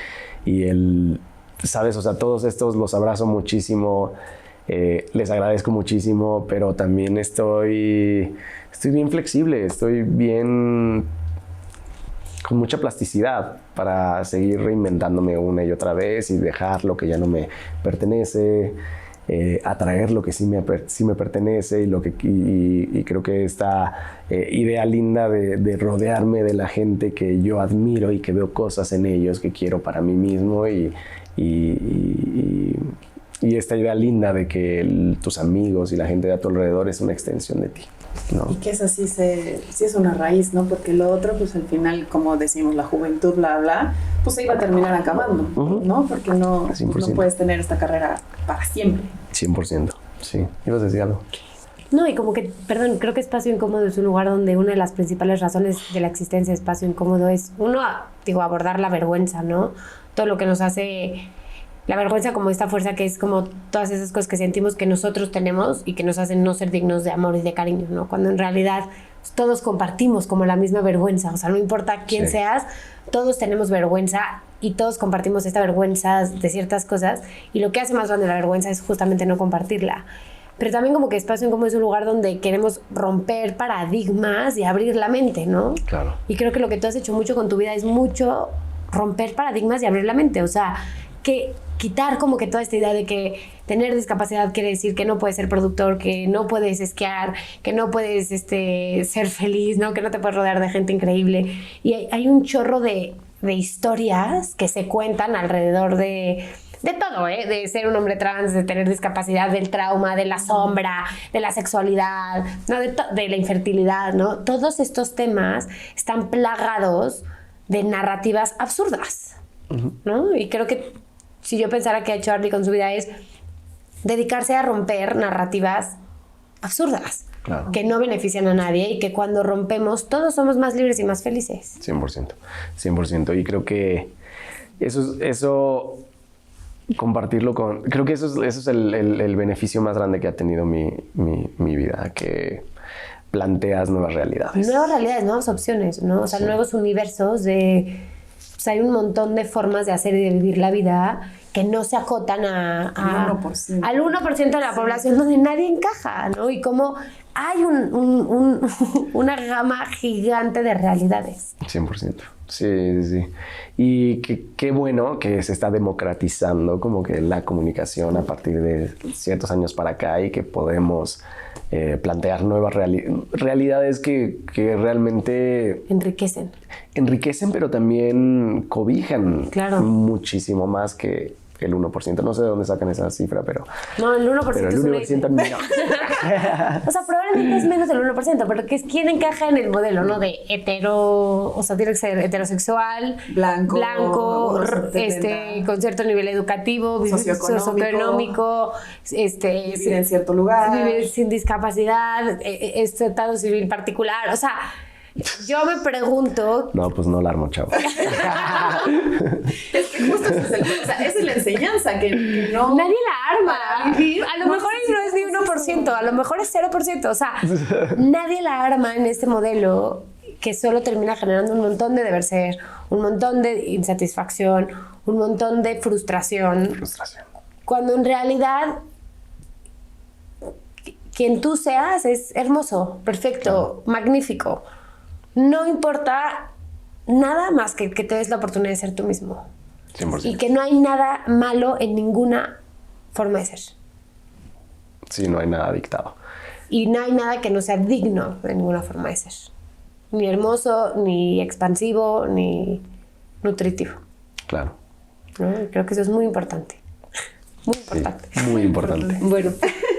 el ¿sabes? O sea, todos estos los abrazo muchísimo, les agradezco muchísimo, pero también estoy bien flexible, estoy bien con mucha plasticidad para seguir reinventándome una y otra vez y dejar lo que ya no me pertenece, atraer lo que sí me pertenece y creo que esta idea linda de rodearme de la gente que yo admiro y que veo cosas en ellos que quiero para mí mismo y esta idea linda de que tus amigos y la gente de a tu alrededor es una extensión de ti, ¿no? Y que eso sí es una raíz, ¿no? Porque lo otro, pues al final, como decimos, la juventud, bla, bla, pues se iba a terminar acabando, ¿no? Porque no puedes tener esta carrera para siempre. 100%, sí. ¿Ibas a decir algo? No, y como que, perdón, creo que Espacio Incómodo es un lugar donde una de las principales razones de la existencia de Espacio Incómodo es, uno, abordar la vergüenza, ¿no? Todo lo que nos hace... La vergüenza como esta fuerza que es como todas esas cosas que sentimos que nosotros tenemos y que nos hacen no ser dignos de amor y de cariño, ¿no? Cuando en realidad todos compartimos como la misma vergüenza. O sea, no importa quién seas, todos tenemos vergüenza y todos compartimos esta vergüenza de ciertas cosas. Y lo que hace más grande la vergüenza es justamente no compartirla. Pero también como que Espacio Incómodo es un lugar donde queremos romper paradigmas y abrir la mente, ¿no? Claro. Y creo que lo que tú has hecho mucho con tu vida es mucho romper paradigmas y abrir la mente. O sea, que quitar como que toda esta idea de que tener discapacidad quiere decir que no puedes ser productor, que no puedes esquiar, que no puedes ser feliz, ¿no? Que no te puedes rodear de gente increíble. Y hay un chorro de historias que se cuentan alrededor de todo, de ser un hombre trans, de tener discapacidad, del trauma, de la sombra, de la sexualidad, ¿no? De la infertilidad, ¿no? Todos estos temas están plagados de narrativas absurdas, ¿no? Y creo que si yo pensara que ha hecho Arly con su vida es dedicarse a romper narrativas absurdas, claro, que no benefician a nadie y que cuando rompemos todos somos más libres y más felices. 100%. Y creo que eso compartirlo con... Creo que eso es el beneficio más grande que ha tenido mi vida, que planteas nuevas realidades. Nuevas realidades, nuevas opciones, ¿no? O sea, nuevos universos de... O sea, hay un montón de formas de hacer y de vivir la vida que no se acotan al 1% de la población donde nadie encaja, ¿no? Y como hay una gama gigante de realidades. 100%. Sí. Y qué bueno que se está democratizando como que la comunicación a partir de ciertos años para acá y que podemos plantear nuevas realidades que realmente... Enriquecen, pero también cobijan muchísimo más que el 1%. No sé de dónde sacan esa cifra, pero... No, el 1% pero el 1% no. O sea, probablemente es menos del 1%, pero que es quien encaja en el modelo, ¿no? De hetero... O sea, tiene que ser heterosexual, blanco con cierto nivel educativo, socioeconómico, vivir en cierto lugar, vivir sin discapacidad, estado civil particular. O sea... Yo me pregunto... No, pues no la armo, chavo. Es que justo esa es la enseñanza, que no... Nadie la arma. A lo mejor no es ni 1%, a lo mejor es 0%. O sea, nadie la arma en este modelo que solo termina generando un montón de deber ser, un montón de insatisfacción, un montón de frustración. Cuando en realidad... quien tú seas es hermoso, perfecto, magnífico. No importa nada más que te des la oportunidad de ser tú mismo. 100%. Y que no hay nada malo en ninguna forma de ser. Sí, no hay nada dictado. Y no hay nada que no sea digno de ninguna forma de ser. Ni hermoso, ni expansivo, ni nutritivo. Claro. ¿No? Creo que eso es muy importante. Muy importante. Sí, muy importante. Bueno,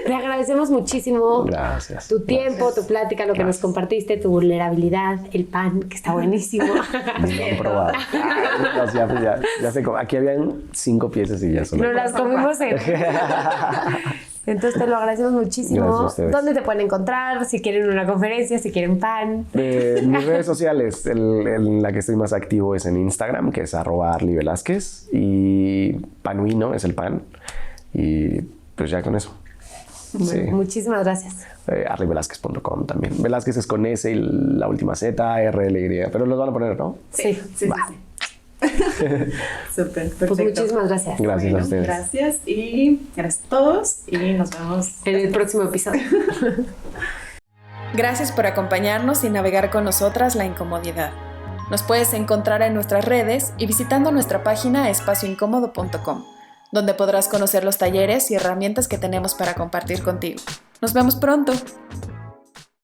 te agradecemos muchísimo. Gracias. Tu tiempo, tu plática, lo que nos compartiste, tu vulnerabilidad, el pan, que está buenísimo. Bien probado. Ya sé, aquí habían 5 piezas y ya son. Nos las comimos Entonces te lo agradecemos muchísimo. Gracias a ustedes. ¿Dónde te pueden encontrar? Si quieren una conferencia, si quieren pan. Mis redes sociales, en la que estoy más activo es en Instagram, que es @Arly Velázquez, y Panuino es el pan. Y pues ya con eso. Bueno, Sí. Muchísimas gracias. arlyvelázquez.com también. Velázquez es con S y la última Z, RLY, pero los van a poner, ¿no? Sí. Súper, perfecto. Pues muchísimas gracias. Gracias a Bueno, ustedes. gracias y gracias a todos y nos vemos En el próximo episodio. Gracias por acompañarnos y navegar con nosotras la incomodidad. Nos puedes encontrar en nuestras redes y visitando nuestra página espacioincómodo.com, donde podrás conocer los talleres y herramientas que tenemos para compartir contigo. Nos vemos pronto.